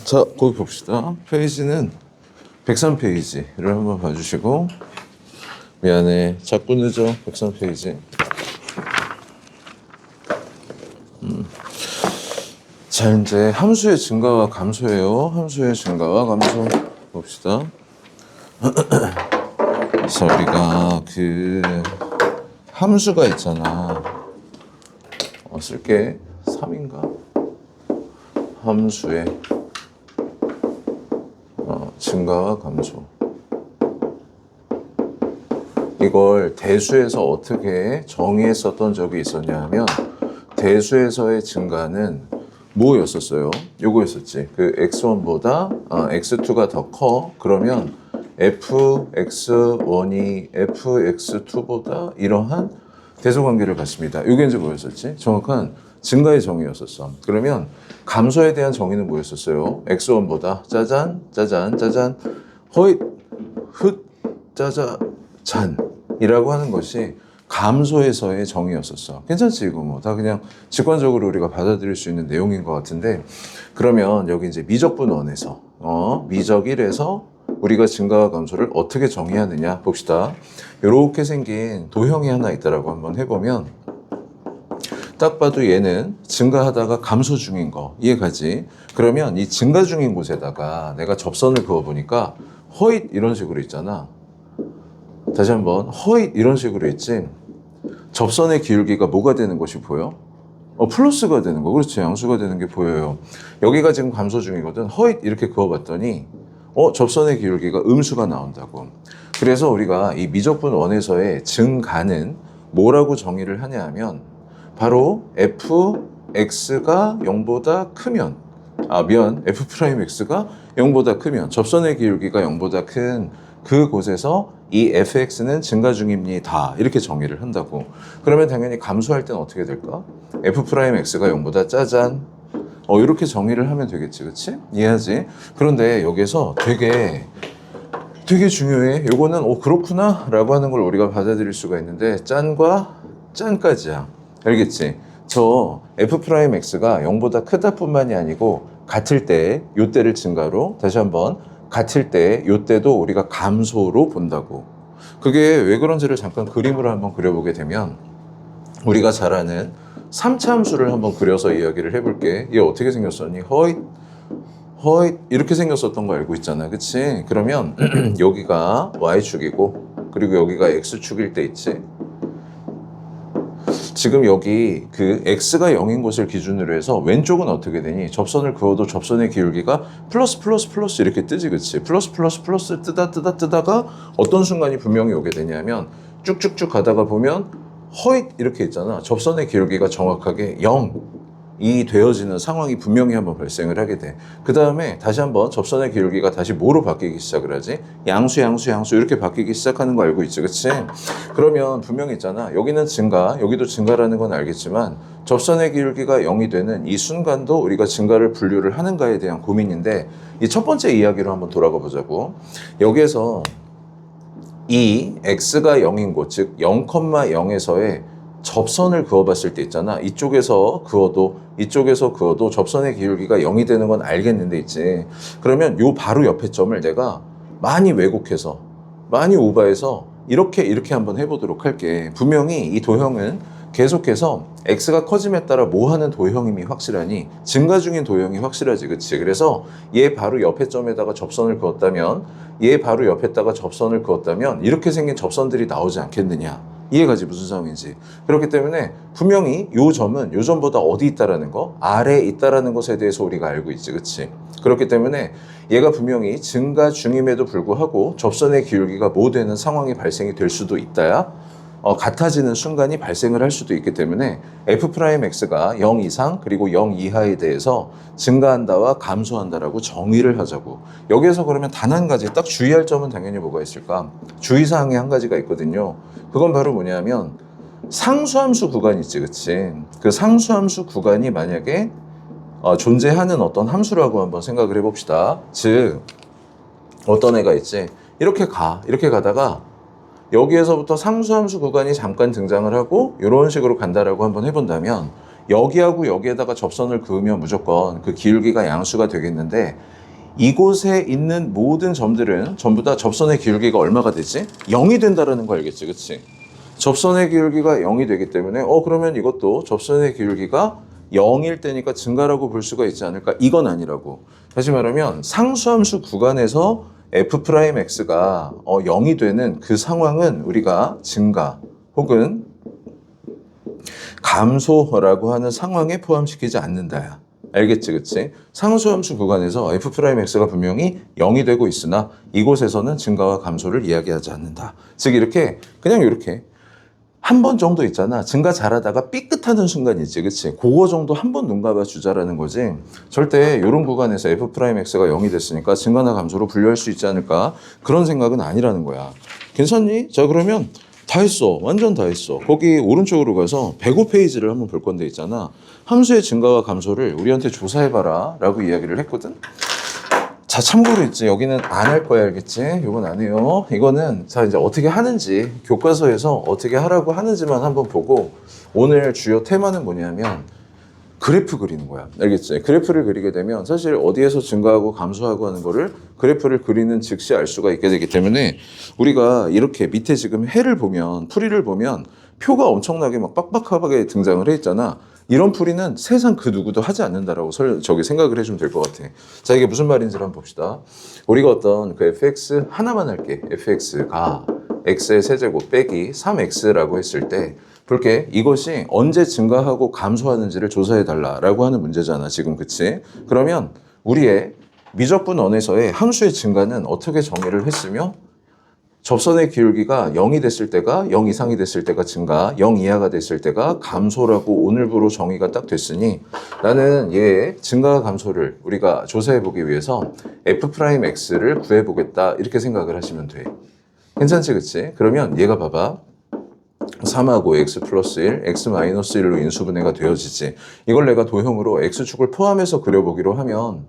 자, 거기 봅시다. 페이지는 103페이지를 한번 봐주시고. 미안해. 자꾸 늦어. 103페이지. 자, 이제 함수의 증가와 감소예요. 함수의 증가와 감소 봅시다. 그래서 우리가 그 함수가 있잖아. 쓸게. 3인가? 함수의 증가와 감소. 이걸 대수에서 어떻게 정의했었던 적이 있었냐 하면, 대수에서의 증가는 뭐였었어요? 요거였었지. 그 x1보다 x2가 더 커. 그러면 fx1이 fx2보다 이러한 대소관계를 갖습니다. 이게 이제 뭐였었지? 정확한 증가의 정의였었어. 그러면 감소에 대한 정의는 뭐였었어요? x1보다 짜잔 짜잔 짜잔 허잇 훗 짜자 잔이라고 하는 것이 감소에서의 정의였었어. 괜찮지 이거 뭐 다 그냥 직관적으로 우리가 받아들일 수 있는 내용인 것 같은데, 그러면 여기 이제 미적분 원에서 미적 1에서 우리가 증가와 감소를 어떻게 정의하느냐 봅시다. 이렇게 생긴 도형이 하나 있다라고 한번 해보면, 딱 봐도 얘는 증가하다가 감소 중인 거 이해가지? 그러면 이 증가 중인 곳에다가 내가 접선을 그어보니까 허잇 이런 식으로 있잖아. 다시 한번 허잇 이런 식으로 있지. 접선의 기울기가 뭐가 되는 것이 보여? 플러스가 되는 거. 그렇죠. 양수가 되는 게 보여요. 여기가 지금 감소 중이거든. 허잇 이렇게 그어봤더니 접선의 기울기가 음수가 나온다고. 그래서 우리가 이 미적분 원에서의 증가는 뭐라고 정의를 하냐 하면, 바로 fx가 0보다 크면, f'x가 0보다 크면, 접선의 기울기가 0보다 큰 그곳에서 이 fx는 증가 중입니다. 이렇게 정의를 한다고. 그러면 당연히 감소할 때는 어떻게 될까? f'x가 0보다 짜잔. 이렇게 정의를 하면 되겠지, 그치? 이해하지? 그런데 여기서 되게 중요해. 요거는 그렇구나 라고 하는 걸 우리가 받아들일 수가 있는데, 짠과 짠까지야. 알겠지? 저 f'x가 0보다 크다 뿐만이 아니고, 같을 때, 요 때를 증가로, 다시 한번 같을 때, 요 때도 우리가 감소로 본다고. 그게 왜 그런지를 잠깐 그림으로 한번 그려보게 되면, 우리가 잘 아는 3차 함수를 한번 그려서 이야기를 해볼게. 얘 어떻게 생겼었니? 허잇 이렇게 생겼었던 거 알고 있잖아, 그치? 그러면 여기가 y축이고, 그리고 여기가 x축일 때 있지. 지금 여기 그 x가 0인 곳을 기준으로 해서 왼쪽은 어떻게 되니? 접선을 그어도 접선의 기울기가 플러스 이렇게 뜨지, 그치? 플러스 뜨다가 어떤 순간이 분명히 오게 되냐면, 쭉쭉쭉 가다가 보면 허잇 이렇게 있잖아. 접선의 기울기가 정확하게 0이 되어지는 상황이 분명히 한번 발생을 하게 돼. 그 다음에 다시 한번 접선의 기울기가 다시 뭐로 바뀌기 시작을 하지? 양수 이렇게 바뀌기 시작하는 거 알고 있지, 그치? 그러면 분명히 있잖아. 여기는 증가, 여기도 증가라는 건 알겠지만, 접선의 기울기가 0이 되는 이 순간도 우리가 증가를 분류를 하는가에 대한 고민인데, 이 첫 번째 이야기로 한번 돌아가 보자고. 여기에서 이 x가 0인 곳, 즉 0,0에서의 접선을 그어봤을 때 있잖아. 이쪽에서 그어도 접선의 기울기가 0이 되는 건 알겠는데 있지. 그러면 요 바로 옆에 점을 내가 많이 왜곡해서, 많이 오버해서 이렇게 한번 해보도록 할게. 분명히 이 도형은 계속해서 x가 커짐에 따라 뭐 하는 도형임이 확실하니? 증가 중인 도형이 확실하지, 그치? 그래서 얘 바로 옆에 점에다가 접선을 그었다면, 이렇게 생긴 접선들이 나오지 않겠느냐? 이해가지? 무슨 상황인지. 그렇기 때문에 분명히 요 점은 요 점보다 어디 있다라는 거, 아래에 있다라는 것에 대해서 우리가 알고 있지, 그치? 그렇기 때문에 얘가 분명히 증가 중임에도 불구하고 접선의 기울기가 뭐 되는 상황이 발생이 될 수도 있다야. 같아지는 순간이 발생을 할 수도 있기 때문에 f'x가 0 이상 그리고 0 이하에 대해서 증가한다와 감소한다라고 정의를 하자고. 여기에서 그러면 단 한 가지 딱 주의할 점은 당연히 뭐가 있을까? 주의사항이 한 가지가 있거든요. 그건 바로 뭐냐면 상수함수 구간이 있지, 그치? 그 상수함수 구간이 만약에 존재하는 어떤 함수라고 한번 생각을 해봅시다. 즉 어떤 애가 있지? 이렇게 가다가 여기에서부터 상수함수 구간이 잠깐 등장을 하고 이런 식으로 간다라고 한번 해본다면, 여기하고 여기에다가 접선을 그으면 무조건 그 기울기가 양수가 되겠는데 이곳에 있는 모든 점들은 전부 다 접선의 기울기가 얼마가 되지? 0이 된다라는 거 알겠지, 그치? 접선의 기울기가 0이 되기 때문에 그러면 이것도 접선의 기울기가 0일 때니까 증가라고 볼 수가 있지 않을까? 이건 아니라고. 다시 말하면 상수함수 구간에서 f'x가 0이 되는 그 상황은 우리가 증가 혹은 감소라고 하는 상황에 포함시키지 않는다야. 알겠지, 그치? 상수함수 구간에서 f'x가 분명히 0이 되고 있으나 이곳에서는 증가와 감소를 이야기하지 않는다. 즉 이렇게 그냥 이렇게 한 번 정도 있잖아. 증가 잘하다가 삐끗하는 순간이 있지, 그치? 그거 정도 한 번 눈 감아 주자라는 거지. 절대 이런 구간에서 f'x가 0이 됐으니까 증가나 감소로 분류할 수 있지 않을까? 그런 생각은 아니라는 거야. 괜찮니? 자, 그러면 다 했어. 완전 다 했어. 거기 오른쪽으로 가서 105페이지를 한번 볼 건데 있잖아. 함수의 증가와 감소를 우리한테 조사해봐라 라고 이야기를 했거든. 자, 참고로 있지. 여기는 안 할 거야, 알겠지? 이건 안 해요. 이거는 자 이제 어떻게 하는지 교과서에서 어떻게 하라고 하는지만 한번 보고 오늘 주요 테마는 뭐냐면 그래프 그리는 거야. 알겠지? 그래프를 그리게 되면 사실 어디에서 증가하고 감소하고 하는 거를 그래프를 그리는 즉시 알 수가 있게 되기 때문에 우리가 이렇게 밑에 지금 해를 보면 풀이를 보면 표가 엄청나게 막 빡빡하게 등장을 해 있잖아. 이런 풀이는 세상 그 누구도 하지 않는다라고 생각을 해주면 될 것 같아. 자, 이게 무슨 말인지를 한번 봅시다. 우리가 어떤 그 fx 하나만 할게. fx가 x의 세제곱 빼기 3x라고 했을 때 볼게. 이것이 언제 증가하고 감소하는지를 조사해달라라고 하는 문제잖아, 지금, 그치? 그러면 우리의 미적분 원에서의 함수의 증가는 어떻게 정의를 했으며 접선의 기울기가 0이 됐을 때가 0 이상이 됐을 때가 증가, 0 이하가 됐을 때가 감소라고 오늘부로 정의가 딱 됐으니 나는 얘의 증가와 감소를 우리가 조사해보기 위해서 f'x를 구해보겠다 이렇게 생각을 하시면 돼. 괜찮지, 그치? 그러면 얘가 봐봐. 3하고 x 플러스 1, x 마이너스 1로 인수분해가 되어지지. 이걸 내가 도형으로 x축을 포함해서 그려보기로 하면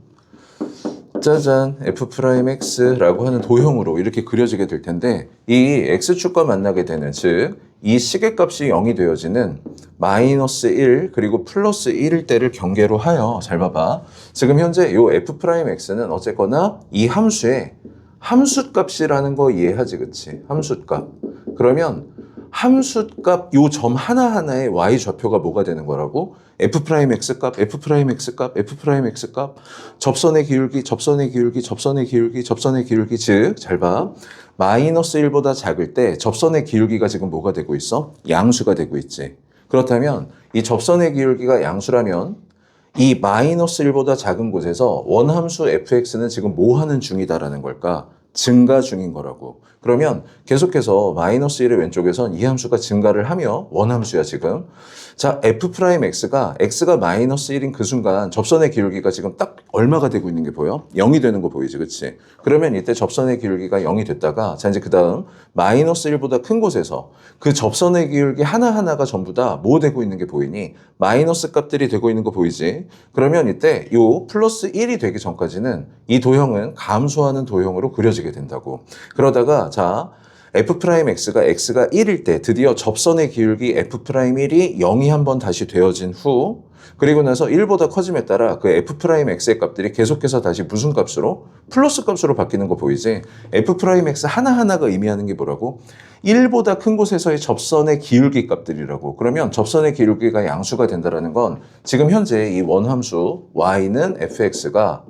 짜잔 f'x라고 하는 도형으로 이렇게 그려지게 될 텐데 이 x축과 만나게 되는 즉 이 시계값이 0이 되어지는 마이너스 1 그리고 플러스 1일 때를 경계로 하여 잘 봐봐. 지금 현재 이 f'x는 어쨌거나 이 함수의 함수값이라는 거 이해하지, 그치? 함수값. 그러면 함수값 요 점 하나하나의 y 좌표가 뭐가 되는 거라고? f'x값, f'x값, f'x값, 접선의 기울기, 접선의 기울기, 접선의 기울기, 접선의 기울기, 즉, 잘 봐. 마이너스 1보다 작을 때 접선의 기울기가 지금 뭐가 되고 있어? 양수가 되고 있지. 그렇다면 이 접선의 기울기가 양수라면 이 마이너스 1보다 작은 곳에서 원함수 fx는 지금 뭐 하는 중이다라는 걸까? 증가 중인 거라고. 그러면 계속해서 마이너스 1의 왼쪽에선 이 함수가 증가를 하며 원함수야 지금. 자, f'x가 x가 마이너스 1인 그 순간 접선의 기울기가 지금 딱 얼마가 되고 있는 게 보여? 0이 되는 거 보이지, 그치? 그러면 이때 접선의 기울기가 0이 됐다가 자 이제 그 다음 마이너스 1보다 큰 곳에서 그 접선의 기울기 하나하나가 전부 다 뭐 되고 있는 게 보이니? 마이너스 값들이 되고 있는 거 보이지? 그러면 이때 요 플러스 1이 되기 전까지는 이 도형은 감소하는 도형으로 그려지게 된다고. 그러다가 자 f'x가 x가 1일 때 드디어 접선의 기울기 f'1이 0이 한번 다시 되어진 후 그리고 나서 1보다 커짐에 따라 그 f'x의 값들이 계속해서 다시 무슨 값으로? 플러스 값으로 바뀌는 거 보이지? f'x 하나하나가 의미하는 게 뭐라고? 1보다 큰 곳에서의 접선의 기울기 값들이라고. 그러면 접선의 기울기가 양수가 된다는 건 지금 현재 이 원함수 y는 fx가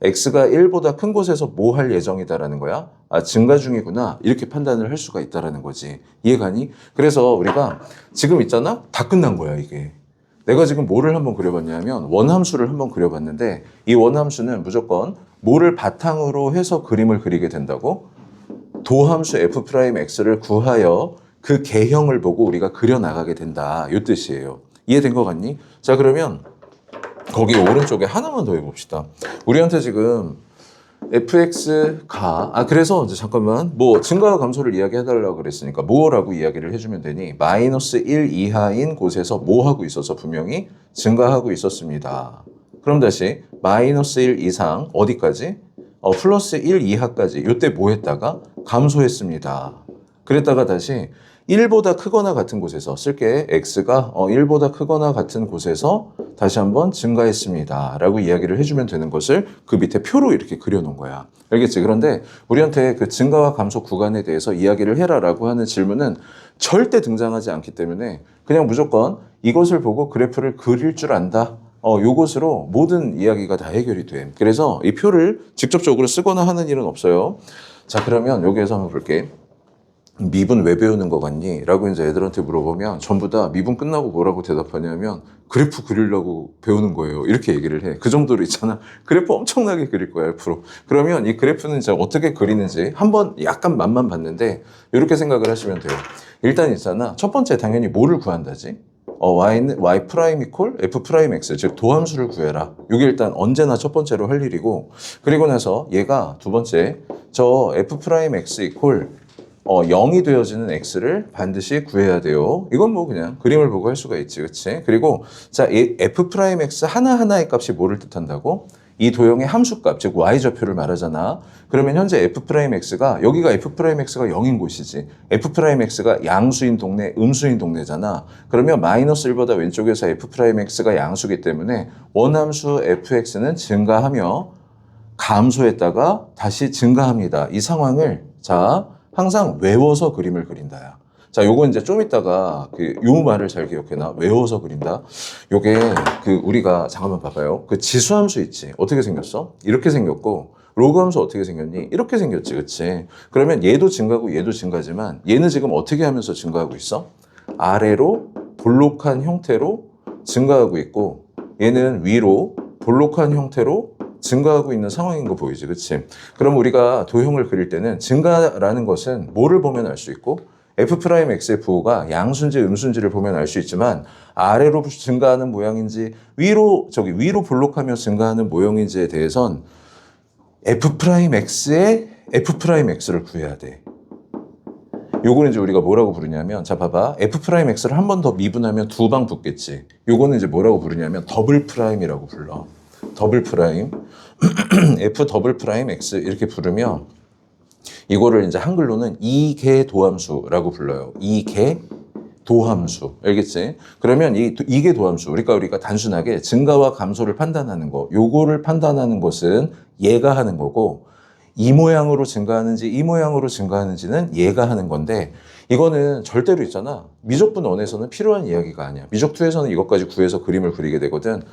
x가 1보다 큰 곳에서 뭐 할 예정이다라는 거야? 아, 증가 중이구나. 이렇게 판단을 할 수가 있다라는 거지. 이해가니? 그래서 우리가 지금 있잖아? 다 끝난 거야, 이게. 내가 지금 뭐를 한번 그려봤냐면 원함수를 한번 그려봤는데 이 원함수는 무조건 뭐를 바탕으로 해서 그림을 그리게 된다고? 도함수 f'x를 구하여 그 개형을 보고 우리가 그려나가게 된다. 이 뜻이에요. 이해된 거 같니? 자, 그러면 거기 오른쪽에 하나만 더 해봅시다. 우리한테 지금 fx가 그래서 이제 잠깐만 뭐 증가와 감소를 이야기해달라고 그랬으니까 뭐라고 이야기를 해주면 되니 마이너스 1 이하인 곳에서 뭐 하고 있어서 분명히 증가하고 있었습니다. 그럼 다시 마이너스 1 이상 어디까지? 플러스 1 이하까지 이때 뭐 했다가 감소했습니다. 그랬다가 다시 1보다 크거나 같은 곳에서 쓸게. x가 1보다 크거나 같은 곳에서 다시 한번 증가했습니다 라고 이야기를 해주면 되는 것을 그 밑에 표로 이렇게 그려놓은 거야. 알겠지? 그런데 우리한테 그 증가와 감소 구간에 대해서 이야기를 해라 라고 하는 질문은 절대 등장하지 않기 때문에 그냥 무조건 이것을 보고 그래프를 그릴 줄 안다. 요것으로 모든 이야기가 다 해결이 돼. 그래서 이 표를 직접적으로 쓰거나 하는 일은 없어요. 자, 그러면 여기에서 한번 볼게. 미분 왜 배우는 거 같니? 라고 이제 애들한테 물어보면 전부 다 미분 끝나고 뭐라고 대답하냐면 그래프 그리려고 배우는 거예요. 이렇게 얘기를 해. 그 정도로 있잖아. 그래프 엄청나게 그릴 거야, 앞으로. 그러면 이 그래프는 이제 어떻게 그리는지 한번 약간 맛만 봤는데 이렇게 생각을 하시면 돼요. 일단 있잖아. 첫 번째 당연히 뭐를 구한다지? y는 y 프라임 이퀄 f 프라임 x, 즉 도함수를 구해라. 이게 일단 언제나 첫 번째로 할 일이고, 그리고 나서 얘가 두 번째 저 f 프라임 x 이퀄 0이 되어지는 x를 반드시 구해야 돼요. 이건 뭐 그냥 그림을 보고 할 수가 있지, 그치? 그리고 자, 이 f 프라임 x 하나하나의 값이 뭐를 뜻한다고? 이 도형의 함수값, 즉 y좌표를 말하잖아. 그러면 현재 f 프라임 x가 여기가 f 프라임 x가 0인 곳이지. f 프라임 x가 양수인 동네, 음수인 동네잖아. 그러면 마이너스 1보다 왼쪽에서 f 프라임 x가 양수기 때문에 원함수 fx는 증가하며 감소했다가 다시 증가합니다. 이 상황을 자 항상 외워서 그림을 그린다야. 자, 요거 이제 좀 이따가 요 말을 잘 기억해놔. 외워서 그린다. 요게 우리가 잠깐만 봐봐요. 그 지수함수 있지. 어떻게 생겼어? 이렇게 생겼고, 로그 함수 어떻게 생겼니? 이렇게 생겼지, 그치? 그러면 얘도 증가고 얘도 증가지만 얘는 지금 어떻게 하면서 증가하고 있어? 아래로 볼록한 형태로 증가하고 있고, 얘는 위로 볼록한 형태로 증가하고 있는 상황인 거 보이지, 그치? 그럼 우리가 도형을 그릴 때는 증가라는 것은 뭐를 보면 알 수 있고, f'x의 부호가 양수인지 음수인지를 보면 알 수 있지만 아래로 증가하는 모양인지 위로 볼록하며 증가하는 모형인지에 대해선 f'x의 f'x를 구해야 돼. 요거는 이제 우리가 뭐라고 부르냐면, 자 봐봐, f'x를 한 번 더 미분하면 두 방 붙겠지. 요거는 이제 뭐라고 부르냐면 더블 프라임이라고 불러. 더블 프라임 f 더블 프라임 x 이렇게 부르면 이거를 이제 한글로는 이계 도함수라고 불러요. 이계 도함수. 알겠지? 그러면 이계 도함수. 우리가 단순하게 증가와 감소를 판단하는 거. 요거를 판단하는 것은 얘가 하는 거고, 이 모양으로 증가하는지 이 모양으로 증가하는지는 얘가 하는 건데, 이거는 절대로 있잖아. 미적분 1에서는 필요한 이야기가 아니야. 미적 2에서는 이것까지 구해서 그림을 그리게 되거든.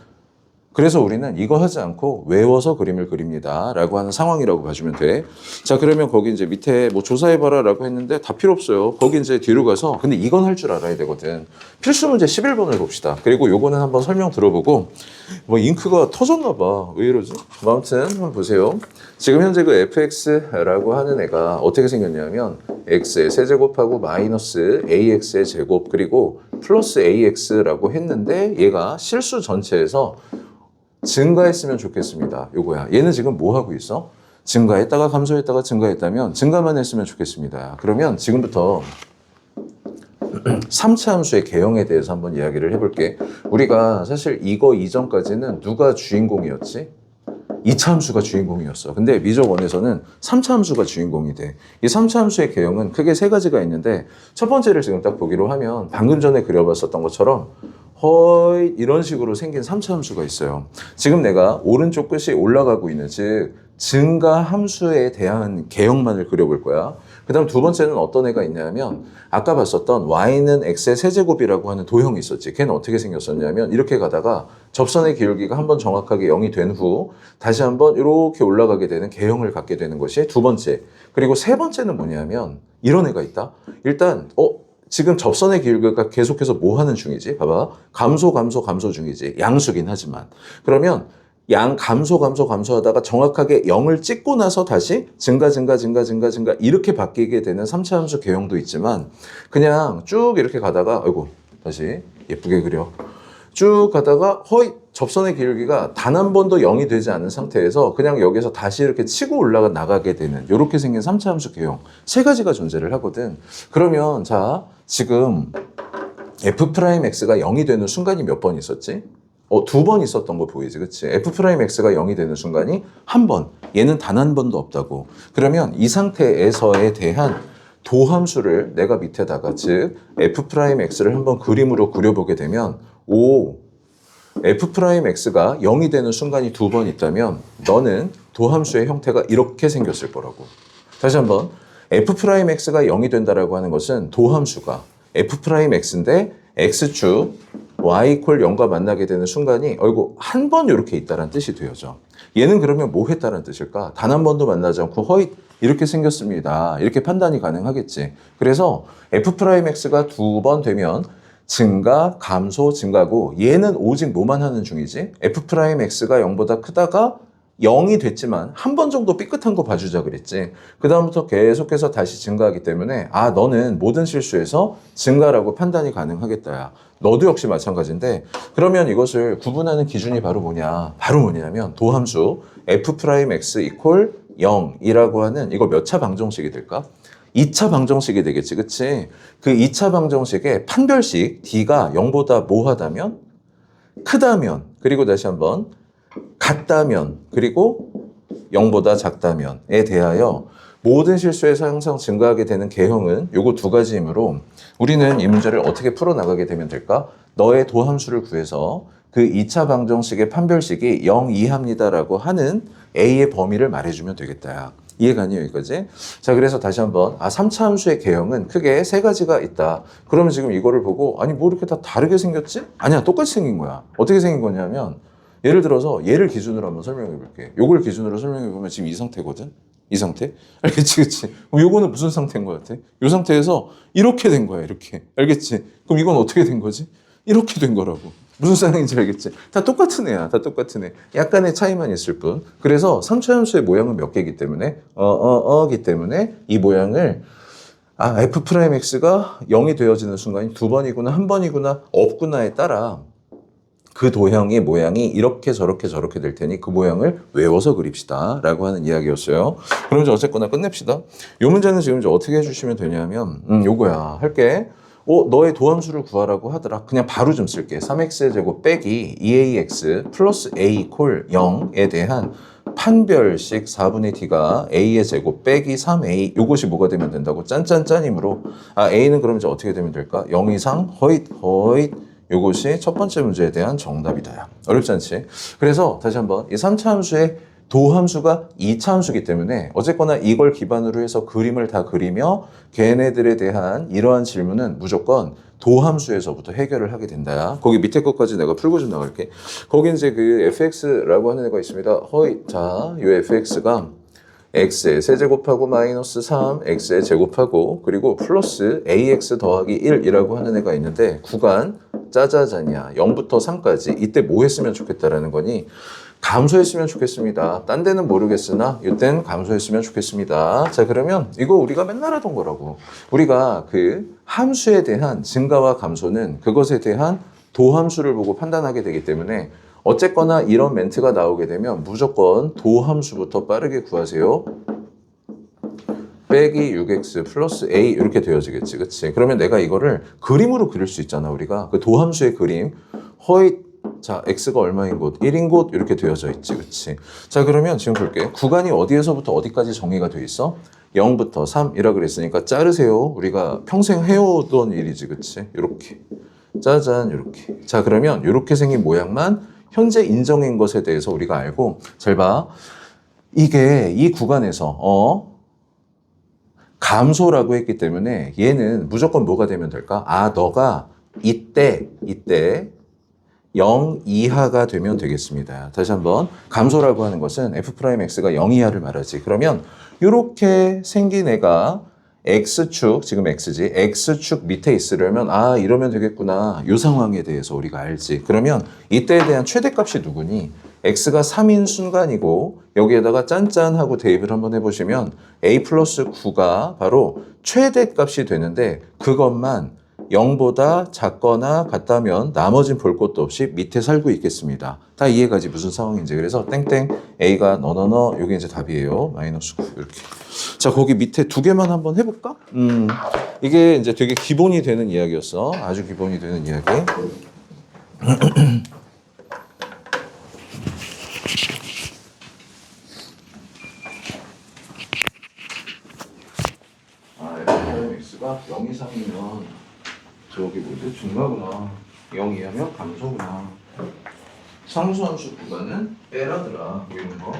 그래서 우리는 이거 하지 않고 외워서 그림을 그립니다 라고 하는 상황이라고 봐주면 돼. 자, 그러면 거기 이제 밑에 뭐 조사해봐라 라고 했는데 다 필요 없어요. 거기 이제 뒤로 가서, 근데 이건 할 줄 알아야 되거든. 필수 문제 11번을 봅시다. 그리고 요거는 한번 설명 들어보고, 뭐 잉크가 터졌나 봐. 왜 이러지? 아무튼 한번 보세요. 지금 현재 그 fx라고 하는 애가 어떻게 생겼냐면 x의 세제곱하고 마이너스 ax의 제곱 그리고 플러스 ax라고 했는데, 얘가 실수 전체에서 증가했으면 좋겠습니다. 요거야. 얘는 지금 뭐 하고 있어? 증가했다가 감소했다가 증가했다면 증가만 했으면 좋겠습니다. 그러면 지금부터 3차 함수의 개형에 대해서 한번 이야기를 해볼게. 우리가 사실 이거 이전까지는 누가 주인공이었지? 2차 함수가 주인공이었어. 근데 미적 1에서는 3차 함수가 주인공이 돼. 이 3차 함수의 개형은 크게 세 가지가 있는데, 첫 번째를 지금 딱 보기로 하면 방금 전에 그려봤었던 것처럼 허이 이런 식으로 생긴 3차 함수가 있어요. 지금 내가 오른쪽 끝이 올라가고 있는, 즉 증가 함수에 대한 개형만을 그려볼 거야. 그 다음 두 번째는 어떤 애가 있냐면, 아까 봤었던 y는 x의 세제곱이라고 하는 도형이 있었지. 걔는 어떻게 생겼었냐면 이렇게 가다가 접선의 기울기가 한번 정확하게 0이 된 후 다시 한번 이렇게 올라가게 되는 개형을 갖게 되는 것이 두 번째. 그리고 세 번째는 뭐냐면 이런 애가 있다. 일단 지금 접선의 기울기가 계속해서 뭐 하는 중이지? 봐봐. 감소 중이지. 양수긴 하지만. 그러면 감소하다가 정확하게 0을 찍고 나서 다시 증가 이렇게 바뀌게 되는 3차 함수 개형도 있지만, 그냥 쭉 이렇게 가다가 다시 예쁘게 그려. 쭉 가다가 접선의 기울기가 단 한 번도 0이 되지 않은 상태에서 그냥 여기서 다시 이렇게 치고 나가게 되는 이렇게 생긴 3차 함수 개형 세 가지가 존재를 하거든. 그러면 자, 지금 f'x가 0이 되는 순간이 몇 번 있었지? 두 번 있었던 거 보이지, 그치? f'x가 0이 되는 순간이 한 번, 얘는 단 한 번도 없다고. 그러면 이 상태에서에 대한 도함수를 내가 밑에다가 즉 f'x를 한번 그림으로 그려보게 되면 오 f'x가 0이 되는 순간이 두 번 있다면 너는 도함수의 형태가 이렇게 생겼을 거라고. 다시 한번 f'x가 0이 된다라고 하는 것은 도함수가 f'x인데 x축 y = 0과 만나게 되는 순간이 어이구 한 번 이렇게 있다는 뜻이 되어져. 얘는 그러면 뭐 했다는 뜻일까? 단 한 번도 만나지 않고 허잇 이렇게 생겼습니다. 이렇게 판단이 가능하겠지. 그래서 f'x가 두 번 되면 증가, 감소, 증가고 얘는 오직 뭐만 하는 중이지? f'x가 0보다 크다가 0이 됐지만 한 번 정도 삐끗한 거 봐주자 그랬지. 그 다음부터 계속해서 다시 증가하기 때문에 아 너는 모든 실수에서 증가라고 판단이 가능하겠다야. 너도 역시 마찬가지인데 그러면 이것을 구분하는 기준이 바로 뭐냐? 바로 뭐냐면 도함수 f'x 이퀄 0이라고 하는 이거 몇 차 방정식이 될까? 2차 방정식이 되겠지, 그치? 그 2차 방정식의 판별식 D가 0보다 뭐 하다면? 크다면, 그리고 다시 한번 같다면, 그리고 0보다 작다면에 대하여 모든 실수에서 항상 증가하게 되는 개형은 요거 두 가지이므로 우리는 이 문제를 어떻게 풀어나가게 되면 될까? 너의 도함수를 구해서 그 2차 방정식의 판별식이 0 이하입니다라고 하는 A의 범위를 말해주면 되겠다. 이해가니 여기까지? 자, 그래서 다시 한번 3차 함수의 개형은 크게 세 가지가 있다. 그러면 지금 이거를 보고 아니 뭐 이렇게 다 다르게 생겼지? 아니야, 똑같이 생긴 거야. 어떻게 생긴 거냐면 예를 들어서 얘를 기준으로 한번 설명해 볼게. 요걸 기준으로 설명해 보면 지금 이 상태거든? 이 상태? 알겠지, 그치? 그럼 요거는 무슨 상태인 것 같아? 요 상태에서 이렇게 된 거야, 이렇게. 알겠지? 그럼 이건 어떻게 된 거지? 이렇게 된 거라고. 무슨 상황인지 알겠지? 다 똑같은 애야, 다 똑같은 애. 약간의 차이만 있을 뿐. 그래서 3차 함수의 모양은 몇 개이기 때문에, 기 때문에 이 모양을 f'x가 0이 되어지는 순간이 두 번이구나, 한 번이구나, 없구나에 따라 그 도형의 모양이 이렇게 저렇게 저렇게 될 테니 그 모양을 외워서 그립시다 라고 하는 이야기였어요. 그럼 이제 어쨌거나 끝냅시다. 이 문제는 지금 이제 어떻게 해주시면 되냐면 요거야 할게. 너의 도함수를 구하라고 하더라. 그냥 바로 좀 쓸게. 3x의 제곱 빼기 2ax 플러스 a 콜 0에 대한 판별식 4분의 t가 a의 제곱 빼기 3a 요것이 뭐가 되면 된다고? 짠짠짠이므로 a는 그럼 이제 어떻게 되면 될까? 0 이상 허잇 요것이 첫 번째 문제에 대한 정답이다. 어렵지 않지? 그래서 다시 한번 이 3차 함수의 도함수가 2차 함수이기 때문에 어쨌거나 이걸 기반으로 해서 그림을 다 그리며 걔네들에 대한 이러한 질문은 무조건 도함수에서부터 해결을 하게 된다. 거기 밑에 것까지 내가 풀고 좀 나갈게. 거기 이제 그 fx라고 하는 애가 있습니다. 자, 요 fx가 x의 세제곱하고 마이너스 3, x의 제곱하고 그리고 플러스 ax 더하기 1이라고 하는 애가 있는데 구간 짜자잔이야. 0부터 3까지. 이때 뭐 했으면 좋겠다라는 거니? 감소했으면 좋겠습니다. 딴 데는 모르겠으나 이땐 감소했으면 좋겠습니다. 자, 그러면 이거 우리가 맨날 하던 거라고. 우리가 그 함수에 대한 증가와 감소는 그것에 대한 도함수를 보고 판단하게 되기 때문에 어쨌거나 이런 멘트가 나오게 되면 무조건 도함수부터 빠르게 구하세요. 빼기 6x 플러스 a 이렇게 되어지겠지, 그치? 그러면 내가 이거를 그림으로 그릴 수 있잖아, 우리가. 그 도함수의 그림. 자, x가 얼마인 곳? 1인 곳 이렇게 되어져 있지, 그치? 자, 그러면 지금 볼게. 구간이 어디에서부터 어디까지 정의가 돼 있어? 0부터 3이라 그랬으니까 자르세요. 우리가 평생 해오던 일이지, 그치? 요렇게. 짜잔, 요렇게. 자, 그러면 요렇게 생긴 모양만 현재 인정인 것에 대해서 우리가 알고, 잘 봐. 이게 이 구간에서, 감소라고 했기 때문에 얘는 무조건 뭐가 되면 될까? 너가 이때 0 이하가 되면 되겠습니다. 다시 한번 감소라고 하는 것은 f'x가 0 이하를 말하지. 그러면 이렇게 생긴 애가 x축, 지금 x지, x축 밑에 있으려면 이러면 되겠구나. 이 상황에 대해서 우리가 알지. 그러면 이때에 대한 최대값이 누구니? x가 3인 순간이고 여기에다가 짠짠하고 대입을 한번 해보시면 a 플러스 9가 바로 최대값이 되는데 그것만 0보다 작거나 같다면 나머진 볼 것도 없이 밑에 살고 있겠습니다. 다 이해가지 무슨 상황인지. 그래서 땡땡 a가 너너너 이게 이제 답이에요. 마이너스 9 이렇게. 자, 거기 밑에 두 개만 한번 해볼까? 이게 이제 되게 기본이 되는 이야기였어. 아주 기본이 되는 이야기. 항상 감소구나. 상수함수 구간은 빼라더라. 뭐 이런 거.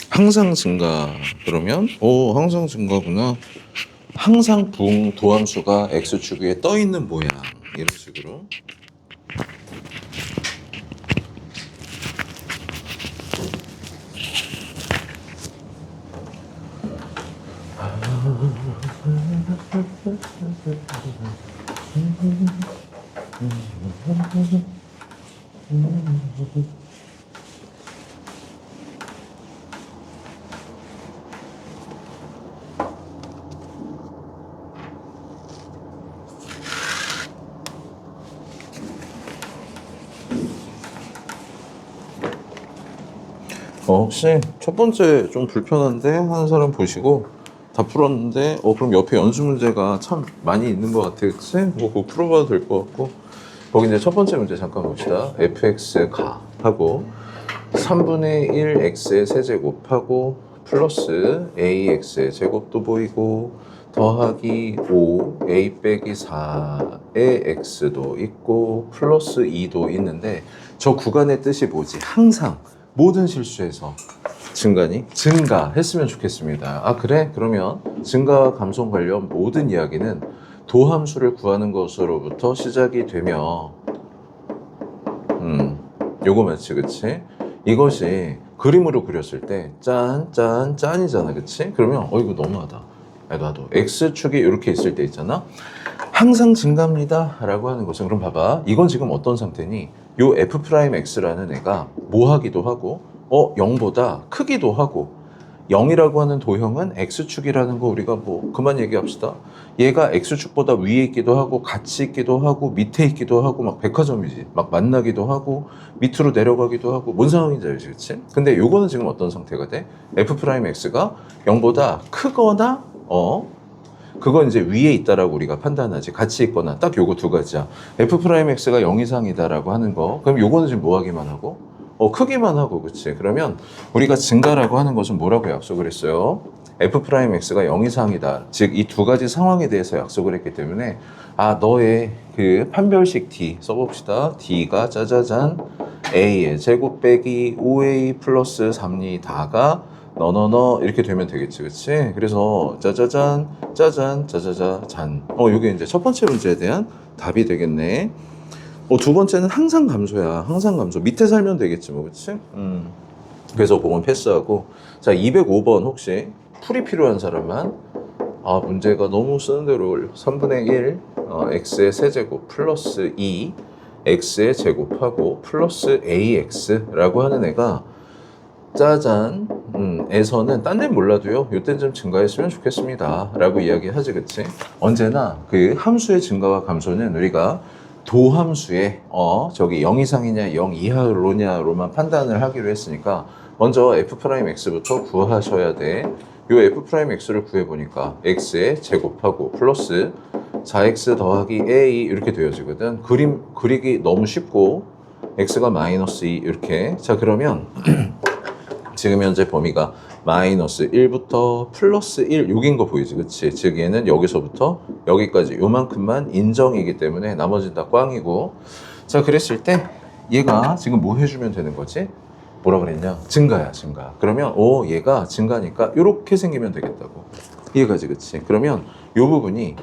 항상 증가. 그러면 항상 증가구나. 항상 붕 도함수가 x축 위에 떠 있는 모양. 이런 식으로. 혹시 첫 번째 좀 불편한데 하는 사람 보시고 다 풀었는데 그럼 옆에 연수 문제가 참 많이 있는 것 같아, 그치? 뭐 그거 풀어봐도 될 것 같고. 거기 이제 첫 번째 문제 잠깐 봅시다. fx 가 하고 3분의 1 x의 세제곱하고 플러스 ax의 제곱도 보이고 더하기 5 a 빼기 4의 x도 있고 플러스 2도 있는데 저 구간의 뜻이 뭐지? 항상 모든 실수에서 증가했으면 좋겠습니다. 그래? 그러면 증가와 감소 관련 모든 이야기는 도함수를 구하는 것으로부터 시작이 되며 요거 맞지, 그치? 이것이 그림으로 그렸을 때 짠이잖아, 그치? 그러면 이거 너무하다. 나도 x축이 이렇게 있을 때 있잖아. 항상 증가합니다 라고 하는 것은, 그럼 봐봐, 이건 지금 어떤 상태니? 요 f'x라는 애가 뭐 하기도 하고 0보다 크기도 하고 0이라고 하는 도형은 x축이라는 거 우리가 뭐 그만 얘기합시다. 얘가 x축보다 위에 있기도 하고 같이 있기도 하고 밑에 있기도 하고 막 백화점이지. 막 만나기도 하고 밑으로 내려가기도 하고 뭔 상황인지 알지, 그치? 근데 요거는 지금 어떤 상태가 돼? f'x가 0보다 크거나 그건 이제 위에 있다라고 우리가 판단하지. 같이 있거나. 딱 요거 두 가지야. f'x가 0 이상이다라고 하는 거. 그럼 요거는 지금 뭐 하기만 하고? 크기만 하고, 그치? 그러면 우리가 증가라고 하는 것은 뭐라고 약속을 했어요? f'x가 0 이상이다. 즉, 이 두 가지 상황에 대해서 약속을 했기 때문에 너의 그 판별식 D 써봅시다. D가 짜자잔 A의 제곱 빼기 5A 플러스 3이 다가 너너너 이렇게 되면 되겠지, 그치? 그래서 짜자잔 짜잔 짜자자 잔. 요게 이제 첫 번째 문제에 대한 답이 되겠네. 두 번째는 항상 감소야. 항상 감소. 밑에 살면 되겠지, 뭐, 그치? 그래서 그건 패스하고. 자, 205번 혹시 풀이 필요한 사람만 문제가 너무 쓰는 대로 올려. 3분의 1 x의 세제곱 플러스 2 x의 제곱하고 플러스 ax라고 하는 애가 짜잔 에서는 딴 데는 몰라도요 요땐 좀 증가했으면 좋겠습니다 라고 이야기하지. 그치? 언제나 그 함수의 증가와 감소는 우리가 도함수의 저기 0 이상이냐 0 이하로냐로만 판단을 하기로 했으니까 먼저 f'x부터 구하셔야 돼. 요 f'x를 구해보니까 x에 제곱하고 플러스 4x 더하기 a 이렇게 되어지거든. 그리기 너무 쉽고 x가 마이너스 2 이렇게. 자 그러면 지금 현재 범위가 마이너스 1부터 플러스 1 여긴 거 보이지? 그치? 즉 얘는 여기서부터 여기까지 요만큼만 인정이기 때문에 나머지는 다 꽝이고. 자 그랬을 때 얘가 지금 뭐 해주면 되는 거지? 뭐라 그랬냐? 증가야 증가. 그러면 얘가 증가니까 이렇게 생기면 되겠다고. 이해가지? 그치? 그러면 요 부분이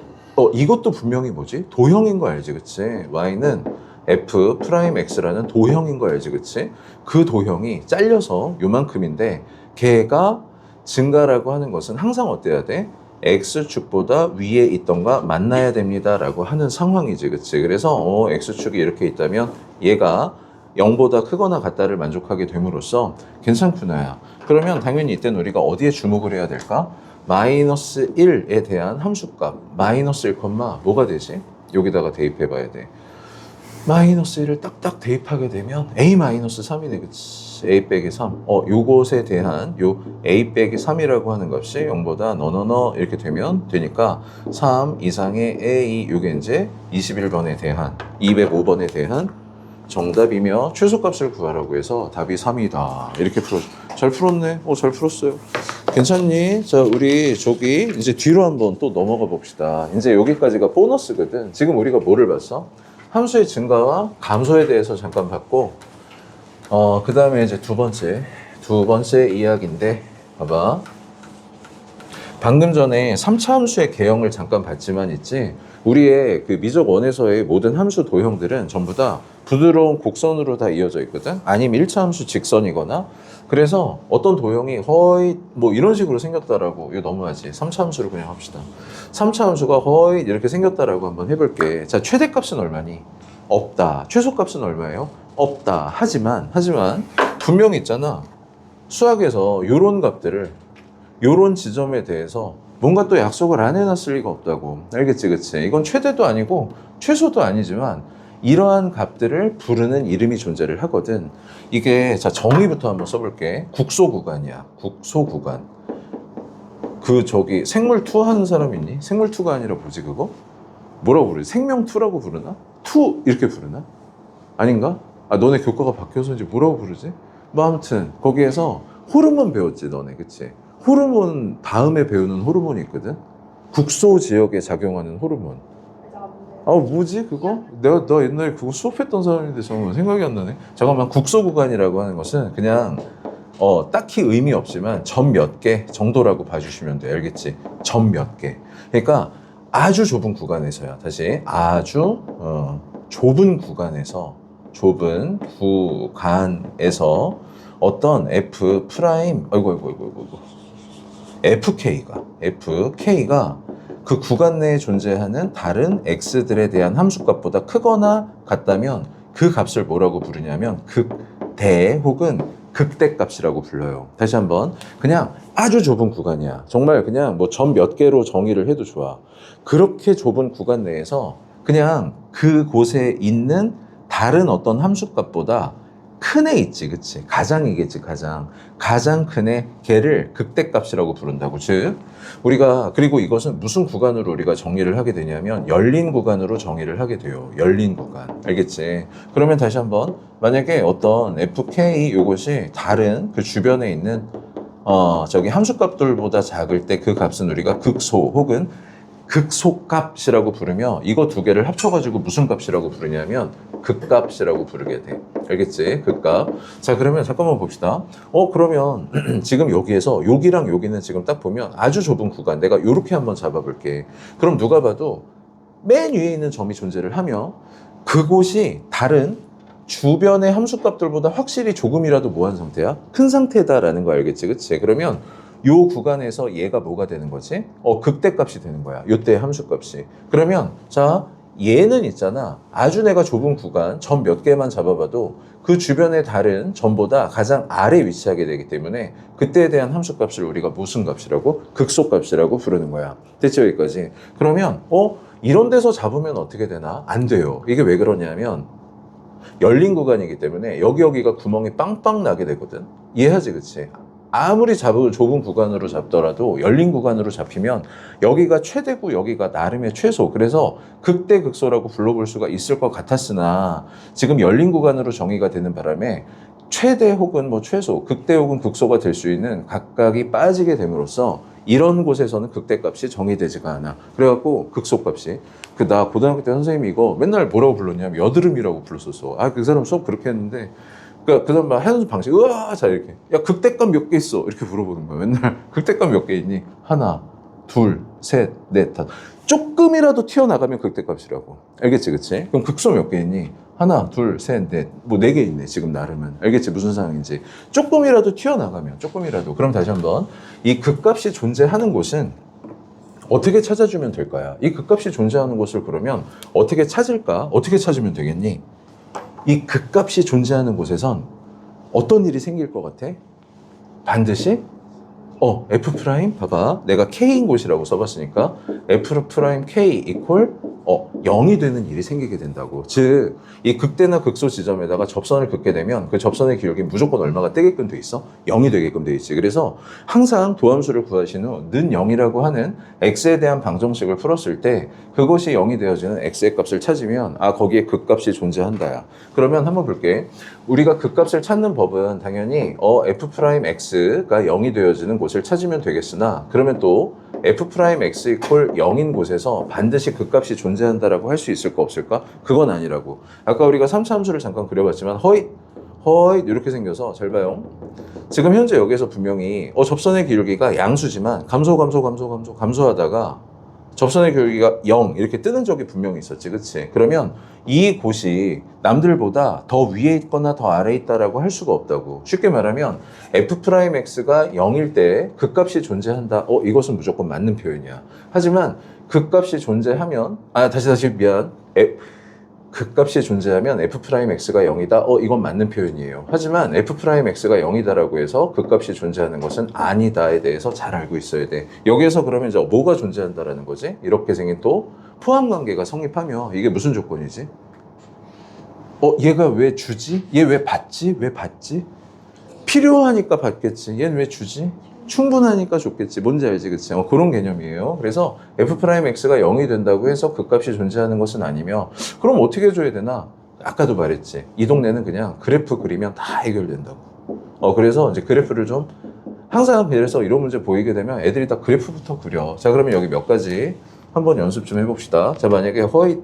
이것도 분명히 뭐지? 도형인 거 알지? 그치? y는 f'x라는 도형인 거 알지? 그치? 그 도형이 잘려서 요만큼인데 걔가 증가라고 하는 것은 항상 어때야 돼? x축보다 위에 있던가 만나야 됩니다 라고 하는 상황이지. 그치? 그래서 x축이 이렇게 있다면 얘가 0보다 크거나 같다를 만족하게 됨으로써 괜찮구나야. 그러면 당연히 이때는 우리가 어디에 주목을 해야 될까? 마이너스 1에 대한 함수값 마이너스 1, 뭐가 되지? 여기다가 대입해 봐야 돼. 마이너스 1을 딱딱 대입하게 되면 a 마이너스 3이네. 그치? a 빼기 3 요것에 대한 요 a 빼기 3이라고 하는 값이 0보다 너너너 이렇게 되면 되니까 3 이상의 a 요게 이제 21번에 대한 205번에 대한 정답이며 최소값을 구하라고 해서 답이 3이다 이렇게 잘 풀었네. 잘 풀었어요. 괜찮니? 자 우리 저기 이제 뒤로 한번 또 넘어가 봅시다. 이제 여기까지가 보너스거든. 지금 우리가 뭐를 봤어? 함수의 증가와 감소에 대해서 잠깐 봤고 그 다음에 이제 두 번째 이야기인데 봐봐. 방금 전에 3차 함수의 개형을 잠깐 봤지만 있지 우리의 그 미적 원에서의 모든 함수 도형들은 전부 다 부드러운 곡선으로 다 이어져 있거든. 아니면 1차 함수 직선이거나. 그래서 어떤 도형이 거의 뭐 이런 식으로 생겼다라고. 이거 너무하지. 3차 함수를 그냥 합시다. 3차 함수가 거의 이렇게 생겼다라고 한번 해볼게. 자 최대값은 얼마니? 없다. 최소값은 얼마예요? 없다. 하지만 분명히 있잖아. 수학에서 요런 값들을 요런 지점에 대해서 뭔가 또 약속을 안 해놨을 리가 없다고. 알겠지? 그치? 이건 최대도 아니고 최소도 아니지만 이러한 값들을 부르는 이름이 존재를 하거든. 이게 자 정의부터 한번 써볼게. 국소 구간이야. 국소 구간. 그 저기 생물2 하는 사람 있니? 생물2가 아니라 뭐지 그거? 뭐라고 부르지? 생명2라고 부르나? 2 이렇게 부르나? 아닌가? 너네 교과가 바뀌어서인지 뭐라고 부르지? 뭐 아무튼 거기에서 호르몬 배웠지 너네. 그치? 호르몬 다음에 배우는 호르몬이 있거든. 국소 지역에 작용하는 호르몬. 뭐지 그거? 나 옛날에 그거 수업했던 사람인데 잠깐만 생각이 안 나네. 잠깐만. 국소 구간이라고 하는 것은 그냥 딱히 의미 없지만 점 몇 개 정도라고 봐주시면 돼. 알겠지? 점 몇 개. 그러니까 아주 좁은 구간에서야. 다시 아주 좁은 구간에서 어떤 f 프라임 FK가 그 구간 내에 존재하는 다른 x들에 대한 함수값보다 크거나 같다면 그 값을 뭐라고 부르냐면 극대 혹은 극대값이라고 불러요. 다시 한번. 그냥 아주 좁은 구간이야. 정말 그냥 뭐 점 몇 개로 정의를 해도 좋아. 그렇게 좁은 구간 내에서 그냥 그곳에 있는 다른 어떤 함수값보다 큰 애 있지, 그치? 가장이겠지, 가장 큰 애, 걔를 극대값이라고 부른다고. 즉, 우리가, 그리고 이것은 무슨 구간으로 우리가 정의를 하게 되냐면, 열린 구간으로 정의를 하게 돼요. 열린 구간. 알겠지? 그러면 다시 한번, 만약에 어떤 FK 요것이 다른 그 주변에 있는, 저기 함수값들보다 작을 때 그 값은 우리가 극소 혹은 극소값이라고 부르며 이거 두 개를 합쳐가지고 무슨 값이라고 부르냐면 극값이라고 부르게 돼. 알겠지? 극값. 자 그러면 잠깐만 봅시다. 그러면 지금 여기에서 여기랑 여기는 지금 딱 보면 아주 좁은 구간. 내가 요렇게 한번 잡아볼게. 그럼 누가 봐도 맨 위에 있는 점이 존재를 하며 그곳이 다른 주변의 함수값들보다 확실히 조금이라도 뭐한 상태야? 큰 상태다라는 거 알겠지? 그치? 그러면 요 구간에서 얘가 뭐가 되는 거지? 극대값이 되는 거야. 요때 함수값이. 그러면 자, 얘는 있잖아. 아주 내가 좁은 구간, 점 몇 개만 잡아봐도 그 주변의 다른 점보다 가장 아래 위치하게 되기 때문에 그때에 대한 함수값을 우리가 무슨 값이라고? 극소값이라고 부르는 거야. 됐죠, 여기까지? 그러면 이런 데서 잡으면 어떻게 되나? 안 돼요. 이게 왜 그러냐면 열린 구간이기 때문에 여기가 구멍이 빵빵 나게 되거든. 이해하지, 그치? 아무리 좁은 구간으로 잡더라도 열린 구간으로 잡히면 여기가 최대고 여기가 나름의 최소. 그래서 극대 극소라고 불러볼 수가 있을 것 같았으나 지금 열린 구간으로 정의가 되는 바람에 최대 혹은 뭐 최소, 극대 혹은 극소가 될 수 있는 각각이 빠지게 됨으로써 이런 곳에서는 극대값이 정의되지가 않아. 그래갖고 극소값이 나 고등학교 때 선생님이 이거 맨날 뭐라고 불렀냐면 여드름이라고 불렀었어. 그 사람 수업 그렇게 했는데 그 사람 막 하는 방식 자 이렇게 야 극대값 몇 개 있어 이렇게 물어보는 거야. 맨날 극대값 몇 개 있니? 하나, 둘, 셋, 넷, 다섯. 조금이라도 튀어나가면 극대값이라고. 알겠지, 그치? 그럼 극소 몇 개 있니? 하나, 둘, 셋, 넷, 뭐 4개 있네 지금 나름은. 알겠지? 무슨 상황인지. 조금이라도 튀어나가면, 조금이라도. 그럼 다시 한번 이 극값이 존재하는 곳은 어떻게 찾아주면 될까요? 이 극값이 존재하는 곳을 그러면 어떻게 찾을까? 어떻게 찾으면 되겠니? 이 극값이 존재하는 곳에선 어떤 일이 생길 것 같아? 반드시 F 프라임 봐봐, 내가 K인 곳이라고 써봤으니까 F 프라임 K 이퀄 0이 되는 일이 생기게 된다고. 즉 이 극대나 극소 지점에다가 접선을 긋게 되면 그 접선의 기울기 무조건 얼마가 되게끔 돼 있어? 0이 되게끔 돼 있지. 그래서 항상 도함수를 구하신 후 는 0이라고 하는 x에 대한 방정식을 풀었을 때 그것이 0이 되어지는 x의 값을 찾으면 거기에 극값이 존재한다야. 그러면 한번 볼게. 우리가 극값을 찾는 법은 당연히 f 프라임 x가 0이 되어지는 곳을 찾으면 되겠으나, 그러면 또 f'(x) 이퀄 0인 곳에서 반드시 극값이 존재한다라고 할 수 있을까 없을까? 그건 아니라고. 아까 우리가 3차 함수를 잠깐 그려봤지만 허잇 이렇게 생겨서 잘 봐요. 지금 현재 여기에서 분명히 접선의 기울기가 양수지만 감소하다가 접선의 기울기가 0 이렇게 뜨는 적이 분명히 있었지, 그치? 그러면 이 곳이 남들보다 더 위에 있거나 더 아래에 있다라고 할 수가 없다고. 쉽게 말하면 f'x가 0일 때 극값이 존재한다. 이것은 무조건 맞는 표현이야. 하지만 극값이 존재하면 다시 미안. 극값이 존재하면 f'x가 0이다. 이건 맞는 표현이에요. 하지만 f'x가 0이다라고 해서 극값이 존재하는 것은 아니다에 대해서 잘 알고 있어야 돼. 여기에서 그러면 이제 뭐가 존재한다라는 거지? 이렇게 생긴 또 포함관계가 성립하며 이게 무슨 조건이지? 얘가 왜 주지? 얘 왜 받지? 왜 받지? 필요하니까 받겠지. 얘는 왜 주지? 충분하니까 줬겠지. 뭔지 알지, 그치? 그런 개념이에요. 그래서 f'x가 0이 된다고 해서 극값이 존재하는 것은 아니며, 그럼 어떻게 해줘야 되나? 아까도 말했지. 이 동네는 그냥 그래프 그리면 다 해결된다고. 그래서 이제 그래프를 좀 항상, 그래서 이런 문제 보이게 되면 애들이 다 그래프부터 그려. 자, 그러면 여기 몇 가지 한번 연습 좀 해봅시다. 자, 만약에 허잇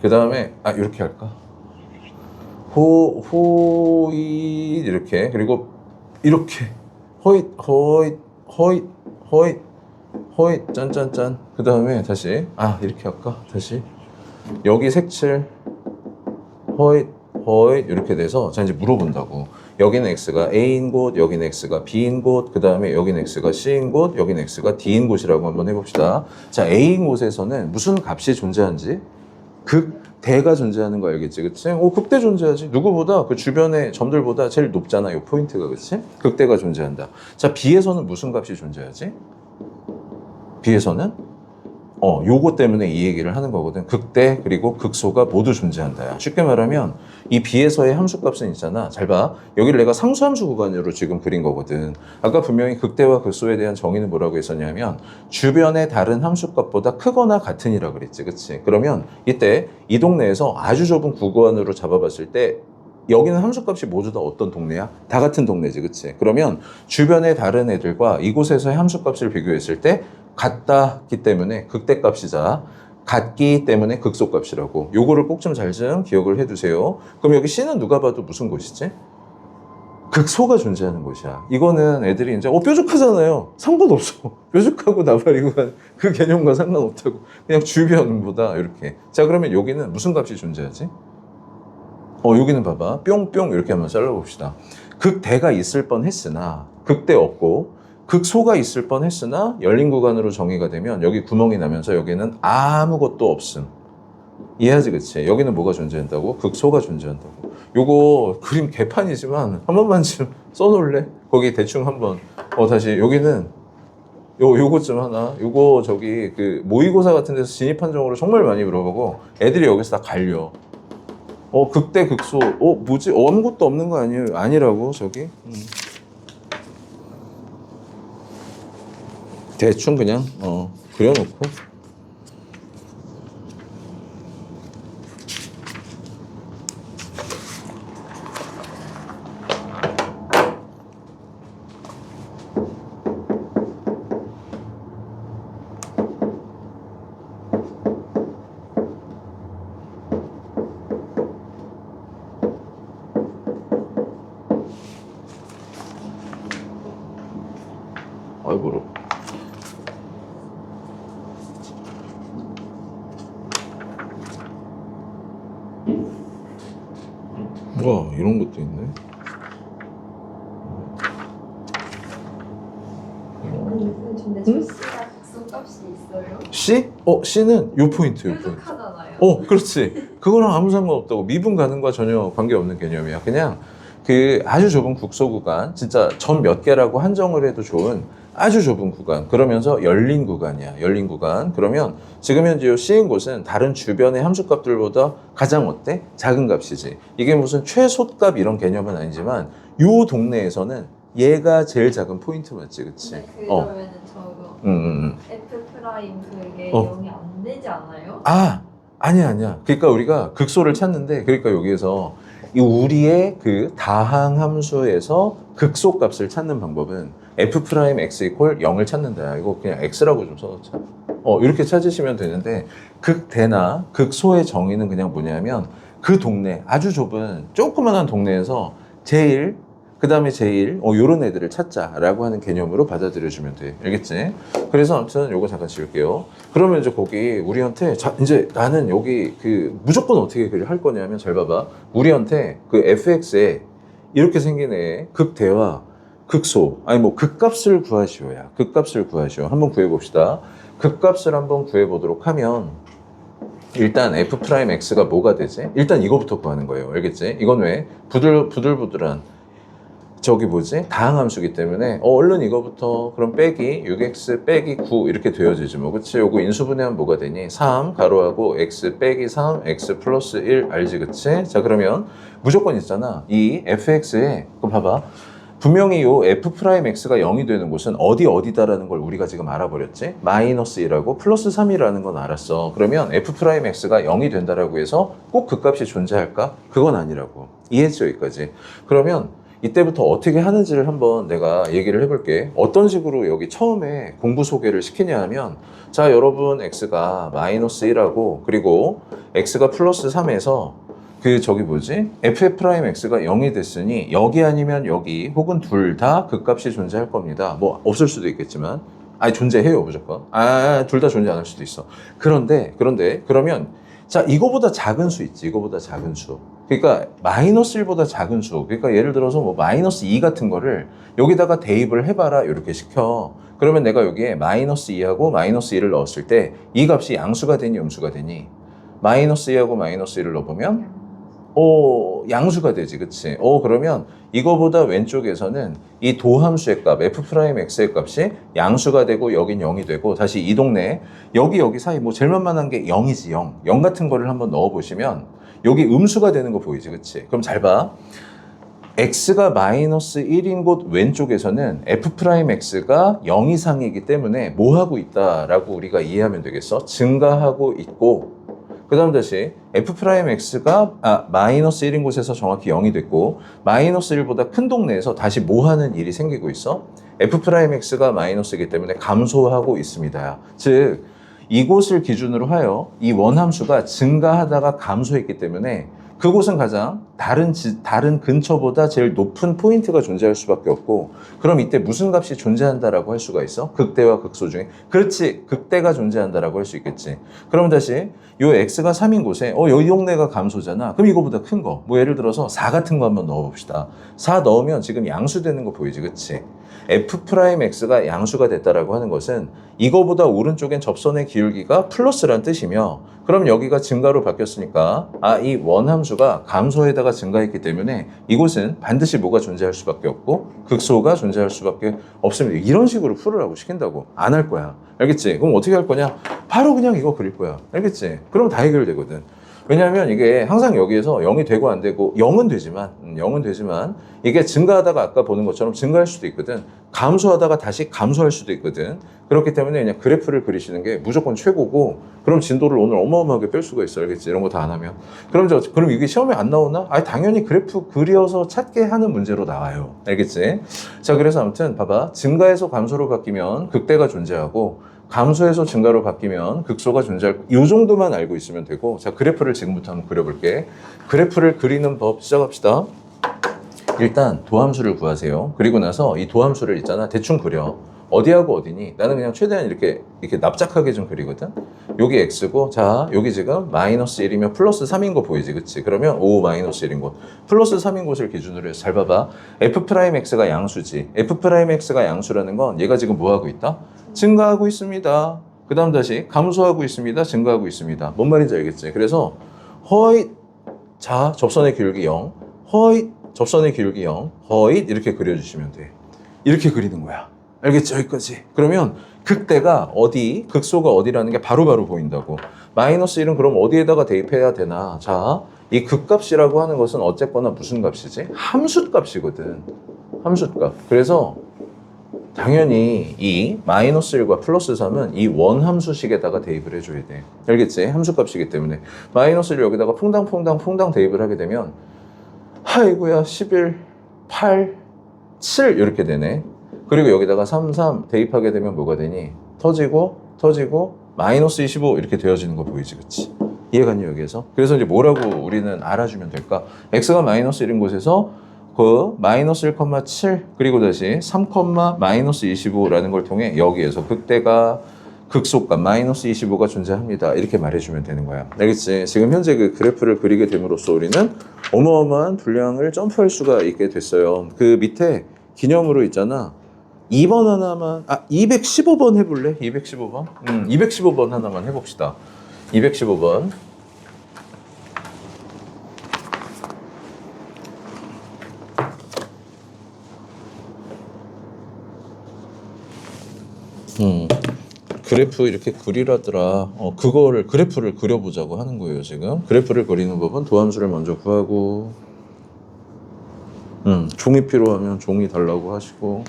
그 다음에 이렇게 할까? 호잇 이렇게, 그리고 이렇게 허잇 짠짠짠. 그 다음에 다시 이렇게 할까? 다시 여기 색칠 허잇 이렇게 돼서 자 이제 물어본다고. 여기는 x가 a인 곳, 여기는 x가 b인 곳, 그 다음에 여기는 x가 c인 곳, 여기는 x가 d인 곳이라고 한번 해봅시다. 자, a인 곳에서는 무슨 값이 존재하는지, 극대가 존재하는 거 알겠지, 그치? 극대 존재하지. 누구보다 그 주변의 점들보다 제일 높잖아, 이 포인트가, 그치? 극대가 존재한다. 자, B에서는 무슨 값이 존재하지? B에서는 요거 때문에 이 얘기를 하는 거거든. 극대 그리고 극소가 모두 존재한다. 쉽게 말하면 이 B에서의 함수값은 있잖아. 잘 봐. 여기를 내가 상수함수 구간으로 지금 그린 거거든. 아까 분명히 극대와 극소에 대한 정의는 뭐라고 했었냐면 주변의 다른 함수값보다 크거나 같은이라 그랬지, 그치? 그러면 이때 이 동네에서 아주 좁은 구간으로 잡아봤을 때 여기는 함수값이 모두 다 어떤 동네야? 다 같은 동네지, 그치? 그러면 주변의 다른 애들과 이곳에서의 함수값을 비교했을 때 같다기 때문에 극대값이자 같기 때문에 극소값이라고. 요거를 꼭 좀 잘 좀 기억을 해두세요. 그럼 여기 C는 누가 봐도 무슨 곳이지? 극소가 존재하는 곳이야. 이거는 애들이 이제 뾰족하잖아요. 상관없어. 뾰족하고 나발이고 그 개념과 상관없다고. 그냥 주변보다 이렇게. 자, 그러면 여기는 무슨 값이 존재하지? 여기는 봐봐. 뿅뿅 이렇게 한번 잘라봅시다. 극대가 있을 뻔했으나 극대 없고 극소가 있을 뻔했으나 열린 구간으로 정의가 되면 여기 구멍이 나면서 여기는 아무것도 없음. 이해하지, 그치? 여기는 뭐가 존재한다고? 극소가 존재한다고. 요거 그림 개판이지만 한 번만 좀 써놓을래? 거기 대충 한번 다시 여기는 요것 좀 하나. 요거 저기 그 모의고사 같은 데서 진입 판정으로 정말 많이 물어보고 애들이 여기서 다 갈려. 극대 극소. 뭐지? 아무것도 없는 거 아니에요? 아니라고 저기. 대충 그냥 그려놓고. 아이고. 와, 이런 것도 있네. 근데 저 C가 극소값이 있어요? C? C는 요 포인트, 요 포인트. 뾰족하잖아요. 그렇지. 그거랑 아무 상관없다고. 미분 가능과 전혀 관계없는 개념이야. 그냥 그 아주 좁은 국소 구간, 진짜 점 몇 개라고 한정을 해도 좋은 아주 좁은 구간. 그러면서 열린 구간이야. 열린 구간. 그러면 지금 현재 요 C인 곳은 다른 주변의 함수값들보다 가장 어때? 작은 값이지. 이게 무슨 최소값 이런 개념은 아니지만 요 동네에서는 얘가 제일 작은 포인트 맞지, 그치? 네, 그러면은 저거 F 프라임 그게 0이 안 되지 않아요? 아니야. 그러니까 우리가 극소를 찾는데, 그러니까 여기에서 이 우리의 그 다항 함수에서 극소 값을 찾는 방법은 f 프라임 x 이퀄 0을 찾는다. 이거 그냥 x라고 좀 써놓자. 이렇게 찾으시면 되는데, 극대나 극소의 정의는 그냥 뭐냐면 그 동네, 아주 좁은 조그만한 동네에서 제일, 그 다음에 제일 요런 애들을 찾자라고 하는 개념으로 받아들여주면 돼. 알겠지? 그래서 아무튼 요거 잠깐 지울게요. 그러면 이제 거기 우리한테 이제 나는 여기 그 무조건 어떻게 할 거냐면, 잘 봐봐. 우리한테 그 fx에 이렇게 생긴 애 극대와 극소, 아니 뭐 극값을 구하시오야. 극값을 구하시오. 한번 구해봅시다. 극값을 한번 구해보도록 하면 일단 f 프라임 x가 뭐가 되지? 일단 이거부터 구하는 거예요. 알겠지? 이건 왜? 부들부들한 저기 뭐지? 다항함수기 때문에 얼른 이거부터 그럼 빼기 6x 빼기 9 이렇게 되어지지 뭐. 그치? 요거 인수분해하면 뭐가 되니? 3 가로하고 x 빼기 3 x 플러스 1 알지? 그치? 자, 그러면 무조건 있잖아. 이 fx에 그럼 봐봐. 분명히 요 f 프라임 x가 0이 되는 곳은 어디다라는 걸 우리가 지금 알아버렸지? 마이너스 1하고 플러스 3이라는 건 알았어. 그러면 f 프라임 x가 0이 된다라고 해서 꼭 그 값이 존재할까? 그건 아니라고. 이해했죠? 여기까지. 그러면 이때부터 어떻게 하는지를 한번 내가 얘기를 해볼게. 어떤 식으로 여기 처음에 공부 소개를 시키냐 하면, 자, 여러분 x가 마이너스 1하고 그리고 x가 플러스 3에서 그 저기 뭐지? f 프라임 x가 0이 됐으니 여기 아니면 여기 혹은 둘 다 그 값이 존재할 겁니다. 뭐 없을 수도 있겠지만 존재해요 무조건. 둘 다 존재 안 할 수도 있어. 그런데 그러면 자, 이거보다 작은 수 있지. 이거보다 작은 수. 그러니까 마이너스 1보다 작은 수. 그러니까 예를 들어서 뭐 마이너스 2 같은 거를 여기다가 대입을 해봐라 이렇게 시켜. 그러면 내가 여기에 마이너스 2하고 마이너스 1을 넣었을 때 이 값이 양수가 되니 음수가 되니? 마이너스 2하고 마이너스 1을 넣어보면 양수가 되지, 그치? 그러면 이거보다 왼쪽에서는 이 도함수의 값, f 프라임 x의 값이 양수가 되고 여긴 0이 되고, 다시 이 동네 여기 사이 뭐 제일 만만한 게 0이지. 0 같은 거를 한번 넣어보시면 여기 음수가 되는 거 보이지, 그치? 그럼 잘 봐. x가 마이너스 1인 곳 왼쪽에서는 f 프라임 x가 0 이상이기 때문에 뭐 하고 있다라고 우리가 이해하면 되겠어? 증가하고 있고, 그 다음 다시 f 프라임 x가 마이너스 1인 곳에서 정확히 0이 됐고, 마이너스 1보다 큰 동네에서 다시 뭐 하는 일이 생기고 있어? f 프라임 x가 마이너스이기 때문에 감소하고 있습니다. 즉 이곳을 기준으로 하여 이 원함수가 증가하다가 감소했기 때문에 그곳은 가장 다른 근처보다 제일 높은 포인트가 존재할 수밖에 없고, 그럼 이때 무슨 값이 존재한다라고 할 수가 있어? 극대와 극소 중에. 그렇지, 극대가 존재한다라고 할 수 있겠지. 그럼 다시 요 x가 3인 곳에 이 동네가 감소잖아. 그럼 이거보다 큰 거, 뭐 예를 들어서 4 같은 거 한번 넣어봅시다. 4 넣으면 지금 양수되는 거 보이지, 그치? f'x가 양수가 됐다라고 하는 것은 이거보다 오른쪽엔 접선의 기울기가 플러스란 뜻이며, 그럼 여기가 증가로 바뀌었으니까 이 원함수가 감소에다가 증가했기 때문에 이곳은 반드시 뭐가 존재할 수밖에 없고 극소가 존재할 수밖에 없습니다. 이런 식으로 풀으라고 시킨다고. 안 할 거야. 알겠지? 그럼 어떻게 할 거냐? 바로 그냥 이거 그릴 거야. 알겠지? 그럼 다 해결되거든. 왜냐하면 이게 항상 여기에서 0이 되고 안 되고 0은 되지만 이게 증가하다가 아까 보는 것처럼 증가할 수도 있거든. 감소하다가 다시 감소할 수도 있거든. 그렇기 때문에 그냥 그래프를 그리시는 게 무조건 최고고, 그럼 진도를 오늘 어마어마하게 뺄 수가 있어. 알겠지? 이런 거 다 안 하면. 그럼 이게 시험에 안 나오나? 당연히 그래프 그려서 찾게 하는 문제로 나와요. 알겠지? 자, 그래서 아무튼 봐봐. 증가에서 감소로 바뀌면 극대가 존재하고, 감소에서 증가로 바뀌면 극소가 존재할, 이 정도만 알고 있으면 되고. 자, 그래프를 지금부터 한번 그려볼게. 그래프를 그리는 법 시작합시다. 일단 도함수를 구하세요. 그리고 나서 이 도함수를 있잖아, 대충 그려. 어디하고 어디니? 나는 그냥 최대한 이렇게 납작하게 좀 그리거든. 여기 x고, 자, 여기 지금 마이너스 1이면 플러스 3인 거 보이지, 그치? 그러면 마이너스 1인 곳, 플러스 3인 곳을 기준으로 해서 잘 봐봐. f'x가 양수지. f'x가 양수라는 건 얘가 지금 뭐 하고 있다? 증가하고 있습니다. 그 다음 다시 감소하고 있습니다. 증가하고 있습니다. 뭔 말인지 알겠지? 그래서 허잇, 자, 접선의 기울기 0, 허잇, 접선의 기울기 0, 허잇, 이렇게 그려주시면 돼. 이렇게 그리는 거야. 알겠죠? 여기까지. 그러면 극대가 어디, 극소가 어디라는 게 바로바로 보인다고. 마이너스 1은 그럼 어디에다가 대입해야 되나? 자, 이 극값이라고 하는 것은 어쨌거나 무슨 값이지? 함수값이거든. 함수값. 그래서 당연히 이 마이너스 1과 플러스 3은 이 원함수식에다가 대입을 해줘야 돼. 알겠지? 함수값이기 때문에. 마이너스 1을 여기다가 퐁당 대입을 하게 되면, 아이고야, 11, 8, 7 이렇게 되네. 그리고 여기다가 3 대입하게 되면 뭐가 되니? 터지고 마이너스 25 이렇게 되어지는 거 보이지, 그치? 이해갔니, 여기에서? 그래서 이제 뭐라고 우리는 알아주면 될까? x가 마이너스 1인 곳에서 그 마이너스 1,7 그리고 다시 3, 마이너스 25라는 걸 통해 여기에서 극대가 극소값 마이너스 25가 존재합니다. 이렇게 말해주면 되는 거야. 알겠지? 지금 현재 그 그래프를 그리게 됨으로써 우리는 어마어마한 분량을 점프할 수가 있게 됐어요. 그 밑에 기념으로 있잖아. 2번 하나만, 215번 해볼래? 215번? 215번 하나만 해봅시다. 215번. 그래프 이렇게 그리라더라. 그래프를 그려보자고 하는 거예요, 지금. 그래프를 그리는 법은 도함수를 먼저 구하고, 종이 필요하면 종이 달라고 하시고,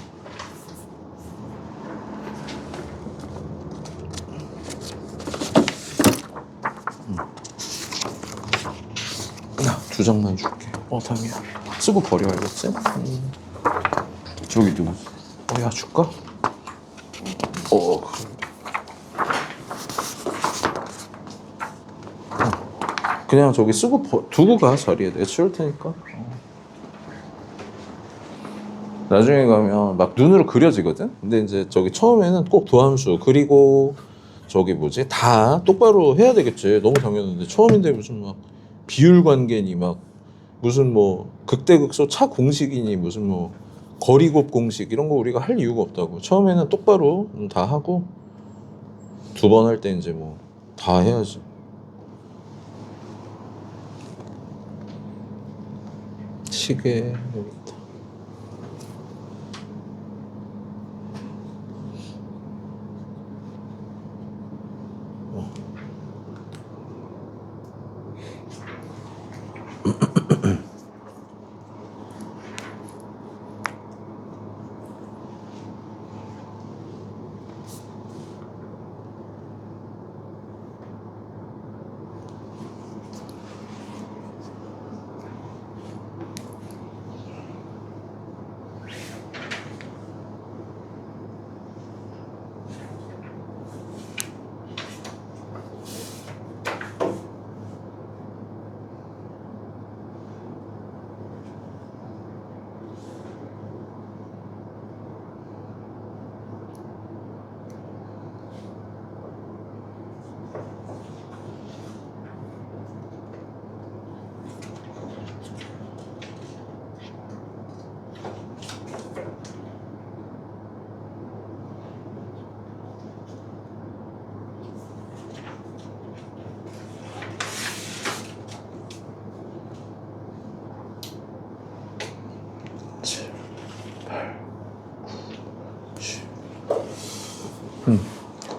두 장만 줄게. 다행이야. 쓰고 버려야겠지? 저기 누구? 야, 줄까? 그냥 저기 쓰고 두고 가, 자리에. 내가 치울 테니까. 나중에 가면 막 눈으로 그려지거든? 근데 이제 저기 처음에는 꼭 도함수 그리고 저기 뭐지? 다 똑바로 해야 되겠지. 너무 당연한데. 처음인데 무슨 막 비율 관계니 막 무슨 뭐 극대극소 차 공식이니 무슨 뭐 거리곱 공식 이런 거 우리가 할 이유가 없다고. 처음에는 똑바로 다 하고 두 번 할 때 이제 뭐 다 해야지. 시계 여기 있다.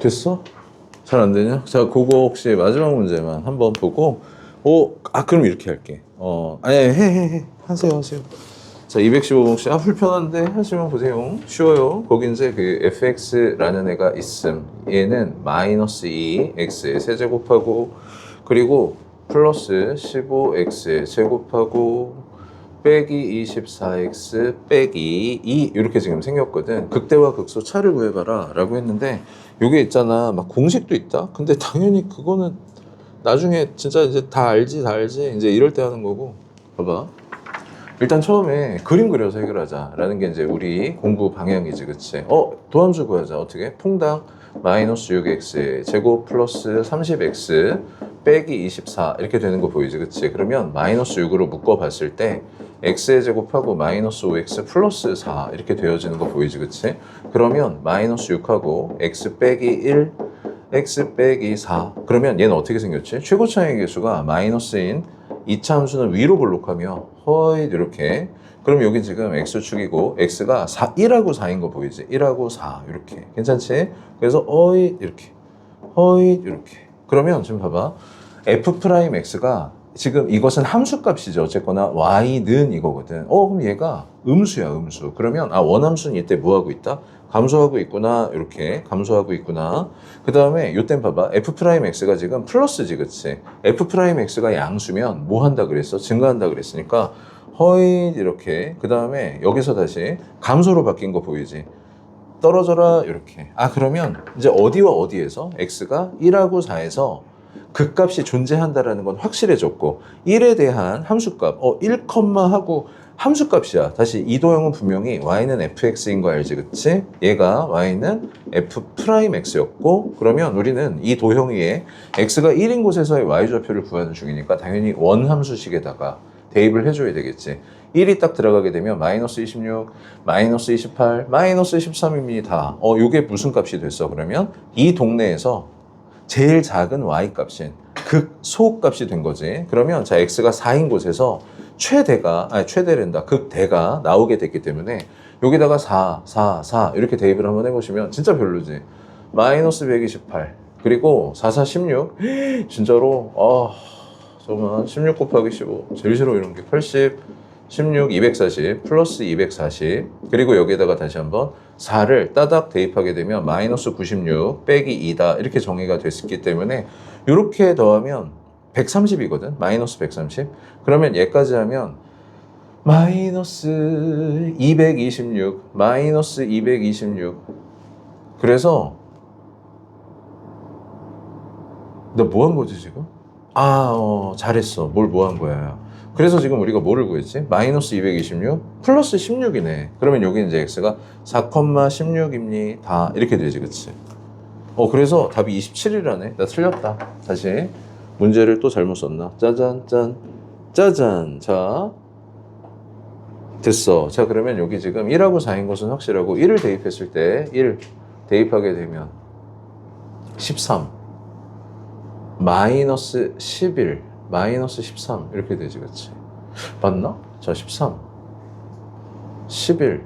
됐어? 잘 안 되냐? 자, 그거 혹시 마지막 문제만 한번 보고, 그럼 이렇게 할게. 아니, 해. 하세요. 자, 215번씩, 불편한데 하시면 보세요. 쉬워요. 거기 이제 그 fx라는 애가 있음. 얘는 마이너스 2x의 세제곱하고, 그리고 플러스 15x의 제곱하고, 빼기 24x 빼기 2 이렇게 지금 생겼거든. 극대와 극소 차를 구해봐라 라고 했는데 요게 있잖아 막 공식도 있다. 근데 당연히 그거는 나중에 진짜 이제 다 알지 이제 이럴 때 하는 거고. 봐봐, 일단 처음에 그림 그려서 해결하자 라는 게 이제 우리 공부 방향이지, 그치? 도함수 구하자. 어떻게? 퐁당 마이너스 6x 제곱 플러스 30x 빼기 24 이렇게 되는 거 보이지, 그치? 그러면 마이너스 6으로 묶어봤을 때 x의 제곱하고 마이너스 5x 플러스 4 이렇게 되어지는 거 보이지, 그치? 그러면 마이너스 6하고 x 빼기 1 x 빼기 4 그러면 얘는 어떻게 생겼지? 최고차의 개수가 마이너스인 2차 함수는 위로 볼록하며 허잇 이렇게. 그럼 여기 지금 x축이고 x가 1하고 4인 거 보이지? 1하고 4 이렇게. 괜찮지? 그래서 허잇 이렇게 그러면 지금 봐봐, f'x가 지금 이것은 함수값이죠. 어쨌거나 y는 이거거든. 그럼 얘가 음수야, 음수. 그러면 원함수는 이때 뭐하고 있다? 감소하고 있구나. 이렇게 감소하고 있구나. 그 다음에 요땐 봐봐, f'x가 지금 플러스지, 그치? f'x가 양수면 뭐 한다 그랬어? 증가한다 그랬으니까 허잇 이렇게. 그 다음에 여기서 다시 감소로 바뀐 거 보이지? 떨어져라 이렇게. 그러면 이제 어디와 어디에서 x가 1하고 4에서 극값이 존재한다라는 건 확실해졌고, 1에 대한 함수값 1, 하고 함수값이야. 다시 이 도형은 분명히 y는 fx인 거 알지, 그치? 얘가 y는 f'x였고, 그러면 우리는 이 도형 위에 x가 1인 곳에서의 y좌표를 구하는 중이니까 당연히 원함수식에다가 대입을 해줘야 되겠지. 1이 딱 들어가게 되면 마이너스 26, 마이너스 28, 마이너스 13입니다. 요게 무슨 값이 됐어? 그러면 이 동네에서 제일 작은 y 값인 극소값이 된 거지. 그러면 자, x가 4인 곳에서 최대란다. 극대가 나오게 됐기 때문에 여기다가 4 이렇게 대입을 한번 해보시면 진짜 별로지. 마이너스 128 그리고 16 진짜로 잠깐만, 16 곱하기 15 제일 싫어 이런 게. 80 16, 240 플러스 240 그리고 여기에다가 다시 한번 4를 따닥 대입하게 되면 마이너스 96 빼기 2다 이렇게 정의가 됐기 때문에 이렇게 더하면 130이거든. 마이너스 130. 그러면 얘까지 하면 마이너스 226 마이너스 226. 그래서 나 뭐 한 거지 지금? 잘했어. 뭐 한 거야. 그래서 지금 우리가 뭐를 구했지? 마이너스 226 플러스 16이네. 그러면 여기 이제 x가 4,16입니다. 이렇게 되지, 그치? 그래서 답이 27이라네. 나 틀렸다. 다시 문제를 또 잘못 썼나? 짜잔. 자, 됐어. 자, 그러면 여기 지금 1하고 4인 것은 확실하고 1을 대입했을 때 1 대입하게 되면 13 마이너스 11 마이너스 13 이렇게 되지, 그치? 맞나? 자, 13 11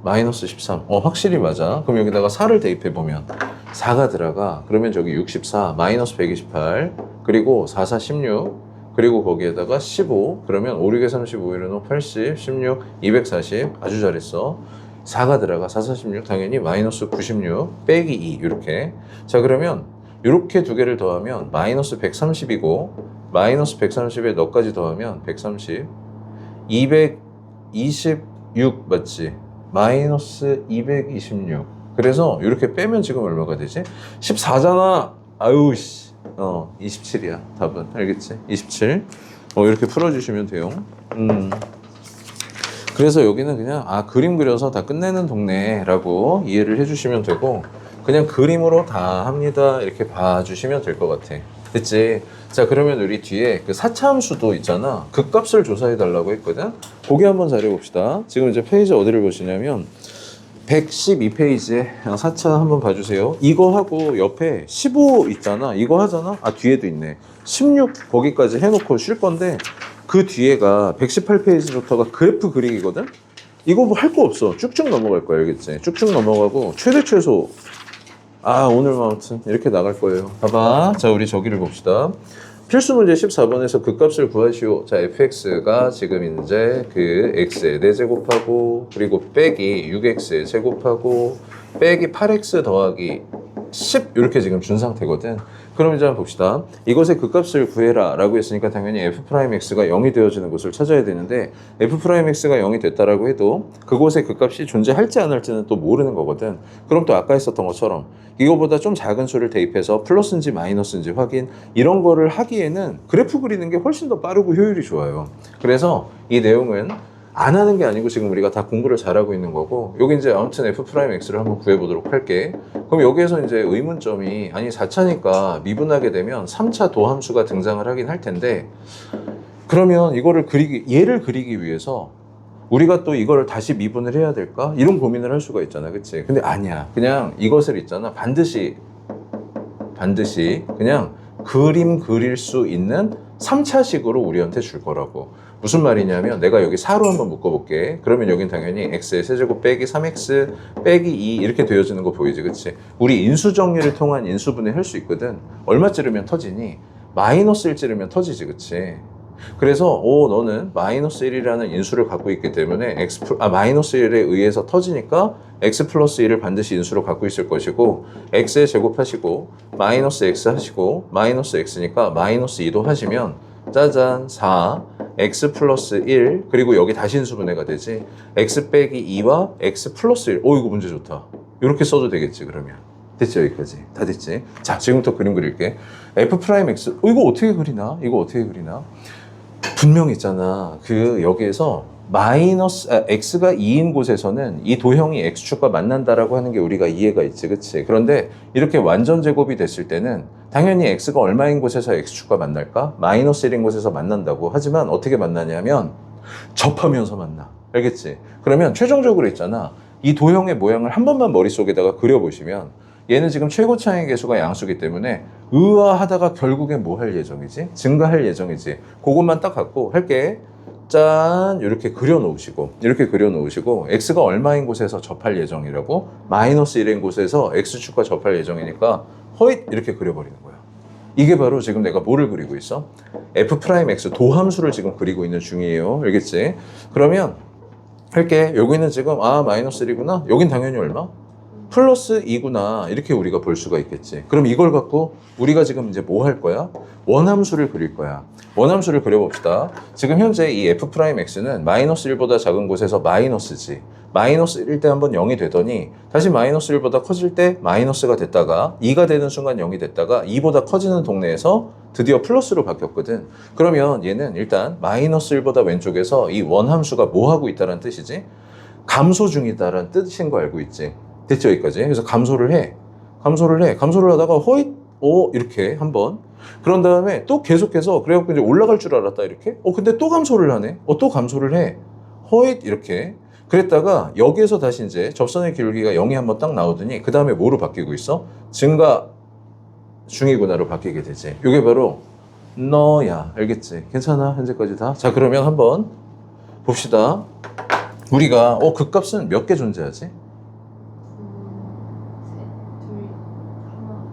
마이너스 13 확실히 맞아. 그럼 여기다가 4를 대입해보면 4가 들어가. 그러면 저기 64 마이너스 128 그리고 4, 16 그리고 거기에다가 15 그러면 5, 6에 35 이러면 80 16 240 아주 잘했어. 4가 들어가. 4, 4, 16 당연히 마이너스 96 빼기 2 이렇게. 자, 그러면 이렇게 두 개를 더하면 마이너스 130이고 마이너스 130에 너까지 더하면 130 226 맞지? 마이너스 226. 그래서 이렇게 빼면 지금 얼마가 되지? 14잖아. 27이야 답은. 알겠지? 27. 이렇게 풀어주시면 돼요. 그래서 여기는 그냥 그림 그려서 다 끝내는 동네라고 이해를 해주시면 되고, 그냥 그림으로 다 합니다 이렇게 봐주시면 될 것 같아. 됐지? 자, 그러면 우리 뒤에 그 4차 함수도 있잖아. 그 값을 조사해 달라고 했거든. 거기 한번 잘해봅시다. 지금 이제 페이지 어디를 보시냐면 112페이지에 4차 한번 봐주세요. 이거 하고 옆에 15 있잖아. 이거 하잖아. 뒤에도 있네. 16 거기까지 해놓고 쉴 건데 그 뒤에가 118페이지부터가 그래프 그리기거든. 이거 뭐 할 거 없어. 쭉쭉 넘어갈 거야. 알겠지? 쭉쭉 넘어가고 최대 최소 오늘 아무튼 이렇게 나갈 거예요. 봐봐. 자, 우리 저기를 봅시다. 필수 문제 14번에서 그 값을 구하시오. 자, fx가 지금 이제 그 x에 4제곱하고 그리고 빼기 6x에 제곱하고 빼기 8x 더하기 10 이렇게 지금 준 상태거든. 그럼 이제 한번 봅시다. 이것의 그 값을 구해라 라고 했으니까 당연히 f'x가 0이 되어지는 곳을 찾아야 되는데 f'x가 0이 됐다라고 해도 그곳에 그 값이 존재할지 안 할지는 또 모르는 거거든. 그럼 또 아까 했었던 것처럼 이거보다 좀 작은 수를 대입해서 플러스인지 마이너스인지 확인 이런 거를 하기에는 그래프 그리는 게 훨씬 더 빠르고 효율이 좋아요. 그래서 이 내용은 안 하는 게 아니고 지금 우리가 다 공부를 잘하고 있는 거고 여기 이제 아무튼 f'x를 한번 구해보도록 할게. 그럼 여기에서 이제 의문점이 아니 4차니까 미분하게 되면 3차 도함수가 등장을 하긴 할 텐데 그러면 이거를 얘를 그리기 위해서 우리가 또 이거를 다시 미분을 해야 될까? 이런 고민을 할 수가 있잖아. 그치? 근데 아니야. 그냥 이것을 있잖아. 반드시 그냥 그림 그릴 수 있는 3차식으로 우리한테 줄 거라고. 무슨 말이냐면 내가 여기 4로 한번 묶어볼게. 그러면 여긴 당연히 x의 세제곱 빼기 3x 빼기 2 이렇게 되어지는 거 보이지? 그치? 우리 인수정리를 통한 인수분해 할 수 있거든. 얼마 찌르면 터지니? 마이너스 1 찌르면 터지지. 그치? 그래서 너는 마이너스 1이라는 인수를 갖고 있기 때문에 마이너스 1에 의해서 터지니까 x 플러스 1을 반드시 인수로 갖고 있을 것이고 x에 제곱하시고 마이너스 x 하시고 마이너스 x니까 마이너스 2도 하시면 짜잔 4 x 플러스 1 그리고 여기 다시 인수분해가 되지 x 빼기 2와 x 플러스 1 이거 문제 좋다. 이렇게 써도 되겠지. 그러면 됐지? 여기까지 다 됐지? 자, 지금부터 그림 그릴게. f'x 이거 어떻게 그리나? 분명 있잖아. 여기에서 x가 2인 곳에서는 이 도형이 x축과 만난다라고 하는 게 우리가 이해가 있지. 그치? 그런데 이렇게 완전 제곱이 됐을 때는 당연히 x가 얼마인 곳에서 x축과 만날까? 마이너스 1인 곳에서 만난다고. 하지만 어떻게 만나냐면 접하면서 만나. 알겠지? 그러면 최종적으로 있잖아. 이 도형의 모양을 한 번만 머릿속에다가 그려보시면 얘는 지금 최고차의 개수가 양수기 때문에 의아하다가 결국엔 뭐 할 예정이지? 증가할 예정이지. 그것만 딱 갖고 할게. 짠! 이렇게 그려놓으시고 x가 얼마인 곳에서 접할 예정이라고? 마이너스 1인 곳에서 x축과 접할 예정이니까 허잇! 이렇게 그려버리는 거야. 이게 바로 지금 내가 뭐를 그리고 있어? f'x 도함수를 지금 그리고 있는 중이에요. 알겠지? 그러면 할게. 여기는 지금 마이너스 1이구나. 여긴 당연히 얼마? 플러스 2구나. 이렇게 우리가 볼 수가 있겠지. 그럼 이걸 갖고 우리가 지금 이제 뭐 할 거야? 원함수를 그릴 거야. 원함수를 그려봅시다. 지금 현재 이 f'x는 마이너스 1보다 작은 곳에서 마이너스지. 마이너스 1일 때 한번 0이 되더니 다시 마이너스 1보다 커질 때 마이너스가 됐다가 2가 되는 순간 0이 됐다가 2보다 커지는 동네에서 드디어 플러스로 바뀌었거든. 그러면 얘는 일단 마이너스 1보다 왼쪽에서 이 원함수가 뭐 하고 있다는 뜻이지? 감소 중이다라는 뜻인 거 알고 있지? 됐죠? 여기까지. 그래서 감소를 해. 감소를 하다가 허잇 이렇게 한번. 그런 다음에 또 계속해서 그래갖고 이제 올라갈 줄 알았다 이렇게. 근데 또 감소를 하네. 또 감소를 해. 허잇 이렇게. 그랬다가 여기에서 다시 이제 접선의 기울기가 0이 한번 딱 나오더니 그 다음에 뭐로 바뀌고 있어? 증가 중이구나로 바뀌게 되지. 이게 바로 너야. 알겠지? 괜찮아? 현재까지 다? 자, 그러면 한번 봅시다. 우리가 그 값은 몇 개 존재하지?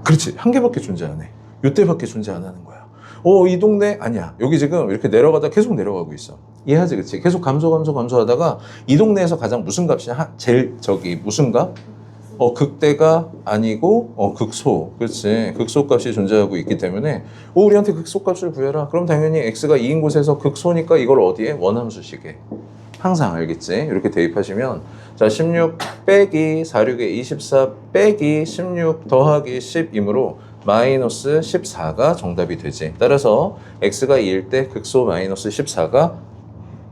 그렇지. 한 개밖에 존재 안 해. 요때밖에 존재 안 하는 거야. 이 동네 아니야. 여기 지금 이렇게 내려가다 계속 내려가고 있어. 이해하지? 그치? 계속 감소하다가 이 동네에서 가장 무슨 값이냐? 제일 무슨 값? 극대가 아니고 극소. 그렇지. 극소 값이 존재하고 있기 때문에 우리한테 극소 값을 구해라. 그럼 당연히 x가 2인 곳에서 극소니까 이걸 어디에? 원함수식에. 항상 알겠지? 이렇게 대입하시면 자 16 빼기 46에 24 빼기 16 더하기 10이므로 마이너스 14가 정답이 되지. 따라서 x가 2일 때 극소 마이너스 14가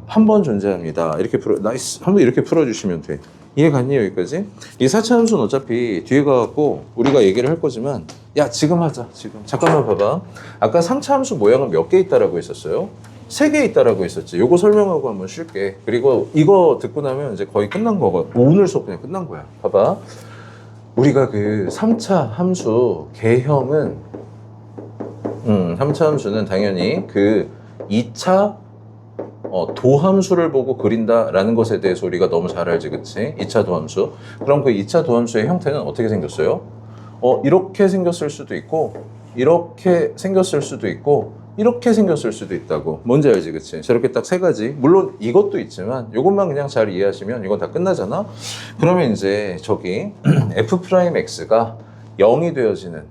한 번 존재합니다. 이렇게 나이스. 한번 이렇게 풀어주시면 돼. 이해 갔니? 여기까지? 이 4차 함수는 어차피 뒤에 가갖고 우리가 얘기를 할 거지만 야 지금 하자. 지금 잠깐만 봐봐. 아까 3차 함수 모양은 몇 개 있다라고 했었어요? 3개 있다라고 했었지. 요거 설명하고 한번 쉴게. 그리고 이거 듣고 나면 이제 거의 끝난 거고 오늘 수업 그냥 끝난 거야. 봐봐. 우리가 그 3차 함수 개형은 3차 함수는 당연히 그 2차 도함수를 보고 그린다라는 것에 대해서 우리가 너무 잘 알지, 그치? 2차 도함수. 그럼 그 2차 도함수의 형태는 어떻게 생겼어요? 이렇게 생겼을 수도 있고, 이렇게 생겼을 수도 있고, 이렇게 생겼을 수도 있다고. 뭔지 알지, 그치? 저렇게 딱 세 가지. 물론 이것도 있지만, 이것만 그냥 잘 이해하시면 이건 다 끝나잖아? 그러면 이제 저기 f'x가 0이 되어지는,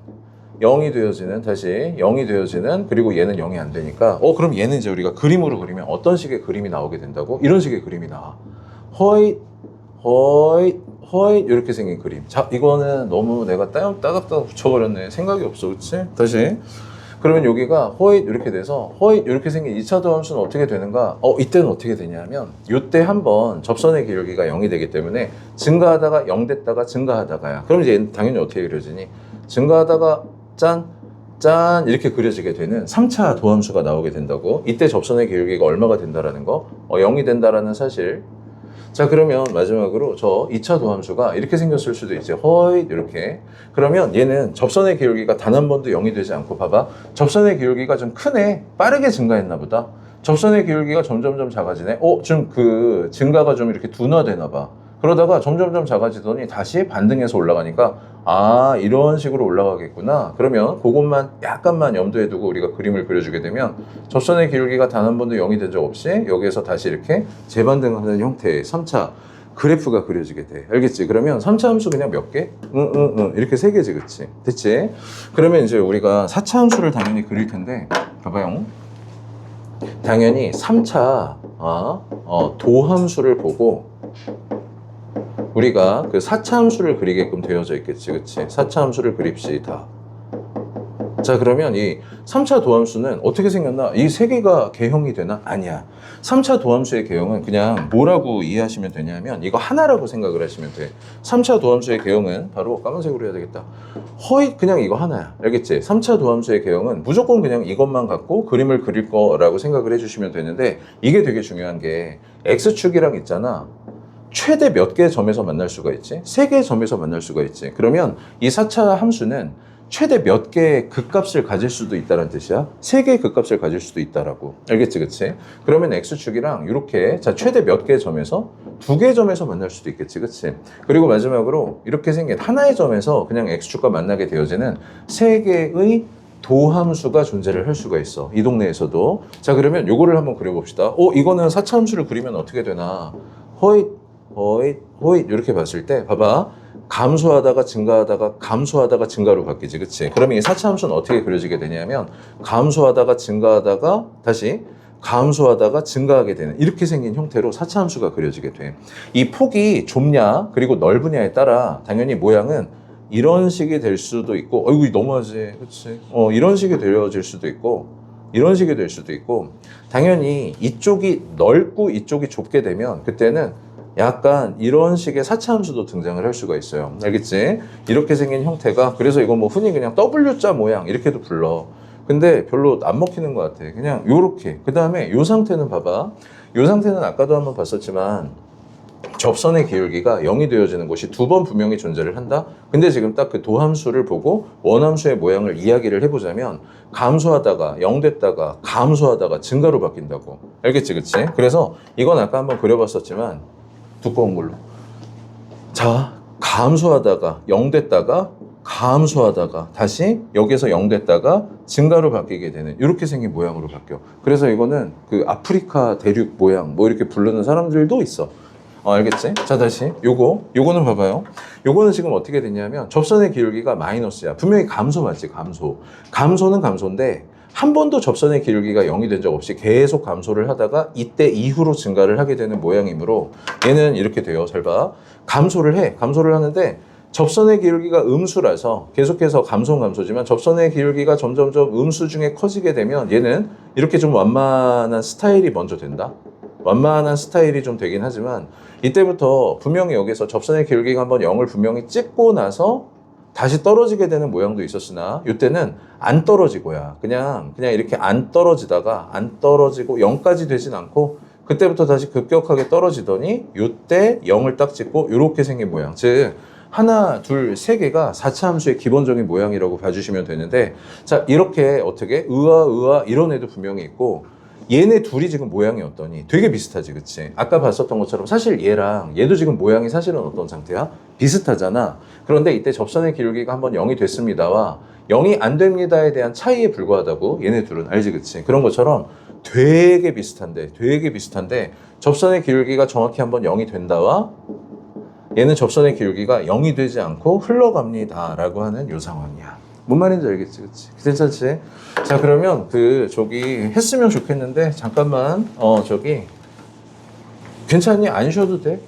다시 0이 되어지는, 그리고 얘는 0이 안 되니까, 그럼 얘는 이제 우리가 그림으로 그리면 어떤 식의 그림이 나오게 된다고? 이런 식의 그림이 나와. 허잇, 이렇게 생긴 그림. 자, 이거는 너무 내가 따닥따닥 붙여버렸네. 생각이 없어, 그치? 다시. 그러면 여기가 허잇 이렇게 돼서 허잇 이렇게 생긴 2차 도함수는 어떻게 되는가? 이때는 어떻게 되냐면 이때 한번 접선의 기울기가 0이 되기 때문에 증가하다가 0 됐다가 증가하다가야. 그럼 이제 얘는 당연히 어떻게 그려지니? 증가하다가 짠 이렇게 그려지게 되는 3차 도함수가 나오게 된다고. 이때 접선의 기울기가 얼마가 된다라는 거? 0이 된다라는 사실. 자, 그러면 마지막으로 저 2차 도함수가 이렇게 생겼을 수도 있지. 허잇 이렇게. 그러면 얘는 접선의 기울기가 단 한 번도 0이 되지 않고 봐봐. 접선의 기울기가 좀 크네. 빠르게 증가했나 보다. 접선의 기울기가 점점점 작아지네. 좀 그 증가가 좀 이렇게 둔화되나 봐. 그러다가 점점점 작아지더니 다시 반등해서 올라가니까 이런 식으로 올라가겠구나. 그러면 그것만 약간만 염두에 두고 우리가 그림을 그려주게 되면 접선의 기울기가 단 한 번도 0이 된 적 없이 여기에서 다시 이렇게 재반등하는 형태의 3차 그래프가 그려지게 돼. 알겠지? 그러면 3차 함수 그냥 몇 개? 이렇게 3개지, 그치? 됐지? 그러면 이제 우리가 4차 함수를 당연히 그릴 텐데, 봐봐요. 당연히 3차 도함수를 보고 우리가 그 4차 함수를 그리게끔 되어져 있겠지, 그치? 4차 함수를 그립시다. 자, 그러면 이 3차 도함수는 어떻게 생겼나? 이 세 개가 개형이 되나? 아니야. 3차 도함수의 개형은 그냥 뭐라고 이해하시면 되냐면 이거 하나라고 생각을 하시면 돼. 3차 도함수의 개형은 바로 까만색으로 해야 되겠다. 허잇 그냥 이거 하나야. 알겠지? 3차 도함수의 개형은 무조건 그냥 이것만 갖고 그림을 그릴 거라고 생각을 해주시면 되는데 이게 되게 중요한 게 X축이랑 있잖아. 최대 몇 개의 점에서 만날 수가 있지? 3개의 점에서 만날 수가 있지. 그러면 이 4차 함수는 최대 몇 개의 극값을 가질 수도 있다는 뜻이야. 3개의 극값을 가질 수도 있다라고. 알겠지, 그치? 그러면 X축이랑 이렇게 최대 몇 개의 점에서 2개의 점에서 만날 수도 있겠지, 그치? 그리고 마지막으로 이렇게 생긴 하나의 점에서 그냥 X축과 만나게 되어지는 3개의 도함수가 존재를 할 수가 있어. 이 동네에서도. 자, 그러면 요거를 한번 그려봅시다. 이거는 4차 함수를 그리면 어떻게 되나? 허잇 이렇게 봤을 때 봐봐. 감소하다가 증가로 바뀌지, 그치? 그러면 이 4차 함수는 어떻게 그려지게 되냐면 감소하다가 증가하다가 다시 감소하다가 증가하게 되는 이렇게 생긴 형태로 4차 함수가 그려지게 돼. 이 폭이 좁냐 그리고 넓으냐에 따라 당연히 모양은 이런 식이 될 수도 있고 어이구 너무하지, 그치? 이런 식이 되어질 수도 있고 이런 식이 될 수도 있고 당연히 이쪽이 넓고 이쪽이 좁게 되면 그때는 약간 이런 식의 4차 함수도 등장을 할 수가 있어요. 알겠지? 이렇게 생긴 형태가 그래서 이거 뭐 흔히 그냥 W자 모양 이렇게도 불러. 근데 별로 안 먹히는 것 같아. 그냥 요렇게. 그 다음에 요 상태는 봐봐. 요 상태는 아까도 한번 봤었지만 접선의 기울기가 0이 되어지는 곳이 2번 분명히 존재를 한다. 근데 지금 딱 그 도함수를 보고 원함수의 모양을 이야기를 해보자면 감소하다가 0 됐다가 감소하다가 증가로 바뀐다고. 알겠지, 그치? 그래서 이건 아까 한번 그려봤었지만 두꺼운 걸로. 자, 감소하다가 0 됐다가 감소하다가 다시 여기서 0 됐다가 증가로 바뀌게 되는 이렇게 생긴 모양으로 바뀌어. 그래서 이거는 그 아프리카 대륙 모양 뭐 이렇게 부르는 사람들도 있어. 알겠지? 자, 다시 요거는 봐봐요. 요거는 지금 어떻게 됐냐면 접선의 기울기가 마이너스야. 분명히 감소 맞지? 감소는 감소인데 한 번도 접선의 기울기가 0이 된 적 없이 계속 감소를 하다가 이때 이후로 증가를 하게 되는 모양이므로 얘는 이렇게 돼요. 잘 봐. 감소를 하는데 접선의 기울기가 음수라서 계속해서 감소지만 접선의 기울기가 점점점 음수 중에 커지게 되면 얘는 이렇게 좀 완만한 스타일이 먼저 된다. 완만한 스타일이 좀 되긴 하지만 이때부터 분명히 여기서 접선의 기울기가 한번 0을 분명히 찍고 나서 다시 떨어지게 되는 모양도 있었으나 이때는 안 떨어지고야 그냥 이렇게 안 떨어지다가 안 떨어지고 0까지 되진 않고 그때부터 다시 급격하게 떨어지더니 이때 0을 딱 찍고 이렇게 생긴 모양. 즉 하나, 둘, 세 개가 4차 함수의 기본적인 모양이라고 봐주시면 되는데 자 이렇게 어떻게 의아 이런 애도 분명히 있고 얘네 둘이 지금 모양이 어떠니? 되게 비슷하지, 그치? 아까 봤었던 것처럼 사실 얘랑 얘도 지금 모양이 사실은 어떤 상태야? 비슷하잖아. 그런데 이때 접선의 기울기가 한번 0이 됐습니다와 0이 안 됩니다에 대한 차이에 불과하다고 얘네 둘은 알지, 그치? 그런 것처럼 되게 비슷한데 접선의 기울기가 정확히 한번 0이 된다와 얘는 접선의 기울기가 0이 되지 않고 흘러갑니다 라고 하는 요 상황이야. 뭔 말인지 알겠지, 그치? 괜찮지? 자, 그러면 저기 했으면 좋겠는데 잠깐만 저기 괜찮니? 안 쉬어도 돼?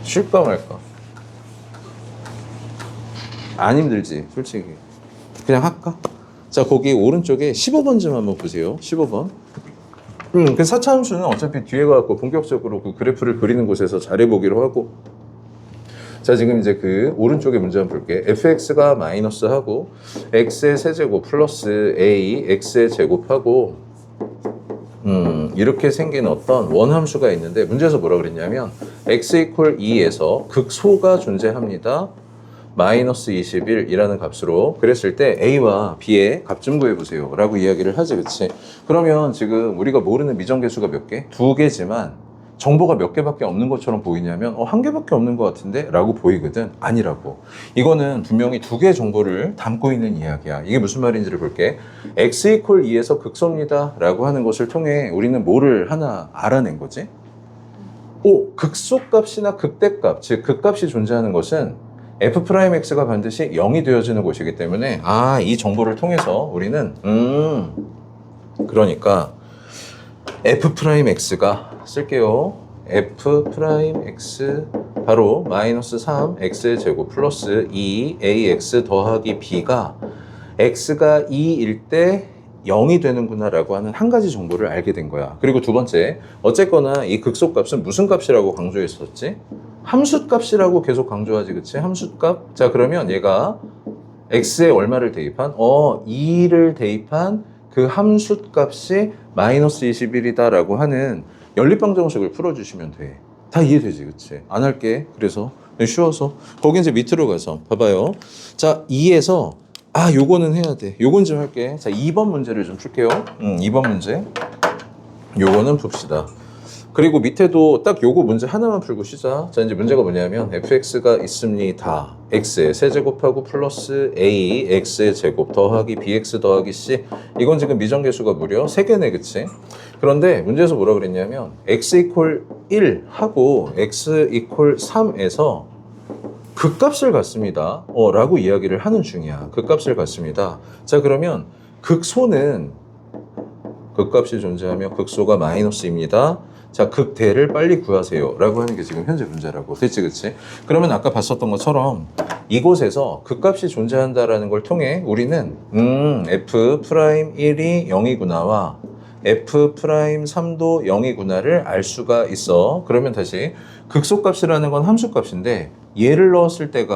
쉴까 말까? 안 힘들지, 솔직히. 그냥 할까? 자, 거기 오른쪽에 15번 좀 한번 보세요. 15번. 그 4차 함수는 어차피 뒤에 가고 본격적으로 그 그래프를 그리는 곳에서 잘해보기로 하고. 자, 지금 이제 그 오른쪽에 문제 한번 볼게. fx가 마이너스 하고 x의 세제곱 플러스 a x의 제곱하고 이렇게 생긴 어떤 원함수가 있는데 문제에서 뭐라 그랬냐면 x 이퀄 2에서 극소가 존재합니다. 마이너스 21이라는 값으로 그랬을 때 A와 B의 값 좀 구해보세요 라고 이야기를 하지, 그치? 그러면 지금 우리가 모르는 미정계수가 몇 개? 2개지만 정보가 몇 개밖에 없는 것처럼 보이냐면 1개밖에 없는 것 같은데? 라고 보이거든. 아니라고. 이거는 분명히 2개의 정보를 담고 있는 이야기야. 이게 무슨 말인지를 볼게. x 이퀄 2에서 극소입니다 라고 하는 것을 통해 우리는 뭐를 하나 알아낸 거지? 극소값이나 극대값, 즉 극값이 존재하는 것은 f'x가 반드시 0이 되어지는 곳이기 때문에 이 정보를 통해서 우리는 그러니까 f'x가 쓸게요. f'x 바로 마이너스 3 x의 제곱 플러스 2 ax 더하기 b가 x가 2일 때 0이 되는구나 라고 하는 한 가지 정보를 알게 된 거야. 그리고 두 번째, 어쨌거나 이 극소값은 무슨 값이라고 강조했었지? 함수값이라고 계속 강조하지, 그치? 함수값. 자, 그러면 얘가 x에 얼마를 대입한? 2를 대입한 그 함수값이 마이너스 21이다 라고 하는 연립방정식을 풀어주시면 돼. 다 이해되지, 그치? 안 할게. 그래서 쉬워서. 거기 이제 밑으로 가서 봐봐요. 자, 2에서 요거는 해야 돼. 요건 좀 할게. 자, 2번 문제를 좀 풀게요. 2번 문제. 요거는 풉시다. 그리고 밑에도 딱 요거 문제 하나만 풀고 쉬자. 자, 이제 문제가 뭐냐면 fx가 있습니다. x의 세제곱하고 플러스 a x의 제곱 더하기 bx 더하기 c. 이건 지금 미정계수가 무려 3개네, 그치? 그런데 문제에서 뭐라 그랬냐면 x 이퀄 1 하고 x 이퀄 3에서 극값을 갖습니다. 라고 이야기를 하는 중이야. 극값을 갖습니다. 자, 그러면 극소는 극값이 존재하며 극소가 마이너스입니다. 자, 극대를 빨리 구하세요 라고 하는 게 지금 현재 문제라고. 됐지, 그치? 그러면 아까 봤었던 것처럼 이곳에서 극값이 존재한다라는 걸 통해 우리는 f'1이 0이구나와 f'3도 0이구나를 알 수가 있어. 그러면 다시 극소값이라는 건 함수값인데 얘를 넣었을 때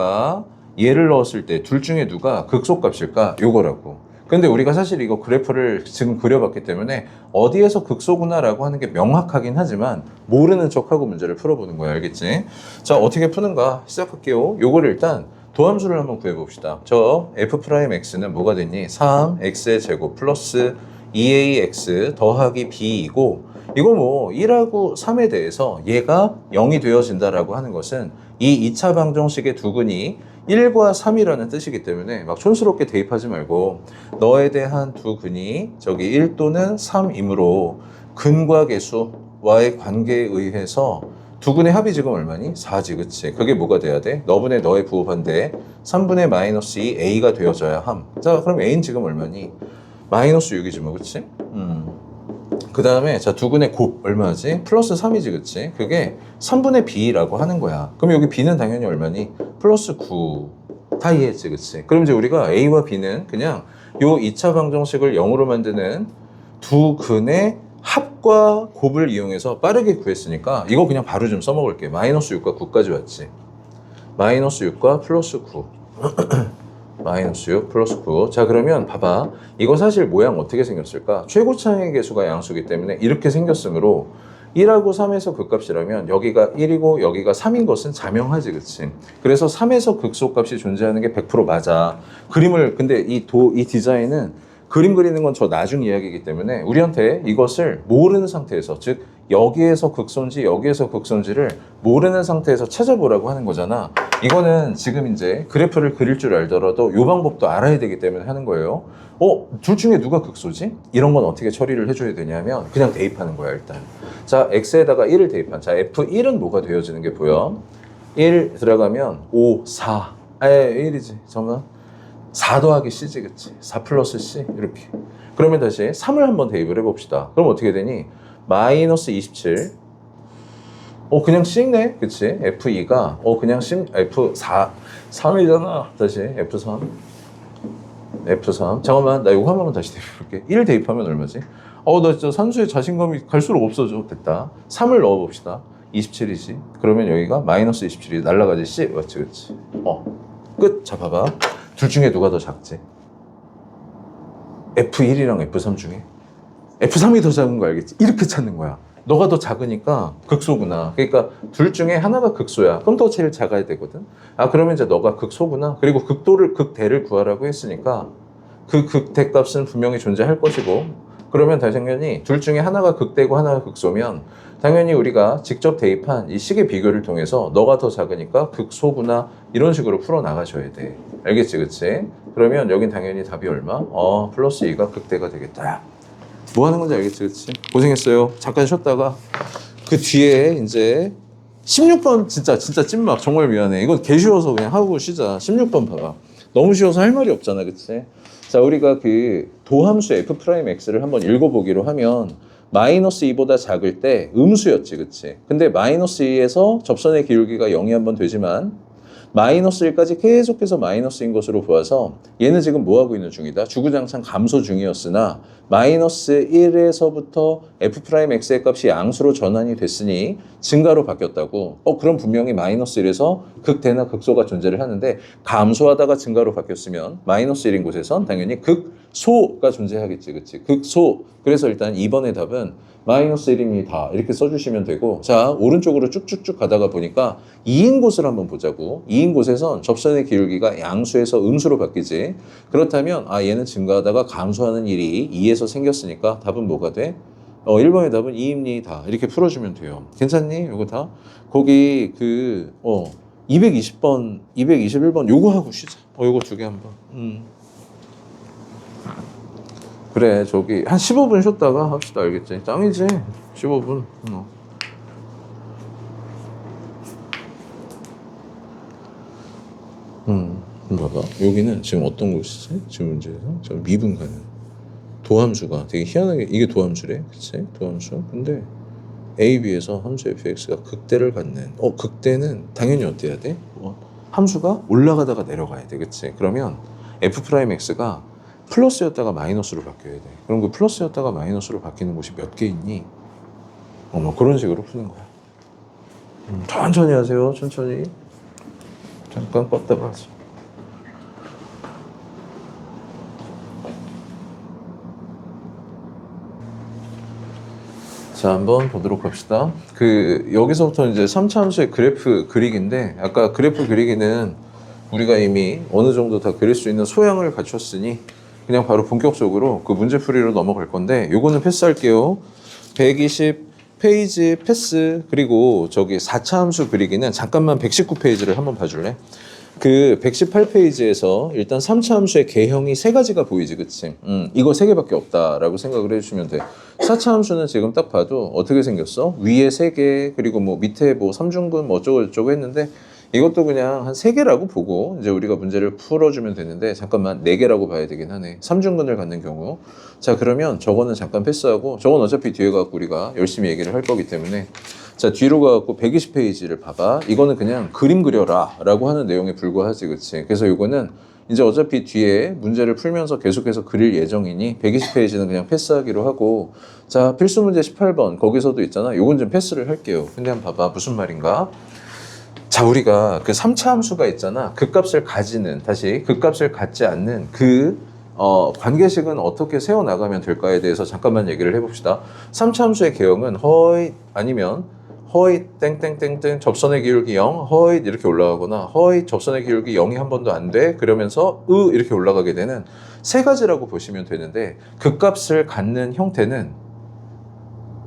둘 중에 누가 극소값일까? 요거라고. 근데 우리가 사실 이거 그래프를 지금 그려봤기 때문에 어디에서 극소구나라고 하는 게 명확하긴 하지만 모르는 척하고 문제를 풀어보는 거야. 알겠지? 자, 어떻게 푸는가 시작할게요. 요거를 일단 도함수를 한번 구해봅시다. 저 f'x는 뭐가 됐니? 3x의 제곱 플러스 2ax 더하기 b이고, 이거 뭐 1하고 3에 대해서 얘가 0이 되어진다라고 하는 것은 이 2차 방정식의 두근이 1과 3이라는 뜻이기 때문에 막 촌스럽게 대입하지 말고 너에 대한 두 근이 저기 1 또는 3이므로 근과 계수와의 관계에 의해서 두 근의 합이 지금 얼마니? 4지, 그치? 그게 뭐가 돼야 돼? 너분의 너의 부호반대 3분의 마이너스 2 a가 되어져야 함. 자, 그럼 a는 지금 얼마니? 마이너스 6이지 뭐, 그치? 그 다음에 자, 두 근의 곱 얼마지? 플러스 3이지, 그치? 그게 3분의 b라고 하는 거야. 그럼 여기 b는 당연히 얼마니? 플러스 9. 다 이해했지, 그치? 그럼 이제 우리가 a와 b는 그냥 요 2차 방정식을 0으로 만드는 두 근의 합과 곱을 이용해서 빠르게 구했으니까 이거 그냥 바로 좀 써먹을게. 마이너스 6과 9까지 왔지. 마이너스 6과 플러스 9. 마이너스 6 플러스 9. 자, 그러면 봐봐. 이거 사실 모양 어떻게 생겼을까? 최고차의 개수가 양수기 때문에 이렇게 생겼으므로 1하고 3에서 극값이라면 여기가 1이고 여기가 3인 것은 자명하지, 그치? 그래서 3에서 극소값이 존재하는 게 100% 맞아. 그림을, 근데 이 디자인은 그림 그리는 건 저 나중 이야기이기 때문에 우리한테 이것을 모르는 상태에서, 즉 여기에서 극소인지 여기에서 극소인지를 모르는 상태에서 찾아보라고 하는 거잖아. 이거는 지금 이제 그래프를 그릴 줄 알더라도 이 방법도 알아야 되기 때문에 하는 거예요. 둘 중에 누가 극소지? 이런 건 어떻게 처리를 해줘야 되냐면 그냥 대입하는 거야 일단. 자, x에다가 1을 대입한. 자, f1은 뭐가 되어지는 게 보여? 1 들어가면 5, 4. 1이지. 잠깐만. 4 더하기 c지, 그치? 4 플러스 c 이렇게. 그러면 다시 3을 한번 대입을 해봅시다. 그럼 어떻게 되니? 마이너스 27. 그냥 c네, 그치? f2가 그냥 c, f4 3이잖아. 다시 f3. F3. 잠깐만, 나 이거 한 번만 다시 대입해볼게. 1 대입하면 얼마지? 나 진짜 산수에 자신감이 갈수록 없어져. 됐다. 3을 넣어봅시다. 27이지. 그러면 여기가 마이너스 27이 날라가지. C. 맞지, 그치? 끝. 자, 봐봐. 둘 중에 누가 더 작지? F1이랑 F3 중에? F3이 더 작은 거 알겠지? 이렇게 찾는 거야. 너가 더 작으니까 극소구나. 그러니까 둘 중에 하나가 극소야. 그럼 더 제일 작아야 되거든. 그러면 이제 너가 극소구나. 그리고 극대를 구하라고 했으니까 그 극대 값은 분명히 존재할 것이고, 그러면 당연히 둘 중에 하나가 극대고 하나가 극소면 당연히 우리가 직접 대입한 이 식의 비교를 통해서 너가 더 작으니까 극소구나 이런 식으로 풀어 나가셔야 돼. 알겠지, 그치? 그러면 여긴 당연히 답이 얼마? 플러스 2가 극대가 되겠다. 뭐 하는 건지 알겠지, 그치? 고생했어요. 잠깐 쉬었다가 그 뒤에 이제 16번 진짜 찐막. 정말 미안해. 이건 개 쉬워서 그냥 하고 쉬자. 16번 봐봐. 너무 쉬워서 할 말이 없잖아, 그치? 자, 우리가 그 도함수 f'x를 한번 읽어보기로 하면 마이너스 2보다 작을 때 음수였지, 그치? 근데 마이너스 2에서 접선의 기울기가 0이 한번 되지만 마이너스 1까지 계속해서 마이너스인 것으로 보아서 얘는 지금 뭐 하고 있는 중이다? 주구장창 감소 중이었으나 마이너스 1에서부터 f'x의 값이 양수로 전환이 됐으니 증가로 바뀌었다고. 그럼 분명히 마이너스 1에서 극대나 극소가 존재를 하는데 감소하다가 증가로 바뀌었으면 마이너스 1인 곳에선 당연히 극소가 존재하겠지, 그치? 극소. 그래서 일단 2번의 답은 마이너스 1입니다. 이렇게 써주시면 되고, 자, 오른쪽으로 쭉쭉쭉 가다가 보니까 2인 곳을 한번 보자고. 2인 곳에선 접선의 기울기가 양수에서 음수로 바뀌지. 그렇다면 얘는 증가하다가 감소하는 일이 2에서 생겼으니까 답은 뭐가 돼? 1번의 답은 2입니다. 이렇게 풀어주면 돼요. 괜찮니? 이거 다? 거기 220번, 221번 요거 하고 쉬자. 요거 두 개 한번. 그래, 저기 한 15분 쉬었다가 합시다. 알겠지? 짱이지? 15분. 봐봐. 여기는 지금 어떤 곳이지? 지금 문제에서 저 미분가는 도함수가 되게 희한하게, 이게 도함수래, 그치? 도함수. 근데 A, B에서 함수 fx가 극대를 갖는. 극대는 당연히 어때야 돼? 함수가 올라가다가 내려가야 돼, 그치? 그러면 f'x가 플러스였다가 마이너스로 바뀌어야 돼. 그럼 그 플러스였다가 마이너스로 바뀌는 곳이 몇 개 있니? 뭐 그런 식으로 푸는 거야. 천천히 하세요. 천천히. 잠깐 껐다 봐서. 자, 한번 보도록 합시다. 여기서부터 이제 3차 함수의 그래프 그리기인데, 아까 그래프 그리기는 우리가 이미 어느 정도 다 그릴 수 있는 소양을 갖췄으니 그냥 바로 본격적으로 그 문제풀이로 넘어갈 건데, 요거는 패스할게요. 120페이지 패스. 그리고 저기 4차 함수 그리기는 잠깐만 119페이지를 한번 봐줄래? 118페이지에서 일단 3차 함수의 개형이 3가지가 보이지, 그치? 이거 3개밖에 없다라고 생각을 해주시면 돼. 4차 함수는 지금 딱 봐도 어떻게 생겼어? 위에 3개, 그리고 뭐 밑에 뭐 삼중근 뭐 어쩌고 했는데, 이것도 그냥 한 3개라고 보고 이제 우리가 문제를 풀어주면 되는데, 잠깐만 4개라고 봐야 되긴 하네. 삼중근을 갖는 경우. 자, 그러면 저거는 잠깐 패스하고, 저건 어차피 뒤에 가고 우리가 열심히 얘기를 할 거기 때문에, 자, 뒤로 가갖고 120페이지를 봐봐. 이거는 그냥 그림 그려라 라고 하는 내용에 불과하지, 그치? 그래서 이거는 이제 어차피 뒤에 문제를 풀면서 계속해서 그릴 예정이니 120페이지는 그냥 패스하기로 하고, 자, 필수 문제 18번 거기서도 있잖아. 요건 좀 패스를 할게요. 근데 한번 봐봐. 무슨 말인가? 자, 우리가 3차 함수가 있잖아. 극값을 가지는, 다시 극값을 갖지 않는 관계식은 어떻게 세워나가면 될까에 대해서 잠깐만 얘기를 해봅시다. 3차 함수의 개형은 아니면 허잇 땡땡땡땡 접선의 기울기 0 허잇 이렇게 올라가거나 허잇 접선의 기울기 0이 한 번도 안 돼 그러면서 이렇게 올라가게 되는 세 가지라고 보시면 되는데 극값을 갖는 형태는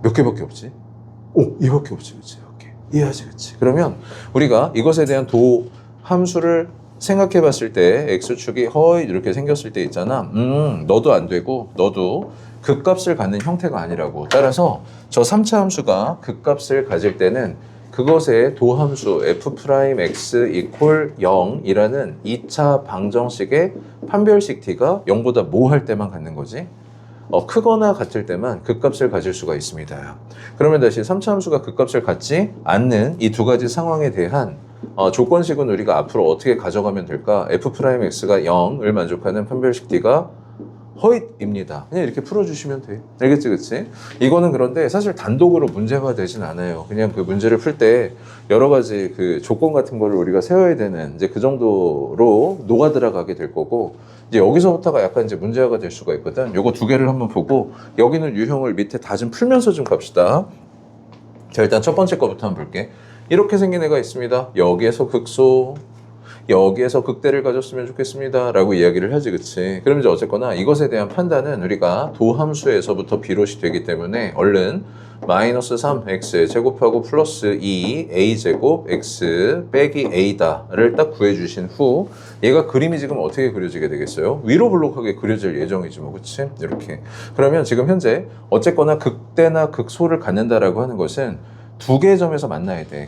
몇 개밖에 없지? 이밖에 없지. 그치? 오케이. 이해하지? 그치? 그러면 우리가 이것에 대한 도 함수를 생각해 봤을 때 x축이 허잇 이렇게 생겼을 때 있잖아. 너도 안 되고 너도 극값을 갖는 형태가 아니라고. 따라서 저 3차 함수가 극값을 가질 때는 그것의 도함수 f'x 이퀄 0이라는 2차 방정식의 판별식 t가 0보다 뭐 할 때만 갖는 거지? 크거나 같을 때만 극값을 가질 수가 있습니다. 그러면 다시 3차 함수가 극값을 갖지 않는 이 두 가지 상황에 대한 조건식은 우리가 앞으로 어떻게 가져가면 될까? f'x가 0을 만족하는 판별식 t가 허잇입니다. 그냥 이렇게 풀어주시면 돼. 알겠지, 그치? 이거는 그런데 사실 단독으로 문제가 되진 않아요. 그냥 그 문제를 풀 때 여러 가지 그 조건 같은 거를 우리가 세워야 되는 이제 그 정도로 녹아 들어가게 될 거고, 이제 여기서부터가 약간 이제 문제가 될 수가 있거든. 요거 두 개를 한번 보고 여기는 유형을 밑에 다 좀 풀면서 좀 갑시다. 자, 일단 첫 번째 거부터 한번 볼게. 이렇게 생긴 애가 있습니다. 여기에서 극소, 여기에서 극대를 가졌으면 좋겠습니다 라고 이야기를 하지, 그치? 그럼 이제 어쨌거나 이것에 대한 판단은 우리가 도함수에서부터 비롯이 되기 때문에 얼른 마이너스 3x 제곱하고 플러스 2 a제곱 x 빼기 a다를 딱 구해주신 후 얘가 그림이 지금 어떻게 그려지게 되겠어요? 위로 블록하게 그려질 예정이지 뭐, 그치? 이렇게. 그러면 지금 현재 어쨌거나 극대나 극소를 갖는다라고 하는 것은 두 개의 점에서 만나야 돼.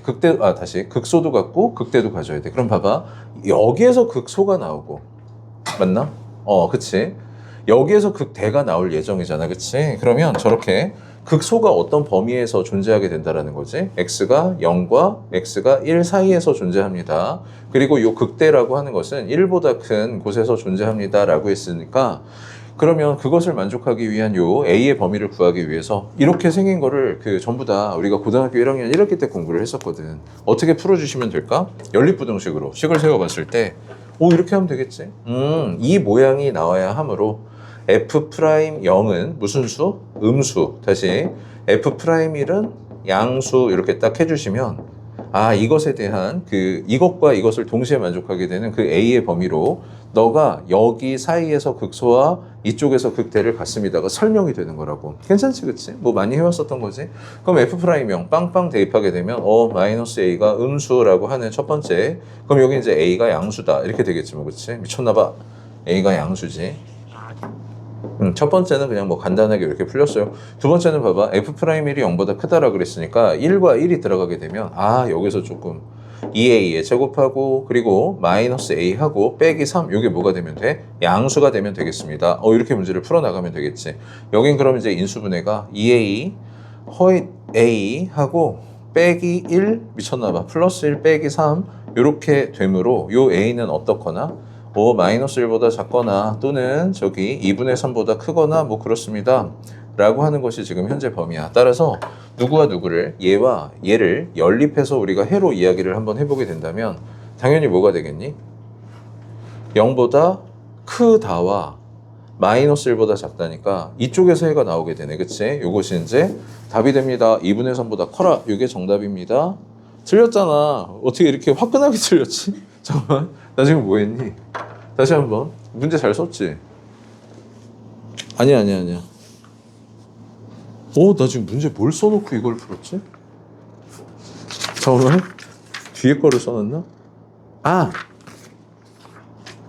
다시 극소도 갖고 극대도 가져야 돼. 그럼 봐봐. 여기에서 극소가 나오고 맞나? 그치? 여기에서 극대가 나올 예정이잖아. 그치? 그러면 저렇게 극소가 어떤 범위에서 존재하게 된다라는 거지? x가 0과 x가 1 사이에서 존재합니다. 그리고 이 극대라고 하는 것은 1보다 큰 곳에서 존재합니다 라고 했으니까 그러면 그것을 만족하기 위한 요 A의 범위를 구하기 위해서 이렇게 생긴 거를 전부 다 우리가 고등학교 1학년 1학기 때 공부를 했었거든. 어떻게 풀어주시면 될까? 연립부등식으로 식을 세워봤을 때 이렇게 하면 되겠지? 이 모양이 나와야 하므로 F'0은 무슨 수? 음수. 다시 F'1은 양수 이렇게 딱 해주시면 이것에 대한 이것과 이것을 동시에 만족하게 되는 그 A의 범위로 너가 여기 사이에서 극소와 이쪽에서 극대를 갖습니다가 설명이 되는 거라고. 괜찮지, 그치? 뭐 많이 해왔었던 거지. 그럼 F'0 빵빵 대입하게 되면 마이너스 A가 음수라고 하는 첫 번째. 그럼 여기 이제 A가 양수다 이렇게 되겠지 뭐, 그치? 미쳤나봐. A가 양수지. 첫 번째는 그냥 뭐 간단하게 이렇게 풀렸어요. 두 번째는 봐봐. F'1이 0보다 크다라 그랬으니까 1과 1이 들어가게 되면 여기서 조금 2a에 제곱하고 그리고 마이너스 a하고 빼기 3 이게 뭐가 되면 돼? 양수가 되면 되겠습니다. 이렇게 문제를 풀어나가면 되겠지. 여긴 그럼 이제 인수분해가 2a 허잇 a 하고 빼기 1 미쳤나봐. 플러스 1 빼기 3 이렇게 되므로 요 a는 어떻거나 마이너스 1보다 작거나 또는 저기 2분의 3보다 크거나 뭐 그렇습니다 라고 하는 것이 지금 현재 범위야. 따라서 누구와 누구를 얘와 얘를 연립해서 우리가 해로 이야기를 한번 해보게 된다면 당연히 뭐가 되겠니? 0보다 크다와 마이너스 1보다 작다니까 이쪽에서 해가 나오게 되네. 그치? 요것이 이제 답이 됩니다. 2분의 3보다 커라. 이게 정답입니다. 틀렸잖아. 어떻게 이렇게 화끈하게 틀렸지? 잠깐만. 나 지금 뭐 했니? 다시 한번. 문제 잘 썼지? 아니야. 나 지금 문제 뭘 써놓고 이걸 풀었지? 잠깐만. 뒤에 거를 써놨나?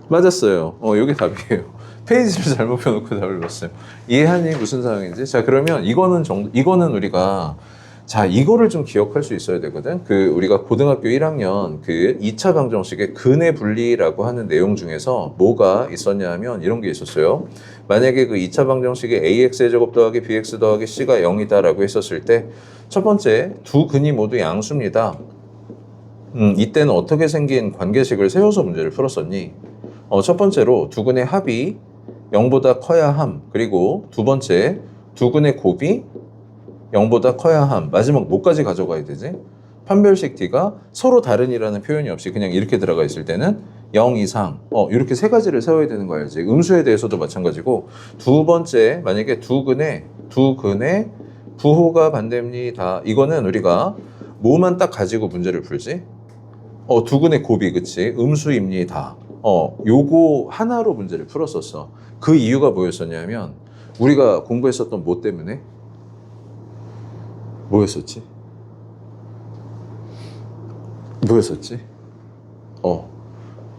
맞았어요. 이게 답이에요. 페이지를 잘못 펴놓고 답을 넣었어요. 이해하니? 무슨 상황인지? 자, 그러면 이거는 우리가 이거를 좀 기억할 수 있어야 되거든. 우리가 고등학교 1학년 2차 방정식의 근의 분리라고 하는 내용 중에서 뭐가 있었냐 하면 이런 게 있었어요. 만약에 2차 방정식에 ax의 제곱 더하기 bx 더하기 c가 0이다 라고 했었을 때 첫 번째 두 근이 모두 양수입니다. 이때는 어떻게 생긴 관계식을 세워서 문제를 풀었었니? 첫 번째로 두 근의 합이 0보다 커야 함. 그리고 두 번째 두 근의 곱이 0보다 커야 함. 마지막 뭐까지 가져가야 되지? 판별식 t가 서로 다른이라는 표현이 없이 그냥 이렇게 들어가 있을 때는 0 이상. 이렇게 세 가지를 세워야 되는 거 알지? 음수에 대해서도 마찬가지고 두 번째 만약에 두 근의 부호가 반대입니다. 이거는 우리가 뭐만 딱 가지고 문제를 풀지? 두근의 곱이, 그치? 음수입니다. 요거 하나로 문제를 풀었었어. 그 이유가 뭐였었냐면, 우리가 공부했었던 뭐 때문에? 뭐였었지?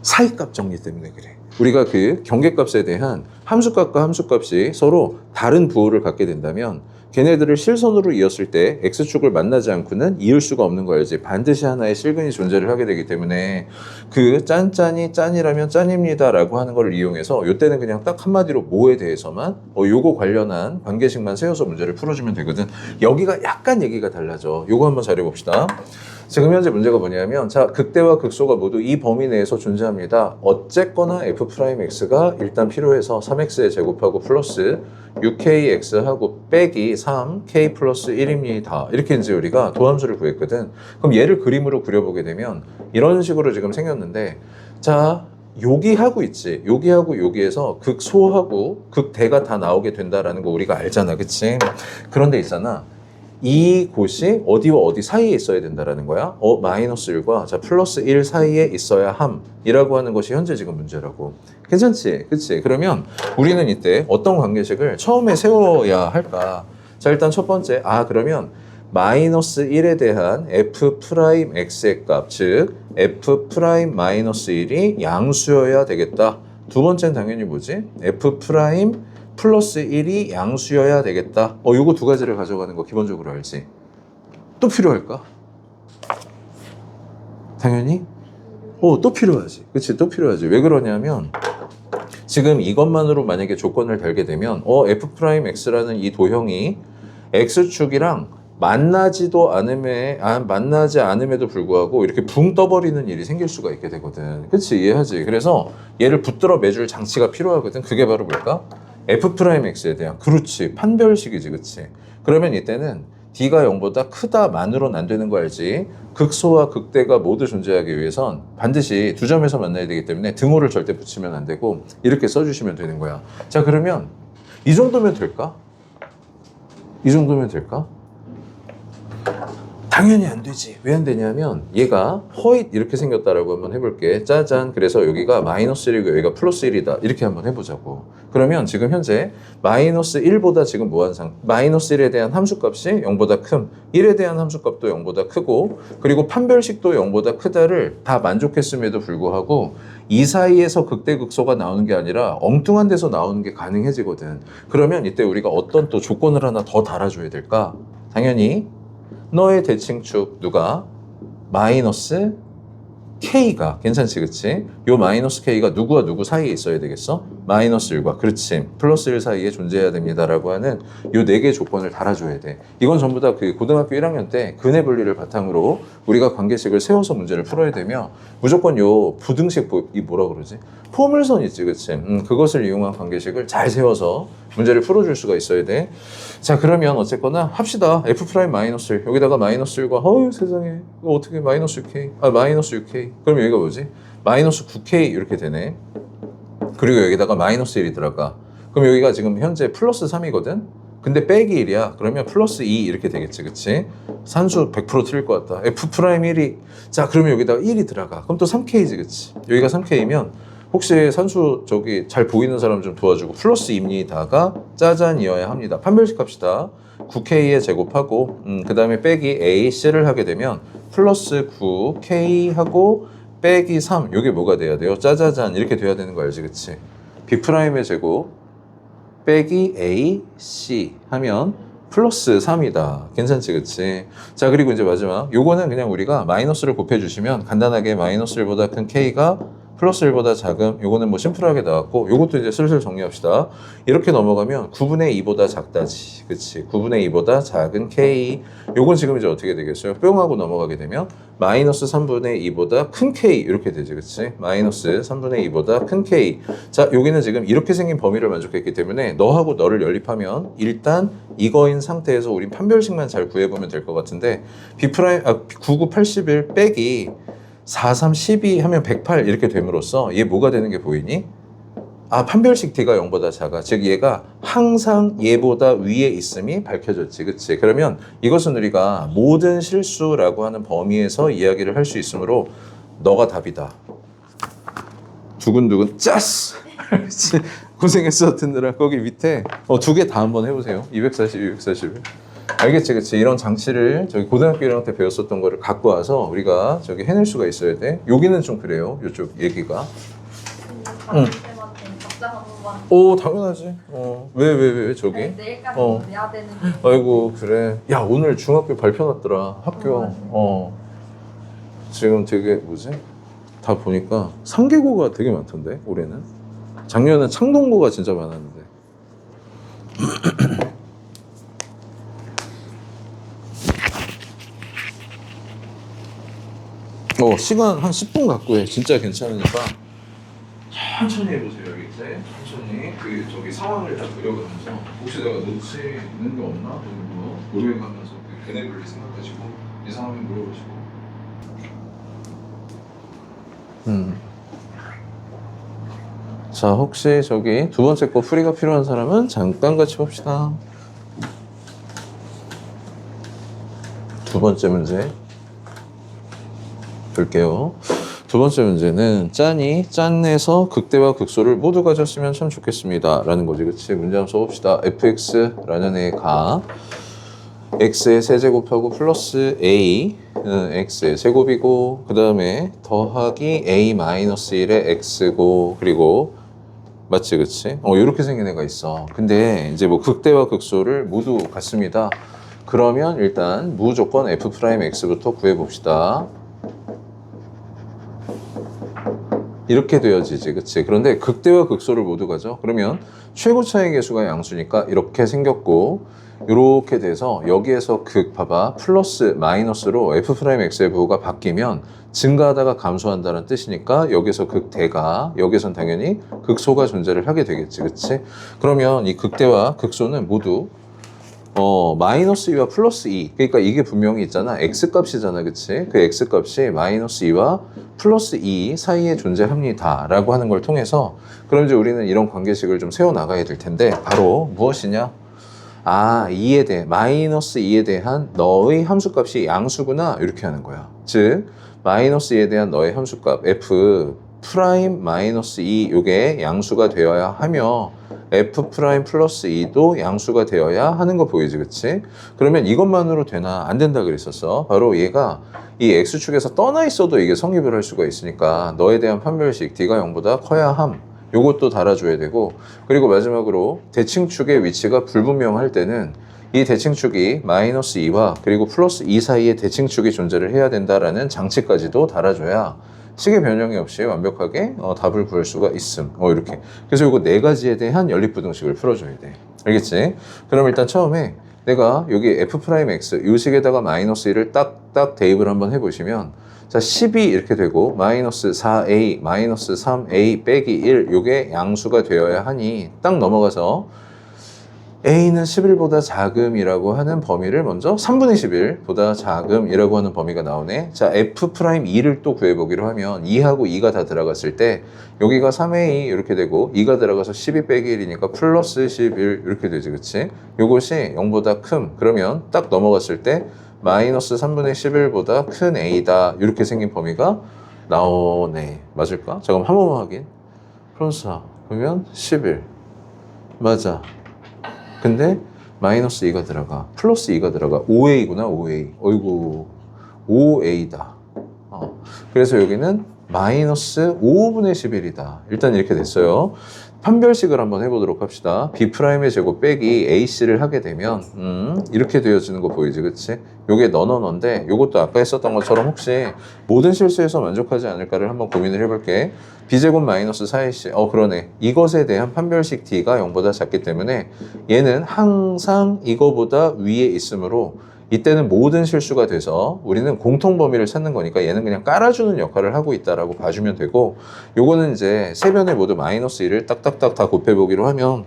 사이값 정리 때문에 그래. 우리가 그 경계값에 대한 함수값과 함수값이 서로 다른 부호를 갖게 된다면 걔네들을 실선으로 이었을 때 x축을 만나지 않고는 이을 수가 없는 거 알지? 반드시 하나의 실근이 존재를 하게 되기 때문에 그 짠짠이 짠이라면 짠입니다 라고 하는 걸 이용해서 요때는 그냥 딱 한마디로 뭐에 대해서만 요거 관련한 관계식만 세워서 문제를 풀어주면 되거든. 여기가 약간 얘기가 달라져. 요거 한번 잘해봅시다. 지금 현재 문제가 뭐냐면, 자, 극대와 극소가 모두 이 범위 내에서 존재합니다. 어쨌거나 f'x가 일단 필요해서 3x에 제곱하고 플러스 6kx하고 빼기 3k 플러스 1입니다. 이렇게 이제 우리가 도함수를 구했거든. 그럼 얘를 그림으로 그려보게 되면 이런 식으로 지금 생겼는데, 자, 여기하고 있지. 여기하고 여기에서 극소하고 극대가 다 나오게 된다라는 거 우리가 알잖아. 그치? 그런데 있잖아. 이 곳이 어디와 어디 사이에 있어야 된다라는 거야. 마이너스 1과 자 플러스 1 사이에 있어야 함이라고 하는 것이 현재 지금 문제라고. 괜찮지? 그치? 그러면 우리는 이때 어떤 관계식을 처음에 세워야 할까? 자, 일단 첫 번째, 그러면 마이너스 1에 대한 f'x의 값, 즉 f' 마이너스 1이 양수여야 되겠다. 두 번째는 당연히 뭐지? f' 플러스 1이 양수여야 되겠다. 요거 두 가지를 가져가는 거 기본적으로 알지? 또 필요할까? 당연히? 또 필요하지. 그치? 또 필요하지. 왜 그러냐면 지금 이것만으로 만약에 조건을 달게 되면 f'x라는 이 도형이 x축이랑 만나지 않음에도 불구하고 이렇게 붕 떠버리는 일이 생길 수가 있게 되거든. 그치? 이해하지? 그래서 얘를 붙들어 매줄 장치가 필요하거든. 그게 바로 뭘까? f'x에 대한, 그렇지, 판별식이지. 그치? 그러면 이때는 d가 0보다 크다만으로는 안 되는 거 알지? 극소와 극대가 모두 존재하기 위해선 반드시 두 점에서 만나야 되기 때문에 등호를 절대 붙이면 안 되고 이렇게 써주시면 되는 거야. 자, 그러면 이 정도면 될까? 이 정도면 될까? 당연히 안 되지. 왜 안 되냐면 얘가 허잇 이렇게 생겼다라고 한번 해볼게. 짜잔. 그래서 여기가 마이너스 1이고 여기가 플러스 1이다. 이렇게 한번 해보자고. 그러면 지금 현재 마이너스 1보다 지금 마이너스 1에 대한 함수값이 0보다 큼, 1에 대한 함수값도 0보다 크고, 그리고 판별식도 0보다 크다를 다 만족했음에도 불구하고 이 사이에서 극대극소가 나오는 게 아니라 엉뚱한 데서 나오는 게 가능해지거든. 그러면 이때 우리가 어떤 또 조건을 하나 더 달아줘야 될까? 당연히 너의 대칭축 누가? 마이너스 K가 괜찮지, 그치? 요 마이너스 K가 누구와 누구 사이에 있어야 되겠어? 마이너스 1과 그렇지 플러스 1 사이에 존재해야 됩니다라고 하는 요 4개의 조건을 달아줘야 돼. 이건 전부 다 그 고등학교 1학년 때 근해 분리를 바탕으로 우리가 관계식을 세워서 문제를 풀어야 되며 무조건 요 부등식 이 뭐라 그러지? 포물선 있지, 그치? 그것을 이용한 관계식을 잘 세워서 문제를 풀어줄 수가 있어야 돼. 자, 그러면 어쨌거나 합시다. f' 마이너스 1 여기다가 마이너스 1과 세상에 이거 어떻게 마이너스 6k 마이너스 6k 그럼 여기가 뭐지? 마이너스 9k 이렇게 되네. 그리고 여기다가 마이너스 1이 들어가. 그럼 여기가 지금 현재 플러스 3이거든? 근데 빼기 1이야. 그러면 플러스 2 이렇게 되겠지, 그치? 산수 100% 틀릴 것 같다. f'1이 자, 그러면 여기다가 1이 들어가. 그럼 또 3k지, 그치? 여기가 3k면 혹시 산수 잘 보이는 사람 좀 도와주고 플러스 2입니다가 짜잔이어야 합니다. 판별식 합시다. 9k에 제곱하고 그 다음에 빼기 a, c를 하게 되면 플러스 9k 하고 빼기 3 이게 뭐가 돼야 돼요? 짜자잔 이렇게 돼야 되는 거 알지, 그치? b'의 제곱 빼기 a, c 하면 플러스 3이다. 괜찮지, 그치? 자, 그리고 이제 마지막 요거는 그냥 우리가 마이너스를 곱해주시면 간단하게 마이너스 1보다 큰 k가 플러스 1보다 작음, 요거는 뭐 심플하게 나왔고, 요것도 이제 슬슬 정리합시다. 이렇게 넘어가면 9분의 2보다 작다지. 그치? 9분의 2보다 작은 K. 요건 지금 이제 어떻게 되겠어요? 뿅 하고 넘어가게 되면 마이너스 3분의 2보다 큰 K. 이렇게 되지. 그치? 마이너스 3분의 2보다 큰 K. 자, 여기는 지금 이렇게 생긴 범위를 만족했기 때문에 너하고 너를 연립하면 일단 이거인 상태에서 우린 판별식만 잘 구해보면 될 것 같은데, 99, 81 빼기 4, 3, 12 하면 108 이렇게 됨으로써 얘 뭐가 되는 게 보이니? 아, 판별식 D가 0보다 작아. 즉 얘가 항상 얘보다 위에 있음이 밝혀졌지. 그치? 그러면 이것은 우리가 모든 실수라고 하는 범위에서 이야기를 할 수 있으므로 너가 답이다. 두근두근 짜스! 그치? 고생했어 듣느라. 거기 밑에 두 개 다 한번 해보세요. 240, 241. 알겠지? 그치? 이런 장치를 저기 고등학교 1학년 때 배웠었던 거를 갖고 와서 우리가 저기 해낼 수가 있어야 돼. 여기는 좀 그래요. 이쪽 얘기가. 받을 때마다 답장 한 번만. 오, 당연하지. 왜 저기? 아니, 내일까지 내야 되는데. 아이고, 그래. 야, 오늘 중학교 발표 났더라. 학교. 지금 되게, 뭐지? 다 보니까 상계고가 되게 많던데, 올해는. 작년엔 창동고가 진짜 많았는데. 시간 한 10분 갖고 해. 진짜 괜찮으니까. 천천히 해보세요, 여기 이제. 천천히. 그, 저기 상황을 다 그려가면서. 혹시 내가 놓치는 게 없나? 정도 고려해가면서 그 걔네들을 생각하시고, 이 상황을 물어보시고. 자, 혹시 저기 두 번째 거 풀이가 필요한 사람은 잠깐 같이 봅시다. 두 번째 문제 볼게요. 두 번째 문제는 짠에서 극대와 극소를 모두 가졌으면 참 좋겠습니다 라는 거지. 그치? 문제 한번 써봅시다. fx라는 애가 x의 세제곱하고 플러스 a는 x의 제곱이고, 그 다음에 더하기 a-1의 x고, 그리고 맞지? 그치? 이렇게 생긴 애가 있어. 근데 이제 뭐 극대와 극소를 모두 같습니다. 그러면 일단 무조건 f'x부터 구해봅시다. 이렇게 되어지지. 그치? 그런데 극대와 극소를 모두 가죠. 그러면 최고 차의 개수가 양수니까 이렇게 생겼고, 이렇게 돼서 여기에서 봐봐. 플러스 마이너스로 f'x의 부호가 바뀌면 증가하다가 감소한다는 뜻이니까 여기서 극대가, 여기선 당연히 극소가 존재를 하게 되겠지. 그치? 그러면 이 극대와 극소는 모두 마이너스 2와 플러스 2. 그러니까 이게 분명히 있잖아. x값이잖아. 그치? 그 x값이 마이너스 2와 플러스 2 사이에 존재합니다. 라고 하는 걸 통해서, 그럼 이제 우리는 이런 관계식을 좀 세워나가야 될 텐데, 바로 무엇이냐? 마이너스 2에 대한 너의 함수값이 양수구나. 이렇게 하는 거야. 즉, 마이너스 2에 대한 너의 함수값, f 프라임 마이너스 2, 요게 양수가 되어야 하며, f 프라임 플러스 2도 양수가 되어야 하는 거 보이지, 그치? 그러면 이것만으로 되나? 안 된다 그랬었어. 바로 얘가 이 x축에서 떠나 있어도 이게 성립을 할 수가 있으니까 너에 대한 판별식 d가 0보다 커야 함. 요것도 달아줘야 되고, 그리고 마지막으로 대칭축의 위치가 불분명할 때는 이 대칭축이 마이너스 2와 그리고 플러스 2 사이에 대칭축이 존재를 해야 된다라는 장치까지도 달아줘야 식의 변형이 없이 완벽하게 답을 구할 수가 있음. 이렇게. 그래서 이거 네 가지에 대한 연립부등식을 풀어줘야 돼. 알겠지? 그럼 일단 처음에 내가 여기 f'x 이 식에다가 마이너스 1을 딱 대입을 한번 해보시면, 자, 10이 이렇게 되고 마이너스 4a, 마이너스 3a 빼기 1 요게 양수가 되어야 하니 딱 넘어가서 a는 11보다 작음이라고 하는 범위를 먼저 3분의 11보다 작음이라고 하는 범위가 나오네. 자, f'2를 또 구해보기로 하면 2하고 2가 다 들어갔을 때 여기가 3a 이렇게 되고 2가 들어가서 12 빼기 1이니까 플러스 11 이렇게 되지. 그치? 요것이 0보다 큼. 그러면 딱 넘어갔을 때 마이너스 3분의 11보다 큰 a다. 이렇게 생긴 범위가 나오네. 맞을까? 잠깐만 한 번만 확인. 플러스 4 그러면 11 맞아. 근데 마이너스 2가 들어가, 플러스 2가 들어가, 5a구나. 5a. 어이구, 5a다. 그래서 여기는 마이너스 5분의 11이다. 일단 이렇게 됐어요. 판별식을 한번 해보도록 합시다. b'의 제곱 빼기 ac를 하게 되면 이렇게 되어지는 거 보이지? 그치? 요게 너인데 요것도 아까 했었던 것처럼 혹시 모든 실수에서 만족하지 않을까를 한번 고민을 해볼게. b제곱 마이너스 4ac. 그러네. 이것에 대한 판별식 d가 0보다 작기 때문에 얘는 항상 이거보다 위에 있으므로 이때는 모든 실수가 돼서 우리는 공통 범위를 찾는 거니까 얘는 그냥 깔아주는 역할을 하고 있다라고 봐주면 되고, 요거는 이제 세 변에 모두 마이너스 1을 딱딱딱 다 곱해보기로 하면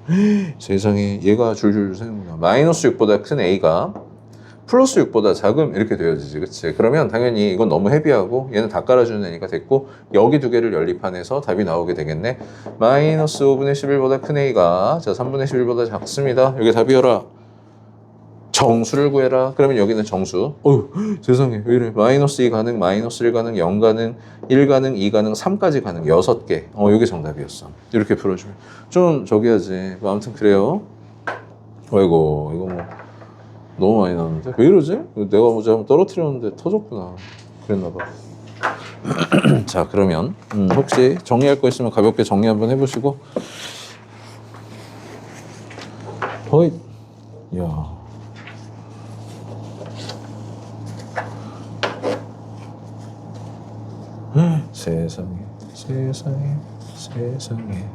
세상에 얘가 줄줄 새는구나. 마이너스 6보다 큰 a가 플러스 6보다 작음 이렇게 되어지지, 그치? 그러면 당연히 이건 너무 헤비하고 얘는 다 깔아주는 애니까 됐고, 여기 두 개를 연립한해서 답이 나오게 되겠네. 마이너스 5분의 11보다 큰 A가, 자, 3분의 11보다 작습니다. 여기 답이어라. 정수를 구해라. 그러면 여기는 정수. 어휴, 세상에, 왜 이래. 마이너스 2 가능, 마이너스 1 가능, 0 가능, 1 가능, 2 가능, 3까지 가능. 6개. 이게 정답이었어. 이렇게 풀어주면. 좀 저기 하지. 뭐 아무튼 그래요. 아이고, 이거 뭐 너무 많이 나왔는데? 왜 이러지? 내가 뭐지 한번 떨어뜨렸는데 터졌구나. 그랬나봐. 자, 그러면 혹시 정리할 거 있으면 가볍게 정리 한번 해보시고. 허이. 야. 세상에, 세상에, 세상에.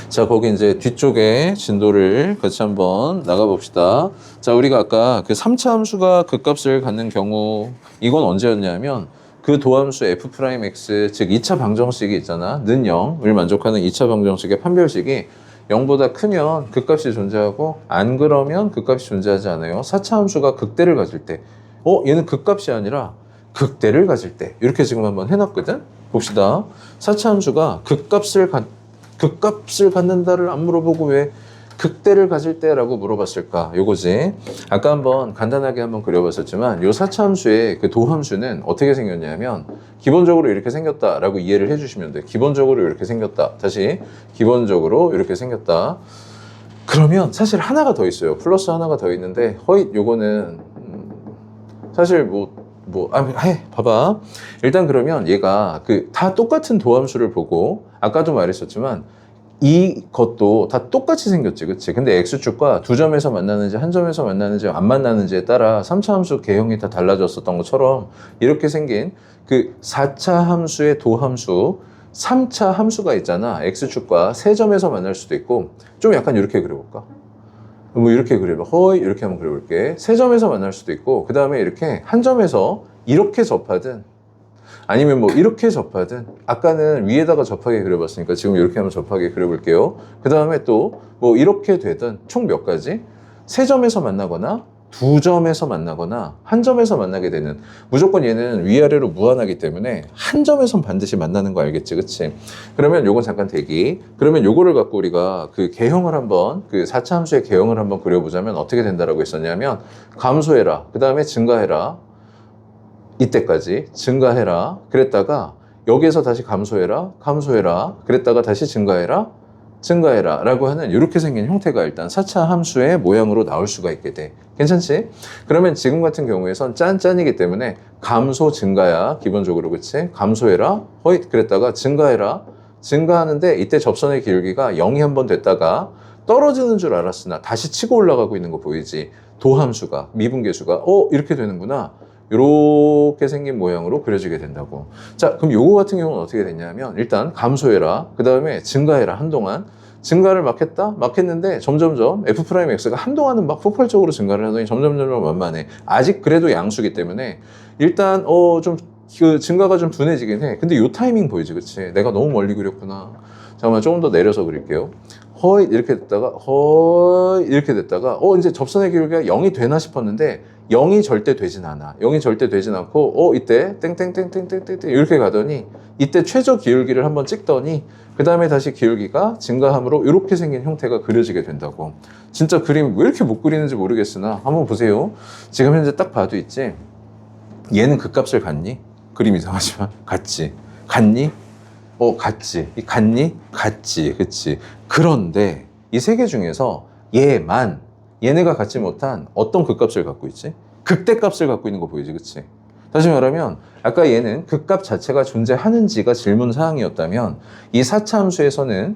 자, 거기 이제 뒤쪽에 진도를 같이 한번 나가봅시다. 자, 우리가 아까 그 3차 함수가 극값을 갖는 경우, 이건 언제였냐면, 그 도함수 f'x, 즉 2차 방정식이 있잖아. 는 0을 만족하는 2차 방정식의 판별식이 0보다 크면 극값이 존재하고, 안 그러면 극값이 존재하지 않아요. 4차 함수가 극대를 가질 때, 얘는 극값이 아니라 극대를 가질 때, 이렇게 지금 한번 해놨거든? 봅시다. 4차 함수가 극값을 갖는다를 안 물어보고 왜 극대를 가질 때라고 물어봤을까? 요거지. 아까 한번 간단하게 한번 그려봤었지만 요 4차 함수의 그 도함수는 어떻게 생겼냐면 기본적으로 이렇게 생겼다라고 이해를 해주시면 돼. 기본적으로 이렇게 생겼다. 다시 기본적으로 이렇게 생겼다. 그러면 사실 하나가 더 있어요. 플러스 하나가 더 있는데 요거는 사실 봐봐. 일단 그러면 얘가 다 똑같은 도함수를 보고, 아까도 말했었지만, 이것도 다 똑같이 생겼지, 그치? 근데 X축과 두 점에서 만나는지, 한 점에서 만나는지, 안 만나는지에 따라 3차 함수 개형이 다 달라졌었던 것처럼, 이렇게 생긴 4차 함수의 도함수, 3차 함수가 있잖아. X축과 세 점에서 만날 수도 있고, 좀 약간 이렇게 그려볼까? 이렇게 그려봐. 이렇게 한번 그려볼게. 세 점에서 만날 수도 있고, 그 다음에 이렇게 한 점에서 이렇게 접하든, 아니면 이렇게 접하든, 아까는 위에다가 접하게 그려봤으니까 지금 이렇게 한번 접하게 그려볼게요. 그 다음에 또 이렇게 되든, 총 몇 가지? 세 점에서 만나거나, 두 점에서 만나거나, 한 점에서 만나게 되는, 무조건 얘는 위아래로 무한하기 때문에 한 점에선 반드시 만나는 거 알겠지, 그치? 그러면 요건 잠깐 대기. 그러면 요거를 갖고 우리가 개형을 한번, 4차 함수의 개형을 한번 그려보자면 어떻게 된다라고 했었냐면, 감소해라. 그 다음에 증가해라. 이때까지 증가해라. 그랬다가 여기에서 다시 감소해라. 감소해라. 그랬다가 다시 증가해라. 증가해라 라고 하는 이렇게 생긴 형태가 일단 4차 함수의 모양으로 나올 수가 있게 돼. 괜찮지? 그러면 지금 같은 경우에선 짠짠이기 때문에 감소 증가야 기본적으로, 그치? 감소해라. 그랬다가 증가해라. 증가하는데 이때 접선의 기울기가 0이 한번 됐다가 떨어지는 줄 알았으나 다시 치고 올라가고 있는 거 보이지? 도함수가, 미분계수가 이렇게 되는구나. 이렇게 생긴 모양으로 그려지게 된다고. 자, 그럼 요거 같은 경우는 어떻게 됐냐면 일단 감소해라. 그 다음에 증가해라. 한동안 증가를 막 했다? 막 했는데 점점점 f'x가 한동안은 막 폭발적으로 증가를 하더니 점점점 만만해. 아직 그래도 양수기 때문에 일단 좀 증가가 좀 둔해지긴 해. 근데 요 타이밍 보이지, 그치? 내가 너무 멀리 그렸구나. 잠깐만 조금 더 내려서 그릴게요. 이렇게 됐다가 이렇게 됐다가 이제 접선의 기울기가 0이 되나 싶었는데 0이 절대 되진 않아. 0이 절대 되진 않고 이때 땡땡땡땡땡땡 이렇게 가더니 이때 최저 기울기를 한번 찍더니 그 다음에 다시 기울기가 증가함으로 이렇게 생긴 형태가 그려지게 된다고. 진짜 그림 왜 이렇게 못 그리는지 모르겠으나 한번 보세요. 지금 현재 딱 봐도 있지. 얘는 극값을 갖니? 그림 이상하지만 같지. 갖니? 같지. 갖니? 갖지. 그치. 그런데 이 세 개 중에서 얘네가 갖지 못한 어떤 극값을 갖고 있지? 극대값을 갖고 있는 거 보이지, 그치? 다시 말하면 아까 얘는 극값 자체가 존재하는지가 질문 사항이었다면 이 4차 함수에서는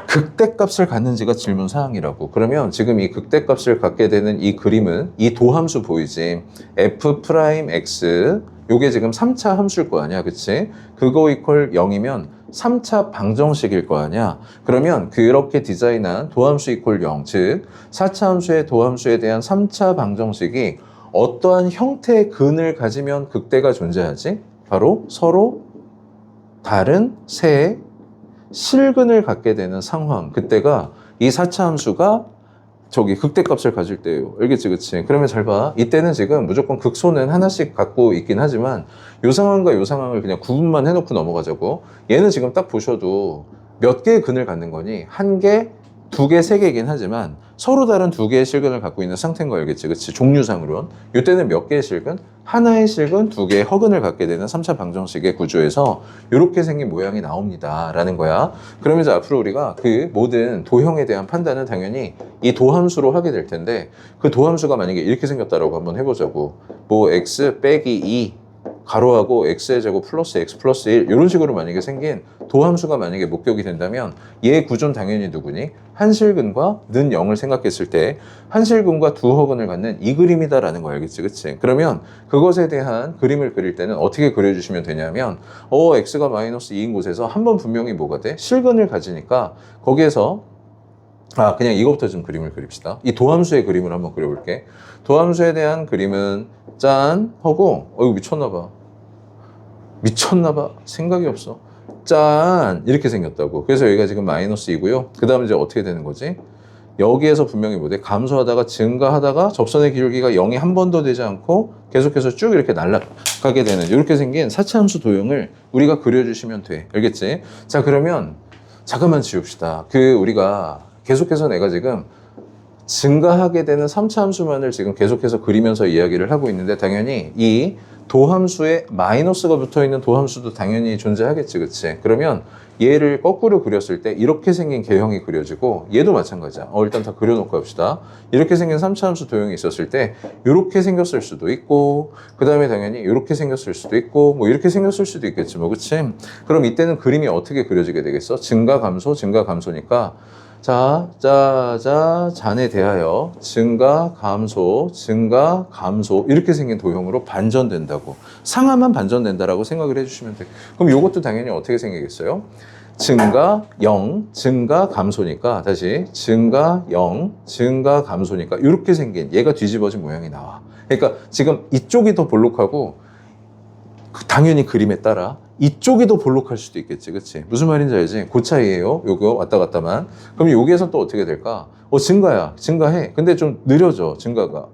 극대값을 갖는지가 질문 사항이라고. 그러면 지금 이 극대값을 갖게 되는 이 그림은 이 도함수 보이지? f'x 요게 지금 3차 함수일 거 아니야, 그치? 그거 이퀄 0이면 3차 방정식일 거 아니야. 그러면 그렇게 디자인한 도함수 이퀄 0, 즉 4차 함수의 도함수에 대한 3차 방정식이 어떠한 형태의 근을 가지면 극대가 존재하지? 바로 서로 다른 세 실근을 갖게 되는 상황. 그때가 이 4차 함수가 저기 극대값을 가질 때예요. 알겠지, 그치? 그러면 잘 봐. 이때는 지금 무조건 극소는 하나씩 갖고 있긴 하지만 요 상황과 요 상황을 그냥 구분만 해놓고 넘어가자고. 얘는 지금 딱 보셔도 몇 개의 근을 갖는 거니? 한 개, 두 개, 세 개이긴 하지만 서로 다른 두 개의 실근을 갖고 있는 상태인 거 알겠지, 그치? 종류상으로는. 이때는 몇 개의 실근? 하나의 실근, 두 개의 허근을 갖게 되는 3차 방정식의 구조에서 이렇게 생긴 모양이 나옵니다. 라는 거야. 그러면 이제 앞으로 우리가 그 모든 도형에 대한 판단은 당연히 이 도함수로 하게 될 텐데 그 도함수가 만약에 이렇게 생겼다라고 한번 해보자고. 뭐 x 빼기 2 가로하고 x의 제곱 플러스 x 플러스 1 이런 식으로 만약에 생긴 도함수가 만약에 목격이 된다면 얘 구조는 당연히 누구니? 한실근과 는 0을 생각했을 때 한실근과 두 허근을 갖는 이 그림이다라는 거 알겠지, 그치? 그러면 그것에 대한 그림을 그릴 때는 어떻게 그려주시면 되냐면 x가 마이너스 2인 곳에서 한 번 분명히 뭐가 돼? 실근을 가지니까 거기에서 그냥 이거부터 좀 그림을 그립시다. 이 도함수의 그림을 한번 그려볼게. 도함수에 대한 그림은 짠 하고 이거 미쳤나봐 생각이 없어. 짠 이렇게 생겼다고. 그래서 여기가 지금 마이너스 2고요. 그 다음에 이제 어떻게 되는 거지? 여기에서 분명히 뭐돼? 감소하다가 증가하다가 접선의 기울기가 0이 한 번도 되지 않고 계속해서 쭉 이렇게 날아가게 되는 이렇게 생긴 사차함수 도형을 우리가 그려주시면 돼. 알겠지? 자, 그러면 잠깐만 지웁시다. 우리가 계속해서 내가 지금 증가하게 되는 3차 함수만을 지금 계속해서 그리면서 이야기를 하고 있는데 당연히 이 도함수에 마이너스가 붙어있는 도함수도 당연히 존재하겠지, 그치? 그러면 얘를 거꾸로 그렸을 때 이렇게 생긴 개형이 그려지고 얘도 마찬가지야. 일단 다 그려놓고 합시다. 이렇게 생긴 3차 함수 도형이 있었을 때 이렇게 생겼을 수도 있고 그 다음에 당연히 이렇게 생겼을 수도 있고 뭐 이렇게 생겼을 수도 있겠지, 뭐, 그치? 그럼 이때는 그림이 어떻게 그려지게 되겠어? 증가 감소니까 잔에 대하여 증가, 감소 이렇게 생긴 도형으로 반전된다고. 상하만 반전된다라고 생각을 해주시면 돼. 그럼 이것도 당연히 어떻게 생기겠어요? 증가 0, 증가 감소니까 다시 증가 0, 증가 감소니까 이렇게 생긴 얘가 뒤집어진 모양이 나와. 그러니까 지금 이쪽이 더 볼록하고 당연히 그림에 따라 이쪽이 더 볼록할 수도 있겠지, 그치? 무슨 말인지 알지? 그 차이예요. 요거 왔다 갔다만. 그럼 여기에서 또 어떻게 될까? 증가해. 근데 좀 느려져, 증가가.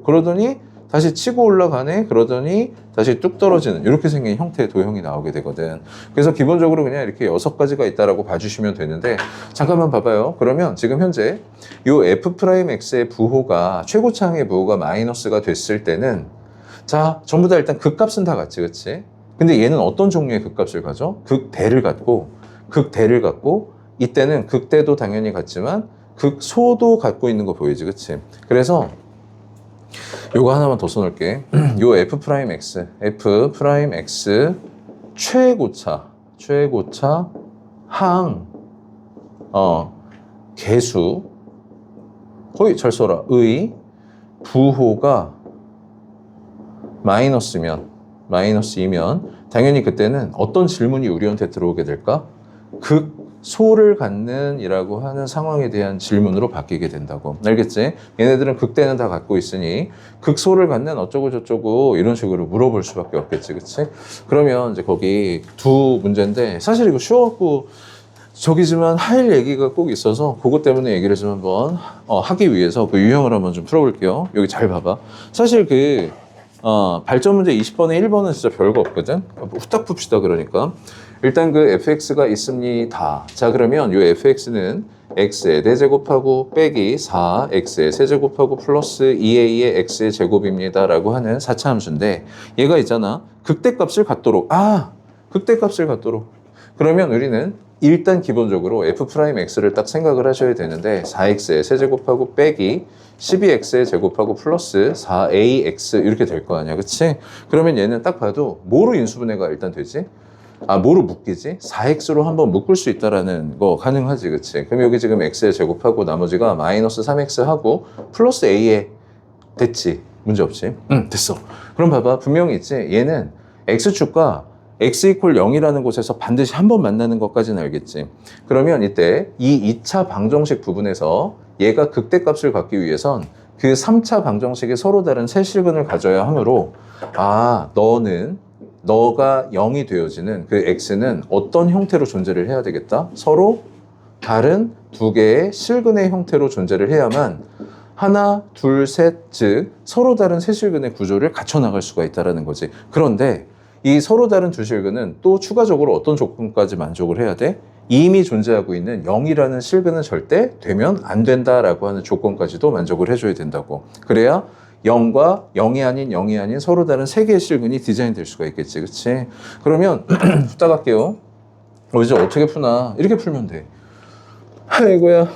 그러더니 다시 치고 올라가네. 그러더니 다시 뚝 떨어지는 이렇게 생긴 형태의 도형이 나오게 되거든. 그래서 기본적으로 그냥 이렇게 6가지가 있다라고 봐주시면 되는데 잠깐만 봐봐요. 그러면 지금 현재 요 f'x의 부호가 최고차항의 부호가 마이너스가 됐을 때는 자, 전부 다 일단 극값은 다 같지, 그치? 근데 얘는 어떤 종류의 극값을 가져? 극대를 갖고 이때는 극대도 당연히 같지만 극소도 갖고 있는 거 보이지, 그치? 그래서 요거 하나만 더 써놓을게. 요 f'x 최고차 항 개수 거의 잘 써라. 의 부호가 마이너스이면 당연히 그때는 어떤 질문이 우리한테 들어오게 될까? 극소를 갖는 이라고 하는 상황에 대한 질문으로 바뀌게 된다고. 알겠지? 얘네들은 극대는 다 갖고 있으니 극소를 갖는 어쩌고 저쩌고 이런 식으로 물어볼 수밖에 없겠지, 그치? 그러면 이제 거기 두 문제인데 사실 이거 쉬워갖고 저기지만 할 얘기가 꼭 있어서 그것 때문에 얘기를 좀 한번 하기 위해서 그 유형을 한번 좀 풀어볼게요. 여기 잘 봐봐. 사실 발전 문제 20번에 1번은 진짜 별거 없거든. 후딱 풉시다. 그러니까 일단 fx가 있습니다. 자, 그러면 요 fx는 x의 대제곱하고 빼기 4x의 세제곱하고 플러스 2a의 x의 제곱입니다 라고 하는 4차 함수인데 얘가 있잖아. 극대값을 갖도록 그러면 우리는 일단 기본적으로 f'x를 딱 생각을 하셔야 되는데 4x의 세제곱하고 빼기 12x의 제곱하고 플러스 4ax 이렇게 될 거 아니야, 그치? 그러면 얘는 딱 봐도 뭐로 인수분해가 일단 되지? 뭐로 묶이지? 4x로 한번 묶을 수 있다라는 거 가능하지, 그치? 그럼 여기 지금 x의 제곱하고 나머지가 마이너스 3x 하고 플러스 a에 됐지? 문제 없지? 응, 됐어. 그럼 봐봐, 분명히 있지? 얘는 x축과 x 이퀄 0이라는 곳에서 반드시 한 번 만나는 것까지는 알겠지. 그러면 이때 이 2차 방정식 부분에서 얘가 극대값을 갖기 위해선 그 3차 방정식에 서로 다른 세 실근을 가져야 하므로 너가 0이 되어지는 그 x는 어떤 형태로 존재를 해야 되겠다? 서로 다른 두 개의 실근의 형태로 존재를 해야만 하나, 둘, 셋, 즉 서로 다른 세 실근의 구조를 갖춰 나갈 수가 있다는 거지. 그런데 이 서로 다른 두 실근은 또 추가적으로 어떤 조건까지 만족을 해야 돼? 이미 존재하고 있는 0이라는 실근은 절대 되면 안 된다라고 하는 조건까지도 만족을 해줘야 된다고. 그래야 0과 0이 아닌 서로 다른 세 개의 실근이 디자인될 수가 있겠지. 그치? 그러면 부탁할게요. 이제 어떻게 푸나? 이렇게 풀면 돼. 아이고야.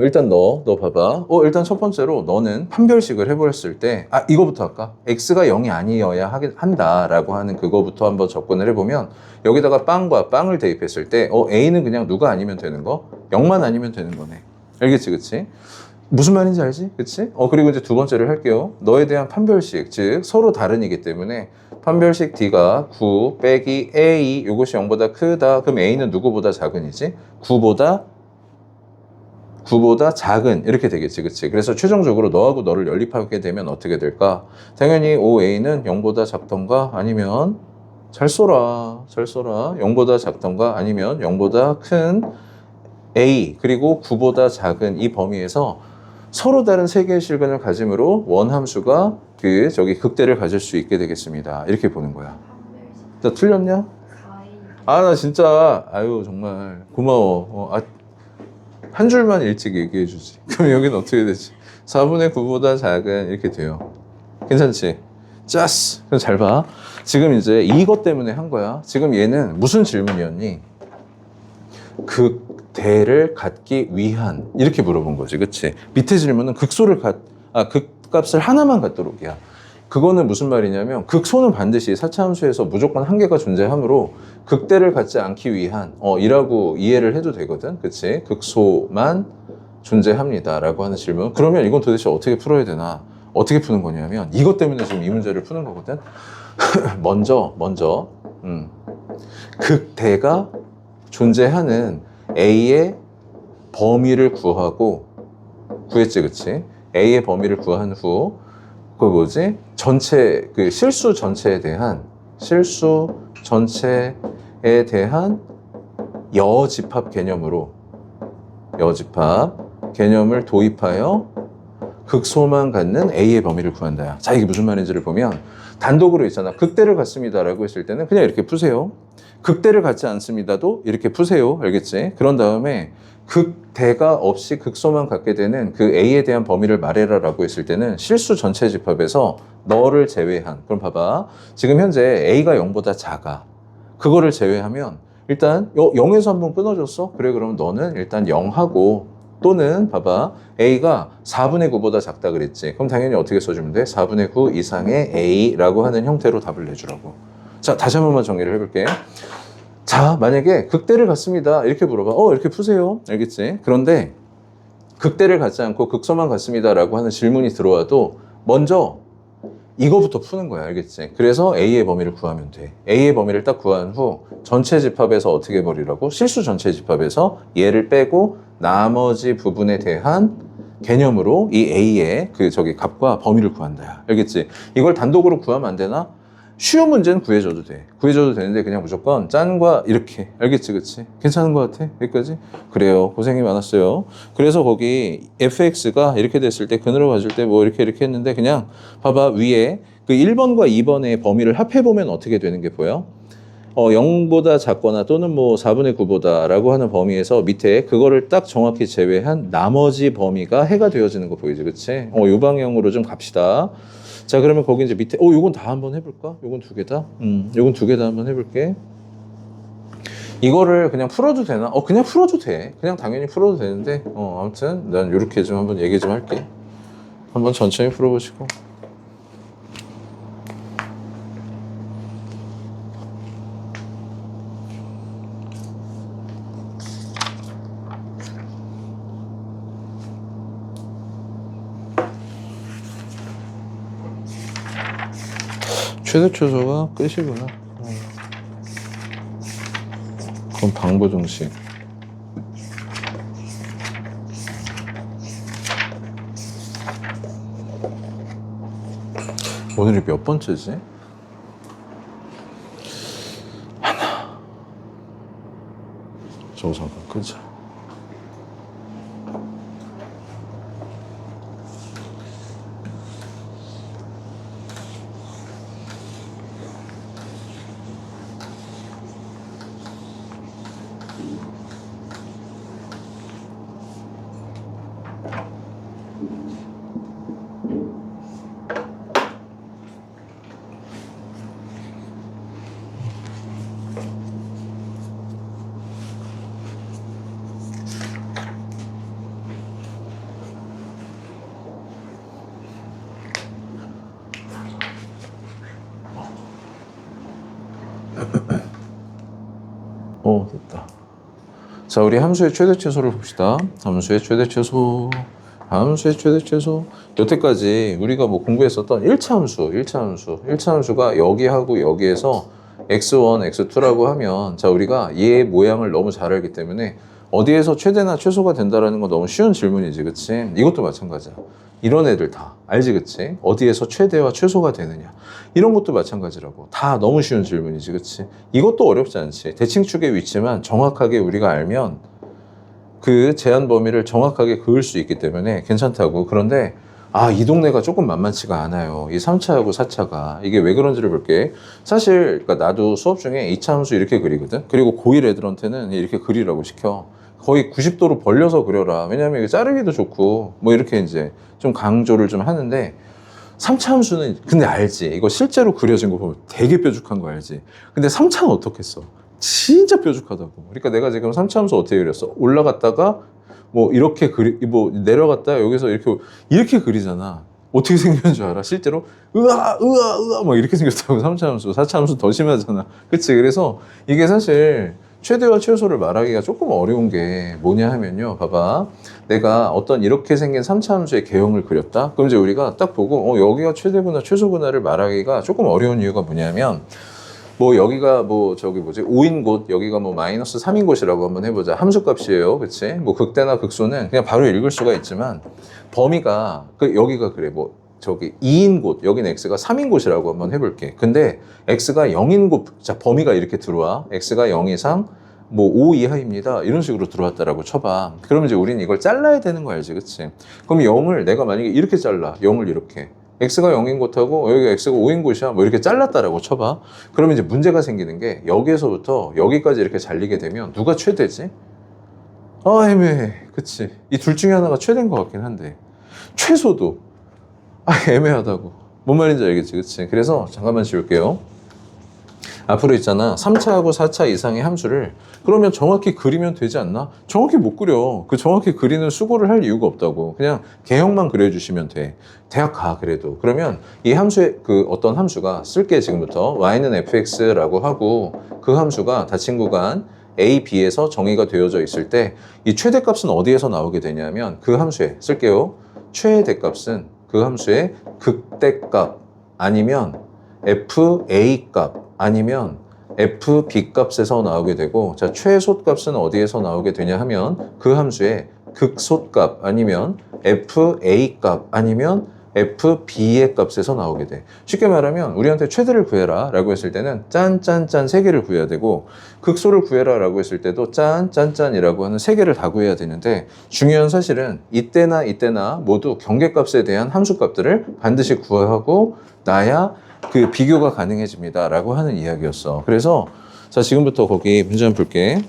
일단 너 봐봐. 일단 첫 번째로 너는 판별식을 해보았을 때, 이거부터 할까? x가 0이 아니어야 한다라고 하는 그거부터 한번 접근을 해보면, 여기다가 빵과 빵을 대입했을 때, a는 그냥 누가 아니면 되는 거? 0만 아니면 되는 거네. 알겠지, 그치? 무슨 말인지 알지? 그치? 그리고 이제 두 번째를 할게요. 너에 대한 판별식, 즉, 서로 다른이기 때문에, 판별식 D가 9 빼기 A, 이것이 0보다 크다. 그럼 A는 누구보다 작은이지? 9보다 작은 이렇게 되겠지, 그치? 그래서 최종적으로 너하고 너를 연립하게 되면 어떻게 될까? 당연히 OA는 0보다 작던가 아니면 잘 쏘라 0보다 작던가 아니면 0보다 큰 A 그리고 9보다 작은 이 범위에서 서로 다른 세 개의 실근을 가짐으로 원함수가 극대를 가질 수 있게 되겠습니다. 이렇게 보는 거야. 나 틀렸냐? 4A. 나 진짜 정말 고마워. 한 줄만 일찍 얘기해 주지. 그럼 여기는 어떻게 되지? 4분의 9보다 작은 이렇게 돼요. 괜찮지? 짜스! 그럼 잘 봐. 지금 이제 이것 때문에 한 거야. 지금 얘는 무슨 질문이었니? 극대를 갖기 위한 이렇게 물어본 거지. 그치? 밑에 질문은 극값을 하나만 갖도록이야. 그거는 무슨 말이냐면 극소는 반드시 4차 함수에서 무조건 한 개가 존재하므로 극대를 갖지 않기 위한 이라고 이해를 해도 되거든. 그치? 극소만 존재합니다 라고 하는 질문. 그러면 이건 도대체 어떻게 풀어야 되나? 어떻게 푸는 거냐면 이것 때문에 지금 이 문제를 푸는 거거든. 먼저 극대가 존재하는 A의 범위를 구했지. 그치? A의 범위를 구한 후 전체, 실수 전체에 대한 여집합 개념을 도입하여 극소만 갖는 A의 범위를 구한다. 자, 이게 무슨 말인지를 보면 단독으로 있잖아. 극대를 갖습니다라고 했을 때는 그냥 이렇게 푸세요. 극대를 갖지 않습니다도 이렇게 푸세요. 알겠지? 그런 다음에 극대가 없이 극소만 갖게 되는 그 A에 대한 범위를 말해라라고 했을 때는 실수 전체 집합에서 너를 제외한, 그럼 봐봐. 지금 현재 A가 0보다 작아. 그거를 제외하면 일단 0에서 한번 끊어졌어? 그래, 그러면 너는 일단 0하고 또는 봐봐. A가 4분의 9보다 작다 그랬지. 그럼 당연히 어떻게 써주면 돼? 4분의 9 이상의 A라고 하는 형태로 답을 내주라고. 자, 다시 한 번만 정리를 해볼게. 자, 만약에 극대를 갖습니다. 이렇게 물어봐. 이렇게 푸세요. 알겠지? 그런데 극대를 갖지 않고 극소만 갖습니다. 라고 하는 질문이 들어와도 먼저 이거부터 푸는 거야. 알겠지? 그래서 A의 범위를 구하면 돼. A의 범위를 딱 구한 후 전체 집합에서 어떻게 해버리라고? 실수 전체 집합에서 얘를 빼고 나머지 부분에 대한 개념으로 이 A의 값과 범위를 구한다. 알겠지? 이걸 단독으로 구하면 안 되나? 쉬운 문제는 구해줘도 돼. 구해줘도 되는데 그냥 무조건 짠과 이렇게. 알겠지? 그치? 괜찮은 것 같아? 여기까지? 그래요. 고생이 많았어요. 그래서 거기 fx가 이렇게 됐을 때 근으로 가질 때 뭐 이렇게 했는데 그냥 봐봐. 위에 그 1번과 2번의 범위를 합해보면 어떻게 되는 게 보여? 0보다 작거나 또는 뭐 4분의 9보다 라고 하는 범위에서 밑에 그거를 딱 정확히 제외한 나머지 범위가 해가 되어지는 거 보이지? 그치? 이 방향으로 좀 갑시다. 자, 그러면 거기 이제 밑에, 요건 다 한번 해볼까? 요건 두 개 다? 요건 두 개 다 한번 해볼게. 이거를 그냥 풀어도 되나? 그냥 풀어도 돼. 그냥 당연히 풀어도 되는데, 아무튼, 난 요렇게 좀 한번 얘기 좀 할게. 한번 천천히 풀어보시고. 최대 초소가 끝이구나. 그럼 방부등식. 오늘이 몇 번째지? 하나. 저거 잠깐 끄자. 됐다. 자, 우리 함수의 최대 최소를 봅시다. 함수의 최대 최소. 함수의 최대 최소. 여태까지 우리가 뭐 공부했었던 1차 함수. 1차 함수가 여기하고 여기에서 x1, x2라고 하면, 자, 우리가 얘의 모양을 너무 잘 알기 때문에 어디에서 최대나 최소가 된다라는 건 너무 쉬운 질문이지, 그치? 이것도 마찬가지야. 이런 애들 다 알지, 그치? 어디에서 최대와 최소가 되느냐. 이런 것도 마찬가지라고. 다 너무 쉬운 질문이지, 그치? 이것도 어렵지 않지. 대칭축의 위치만 정확하게 우리가 알면 그 제한 범위를 정확하게 그을 수 있기 때문에 괜찮다고. 그런데 이 동네가 조금 만만치가 않아요. 이 3차하고 4차가. 이게 왜 그런지를 볼게. 사실 그러니까 나도 수업 중에 2차 함수 이렇게 그리거든. 그리고 고1 애들한테는 이렇게 그리라고 시켜. 거의 90도로 벌려서 그려라. 왜냐면 이게 자르기도 좋고 뭐 이렇게 이제 좀 강조를 좀 하는데, 3차 함수는 근데 알지. 이거 실제로 그려진 거 보면 되게 뾰족한 거 알지. 근데 3차는 어떻겠어? 진짜 뾰족하다고. 그러니까 내가 지금 3차 함수 어떻게 그렸어? 올라갔다가 뭐 이렇게 뭐 내려갔다 여기서 이렇게 그리잖아. 어떻게 생겼는 줄 알아? 실제로 으아 막 이렇게 생겼다고. 3차 함수, 4차 함수 더 심하잖아. 그치? 그래서 이게 사실 최대와 최소를 말하기가 조금 어려운 게 뭐냐 하면요. 봐봐. 내가 어떤 이렇게 생긴 3차 함수의 개형을 그렸다? 그럼 이제 우리가 딱 보고 여기가 최대구나 최소구나를 말하기가 조금 어려운 이유가 뭐냐면, 뭐 여기가 뭐 저기 뭐지 5인 곳, 여기가 뭐 마이너스 3인 곳이라고 한번 해보자. 함수값이에요, 그치? 뭐 극대나 극소는 그냥 바로 읽을 수가 있지만, 범위가 여기가 그래. 뭐 저기 2인 곳, 여기는 x가 3인 곳이라고 한번 해볼게. 근데 x가 0인 곳, 자 범위가 이렇게 들어와. x가 0 이상 뭐 5 이하입니다. 이런 식으로 들어왔다라고 쳐봐. 그러면 이제 우리는 이걸 잘라야 되는 거 알지, 그치? 그럼 0을 내가 만약에 이렇게 잘라. 0을 이렇게. x가 0인 곳하고 여기가 x가 5인 곳이야. 뭐 이렇게 잘랐다라고 쳐봐. 그러면 이제 문제가 생기는 게, 여기에서부터 여기까지 이렇게 잘리게 되면 누가 최대지? 애매해. 그치? 이 둘 중에 하나가 최대인 것 같긴 한데, 최소도 애매하다고. 뭔 말인지 알겠지, 그치? 그래서 잠깐만 지울게요. 앞으로 있잖아. 3차하고 4차 이상의 함수를 그러면 정확히 그리면 되지 않나? 정확히 못 그려. 그 정확히 그리는 수고를 할 이유가 없다고. 그냥 개형만 그려주시면 돼. 대학 가, 그래도. 그러면 이 함수의 어떤 함수가 쓸게, 지금부터. y는 fx라고 하고, 그 함수가 닫힌 구간 a, b에서 정의가 되어져 있을 때 이 최대값은 어디에서 나오게 되냐면, 그 함수에 쓸게요. 최대값은 그 함수의 극대값 아니면 fa 값 아니면 fb 값에서 나오게 되고, 자, 최소값은 어디에서 나오게 되냐 하면 그 함수의 극소값 아니면 fa 값 아니면 fb의 값에서 나오게 돼. 쉽게 말하면 우리한테 최대를 구해라 라고 했을 때는 짠짠짠 3개를 구해야 되고, 극소를 구해라 라고 했을 때도 짠짠짠이라고 하는 3개를 다 구해야 되는데, 중요한 사실은 이때나 모두 경계값에 대한 함수값들을 반드시 구하고 나야 그 비교가 가능해집니다 라고 하는 이야기였어. 그래서 자, 지금부터 거기 문제 한번 볼게.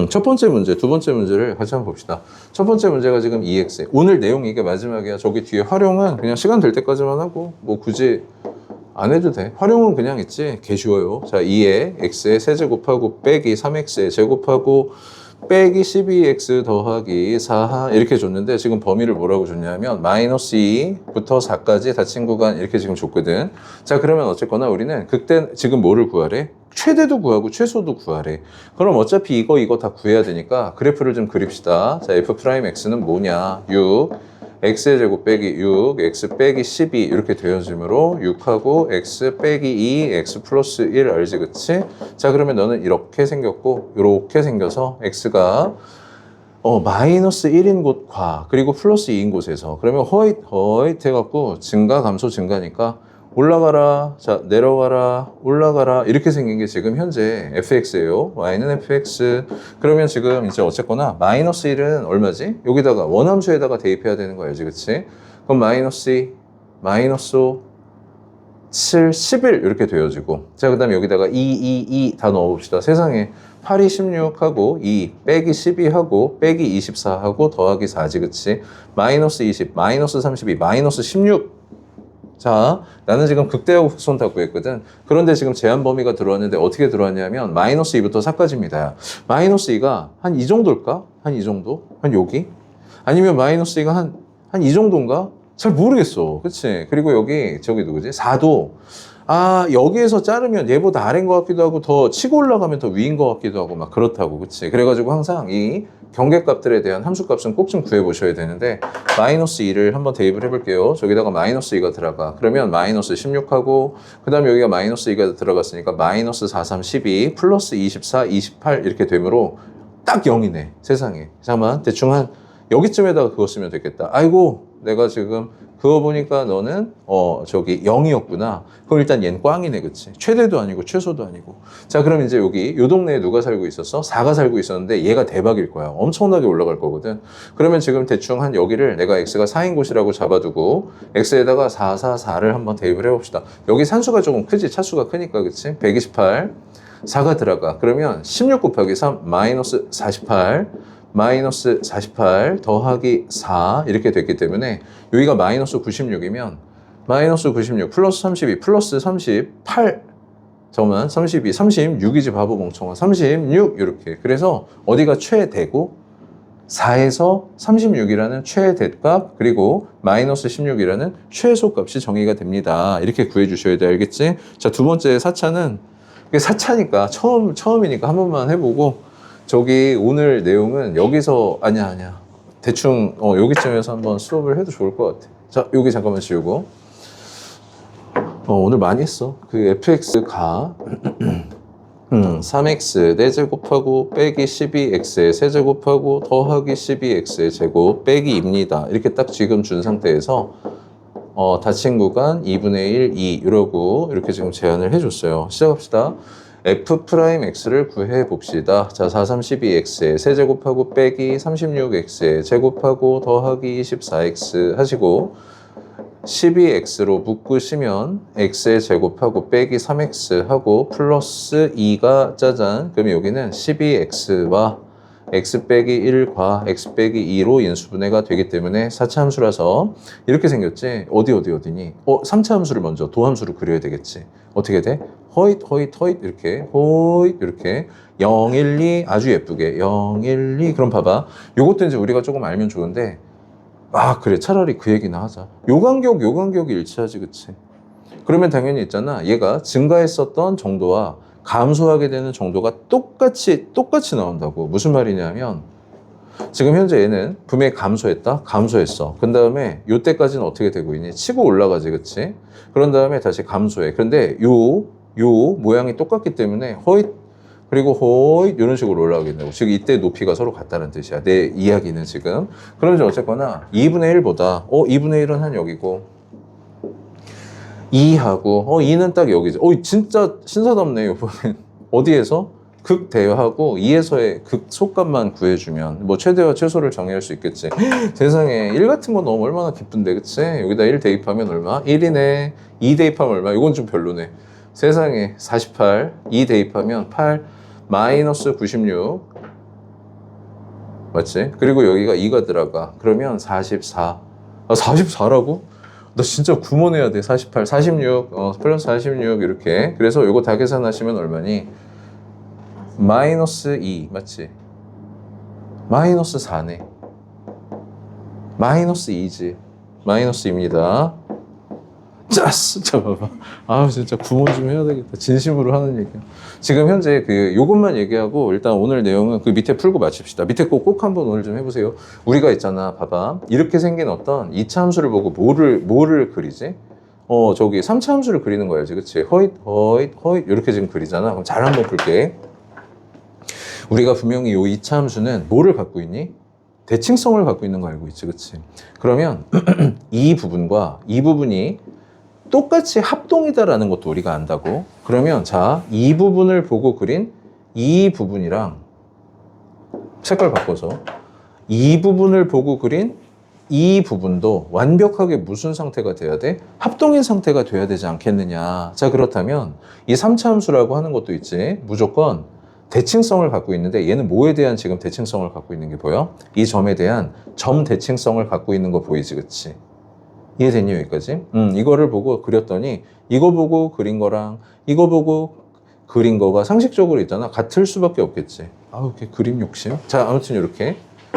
첫 번째 문제, 두 번째 문제를 같이 한번 봅시다. 첫 번째 문제가 지금 2x. 오늘 내용 이게 마지막이야. 저기 뒤에 활용은 그냥 시간 될 때까지만 하고 뭐 굳이 안 해도 돼. 활용은 그냥 있지. 개 쉬워요. 자, 2에 x의 세제곱하고 빼기 3x의 제곱하고 빼기 12x 더하기 4 이렇게 줬는데, 지금 범위를 뭐라고 줬냐면 마이너스 2부터 4까지 닫힌 구간 이렇게 지금 줬거든. 자, 그러면 어쨌거나 우리는 그때 지금 뭐를 구하래? 최대도 구하고 최소도 구하래. 그럼 어차피 이거 다 구해야 되니까 그래프를 좀 그립시다. 자, f'x는 뭐냐? 6 x의 제곱 빼기 6 x 빼기 12 이렇게 되어지므로 6하고 x 빼기 2 x 플러스 1 알지, 그치? 자, 그러면 너는 이렇게 생겼고 이렇게 생겨서 x가 마이너스 1인 곳과 그리고 플러스 2인 곳에서, 그러면 허잇 해갖고 증가 감소 증가니까 올라가라, 자, 내려가라, 올라가라 이렇게 생긴 게 지금 현재 fx예요. y는 fx. 그러면 지금 이제 어쨌거나 마이너스 1은 얼마지? 여기다가 원함수에다가 대입해야 되는 거 알지, 그치? 그럼 마이너스 2, 마이너스 5, 7, 11 이렇게 되어지고, 자, 그 다음에 여기다가 2 다 넣어봅시다. 세상에 8이 16하고 2 빼기 12하고 빼기 24하고 더하기 4지, 그치? 마이너스 20, 마이너스 32, 마이너스 16. 자, 나는 지금 극대하고 극소는 다 구했거든. 그런데 지금 제한 범위가 들어왔는데 어떻게 들어왔냐면 마이너스 2부터 4까지입니다. 마이너스 2가 한 이 정도일까? 한 이 정도? 한 여기? 아니면 마이너스 2가 한 이 정도인가? 잘 모르겠어. 그치? 그리고 여기 저기 누구지? 4도 아, 여기에서 자르면 얘보다 아래인 것 같기도 하고 더 치고 올라가면 더 위인 것 같기도 하고 막 그렇다고. 그치? 그래가지고 항상 이 경계값들에 대한 함수값은 꼭 좀 구해보셔야 되는데 마이너스 2를 한번 대입을 해볼게요. 저기다가 마이너스 2가 들어가. 그러면 마이너스 16하고 그 다음에 여기가 마이너스 2가 들어갔으니까 마이너스 4, 3, 12 플러스 24, 28 이렇게 되므로 딱 0이네. 세상에. 잠깐만 대충 한 여기쯤에다가 그거 쓰면 되겠다. 아이고 내가 지금 그거 보니까 너는 저기 0이었구나. 그럼 일단 얘는 꽝이네. 그치? 최대도 아니고 최소도 아니고. 자 그럼 이제 여기 요 동네에 누가 살고 있었어? 4가 살고 있었는데 얘가 대박일 거야. 엄청나게 올라갈 거거든. 그러면 지금 대충 한 여기를 내가 x가 4인 곳이라고 잡아두고 x에다가 4, 4, 4를 한번 대입을 해봅시다. 여기 산수가 조금 크지? 차수가 크니까. 그치? 128 4가 들어가. 그러면 16 곱하기 3 마이너스 48 마이너스 48 더하기 4 이렇게 됐기 때문에 여기가 마이너스 96이면 마이너스 96 플러스 32 플러스 38 잠깐만 32 36이지 바보 멍청아 36 이렇게. 그래서 어디가 최대고 4에서 36이라는 최대값 그리고 마이너스 16이라는 최소값이 정의가 됩니다. 이렇게 구해 주셔야 돼. 알겠지? 자, 두 번째 4차는 이게 4차니까 처음이니까 한 번만 해보고 저기 오늘 내용은 여기서 아니야 대충 여기쯤에서 한번 수업을 해도 좋을 것 같아. 자 여기 잠깐만 지우고 오늘 많이 했어. 그 fx가 3x 4제곱하고 빼기 12x의 세제곱하고 더하기 12x의 제곱 빼기 2입니다. 이렇게 딱 지금 준 상태에서 닫힌 구간 2분의 1, 2 이러고 이렇게 지금 제안을 해줬어요. 시작합시다. f'x를 구해봅시다. 자, 4, 3, 12x에 세제곱하고 빼기 36x에 제곱하고 더하기 24x 하시고 12x로 묶으시면 x에 제곱하고 빼기 3x 하고 플러스 2가 짜잔. 그럼 여기는 12x와 x 빼기 1과 x 빼기 2로 인수분해가 되기 때문에 4차 함수라서 이렇게 생겼지. 어디니? 3차 함수를 먼저 도함수로 그려야 되겠지. 어떻게 돼? 허잇 이렇게 호잇 이렇게 0, 1, 2 아주 예쁘게 0, 1, 2 그럼 봐봐. 요것도 이제 우리가 조금 알면 좋은데 그래 차라리 그 얘기나 하자. 요 간격이 일치하지. 그치? 그러면 당연히 있잖아. 얘가 증가했었던 정도와 감소하게 되는 정도가 똑같이 나온다고. 무슨 말이냐면 지금 현재 얘는 분명히 감소했어. 그 다음에 요때까지는 어떻게 되고 있니? 치고 올라가지. 그치? 그런 다음에 다시 감소해. 그런데 요 모양이 똑같기 때문에 허잇 그리고 호잇 이런 식으로 올라가게 된다고. 즉 이때 높이가 서로 같다는 뜻이야. 내 이야기는 지금. 그러면 어쨌거나 2분의 1보다 2분의 1은 한 여기고 2하고 2는 딱 여기지. 진짜 신사답네 이번엔. 어디에서? 극대하고 2에서의 극소값만 구해주면 뭐 최대와 최소를 정의할 수 있겠지. 세상에 1 같은 거 넣으면 얼마나 기쁜데. 그치? 여기다 1 대입하면 얼마? 1이네. 2 대입하면 얼마? 이건 좀 별로네. 세상에 48 2 대입하면 8 마이너스 96 맞지? 그리고 여기가 2가 들어가. 그러면 44 44라고? 나 진짜 구몬해야 돼. 48 46 플러스 46 이렇게. 그래서 요거 다 계산하시면 얼마니? 마이너스 2 맞지? 마이너스 4네. 마이너스 2지. 마이너스 2입니다. 짜스! 자, 봐봐. 진짜 구몬 좀 해야 되겠다. 진심으로 하는 얘기야. 지금 현재 요것만 얘기하고 일단 오늘 내용은 그 밑에 풀고 마칩시다. 밑에 꼭 한번 오늘 좀 해보세요. 우리가 있잖아. 봐봐. 이렇게 생긴 어떤 2차 함수를 보고 뭐를 그리지? 저기 3차 함수를 그리는 거야지. 그치? 허잇. 이렇게 지금 그리잖아. 그럼 잘 한번 볼게. 우리가 분명히 요 2차 함수는 뭐를 갖고 있니? 대칭성을 갖고 있는 거 알고 있지. 그치? 그러면 이 부분과 이 부분이 똑같이 합동이다라는 것도 우리가 안다고. 그러면 자, 이 부분을 보고 그린 이 부분이랑 색깔 바꿔서 이 부분을 보고 그린 이 부분도 완벽하게 무슨 상태가 돼야 돼? 합동인 상태가 돼야 되지 않겠느냐. 자, 그렇다면 이 3차 함수라고 하는 것도 있지. 무조건 대칭성을 갖고 있는데 얘는 뭐에 대한 지금 대칭성을 갖고 있는 게 보여? 이 점에 대한 점 대칭성을 갖고 있는 거 보이지. 그치? 이해됐니 여기까지? 이거를 보고 그렸더니 이거 보고 그린 거랑 이거 보고 그린 거가 상식적으로 있잖아. 같을 수밖에 없겠지. 이렇게 그림 욕심. 자, 아무튼 이렇게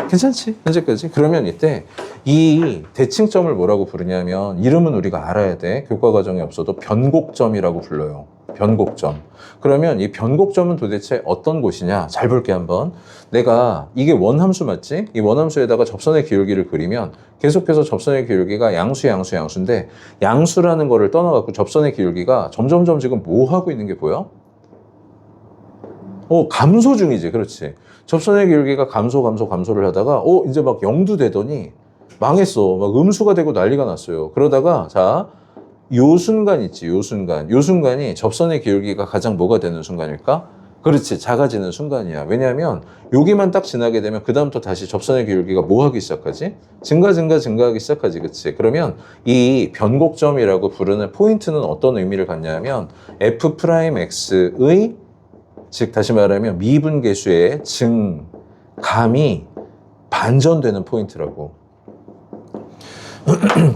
괜찮지? 현재까지. 그러면 이때 이 대칭점을 뭐라고 부르냐면 이름은 우리가 알아야 돼. 교과 과정에 없어도 변곡점이라고 불러요. 변곡점. 그러면 이 변곡점은 도대체 어떤 곳이냐? 잘 볼게 한번. 내가 이게 원함수 맞지? 이 원함수에다가 접선의 기울기를 그리면 계속해서 접선의 기울기가 양수인데 양수라는 거를 떠나갖고 접선의 기울기가 점점점 지금 뭐 하고 있는 게 보여? 감소 중이지. 그렇지. 접선의 기울기가 감소를 하다가 이제 막 0도 되더니 망했어. 막 음수가 되고 난리가 났어요. 그러다가 자, 요 순간 있지. 요 순간이 접선의 기울기가 가장 뭐가 되는 순간일까? 그렇지. 작아지는 순간이야. 왜냐하면 여기만 딱 지나게 되면 그다음부터 다시 접선의 기울기가 뭐 하기 시작하지? 증가하기 시작하지. 그치? 그러면 이 변곡점이라고 부르는 포인트는 어떤 의미를 갖냐면 f'x의 즉 다시 말하면 미분계수의 증감이 반전되는 포인트라고.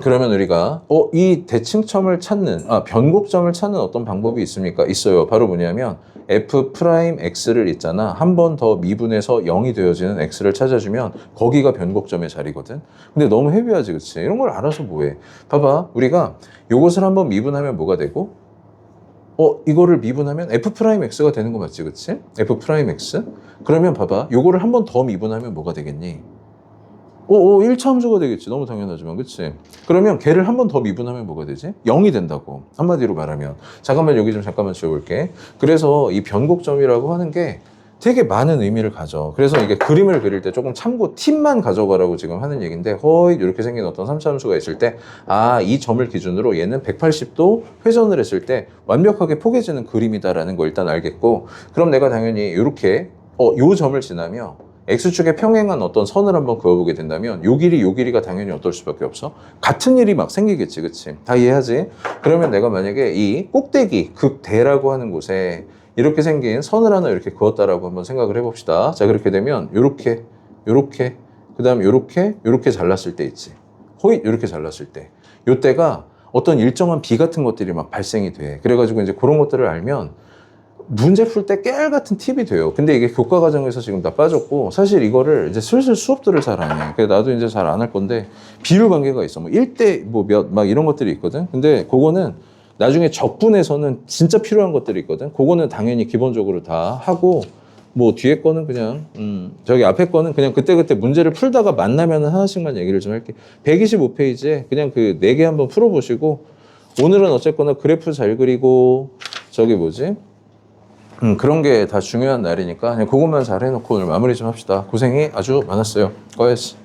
그러면 우리가 이 대칭점을 찾는 변곡점을 찾는 어떤 방법이 있습니까? 있어요. 바로 뭐냐면 f'x를 있잖아. 한 번 더 미분해서 0이 되어지는 x를 찾아주면 거기가 변곡점의 자리거든. 근데 너무 헤비하지, 그치? 이런 걸 알아서 뭐해? 봐봐, 우리가 요것을 한번 미분하면 뭐가 되고 이거를 미분하면 f'x가 되는 거 맞지, 그치? f'x? 그러면 봐봐, 요거를 한 번 더 미분하면 뭐가 되겠니? 1차 함수가 되겠지. 너무 당연하지만, 그치? 그러면 걔를 한 번 더 미분하면 뭐가 되지? 0이 된다고. 한마디로 말하면. 잠깐만, 여기 좀 잠깐만 지워볼게. 그래서 이 변곡점이라고 하는 게 되게 많은 의미를 가져. 그래서 이게 그림을 그릴 때 조금 참고 팁만 가져가라고 지금 하는 얘기인데, 허이, 이렇게 생긴 어떤 3차 함수가 있을 때, 이 점을 기준으로 얘는 180도 회전을 했을 때 완벽하게 포개지는 그림이다라는 거 일단 알겠고, 그럼 내가 당연히 이렇게, 요 점을 지나며 X축에 평행한 어떤 선을 한번 그어보게 된다면 요 길이가 당연히 어떨 수밖에 없어? 같은 일이 막 생기겠지, 그치? 다 이해하지? 그러면 내가 만약에 이 꼭대기, 극대라고 하는 곳에 이렇게 생긴 선을 하나 이렇게 그었다라고 한번 생각을 해봅시다. 자, 그렇게 되면 요렇게, 그 다음에 요렇게 잘랐을 때 있지. 호잇, 요렇게 잘랐을 때. 요때가 어떤 일정한 비 같은 것들이 막 발생이 돼. 그래가지고 이제 그런 것들을 알면 문제 풀 때 깨알 같은 팁이 돼요. 근데 이게 교과 과정에서 지금 다 빠졌고, 사실 이거를 이제 슬슬 수업들을 잘 안 해. 그래서 나도 이제 잘 안 할 건데, 비율 관계가 있어. 뭐 1대 뭐 몇, 막 이런 것들이 있거든. 근데 그거는 나중에 적분에서는 진짜 필요한 것들이 있거든. 그거는 당연히 기본적으로 다 하고, 뭐 뒤에 거는 그냥, 저기 앞에 거는 그냥 그때그때 문제를 풀다가 만나면은 하나씩만 얘기를 좀 할게. 125페이지에 그냥 그 4개 한번 풀어보시고, 오늘은 어쨌거나 그래프 잘 그리고, 저기 뭐지? 그런 게 다 중요한 날이니까 그냥 그것만 잘 해놓고 오늘 마무리 좀 합시다. 고생이 아주 많았어요. 고했어.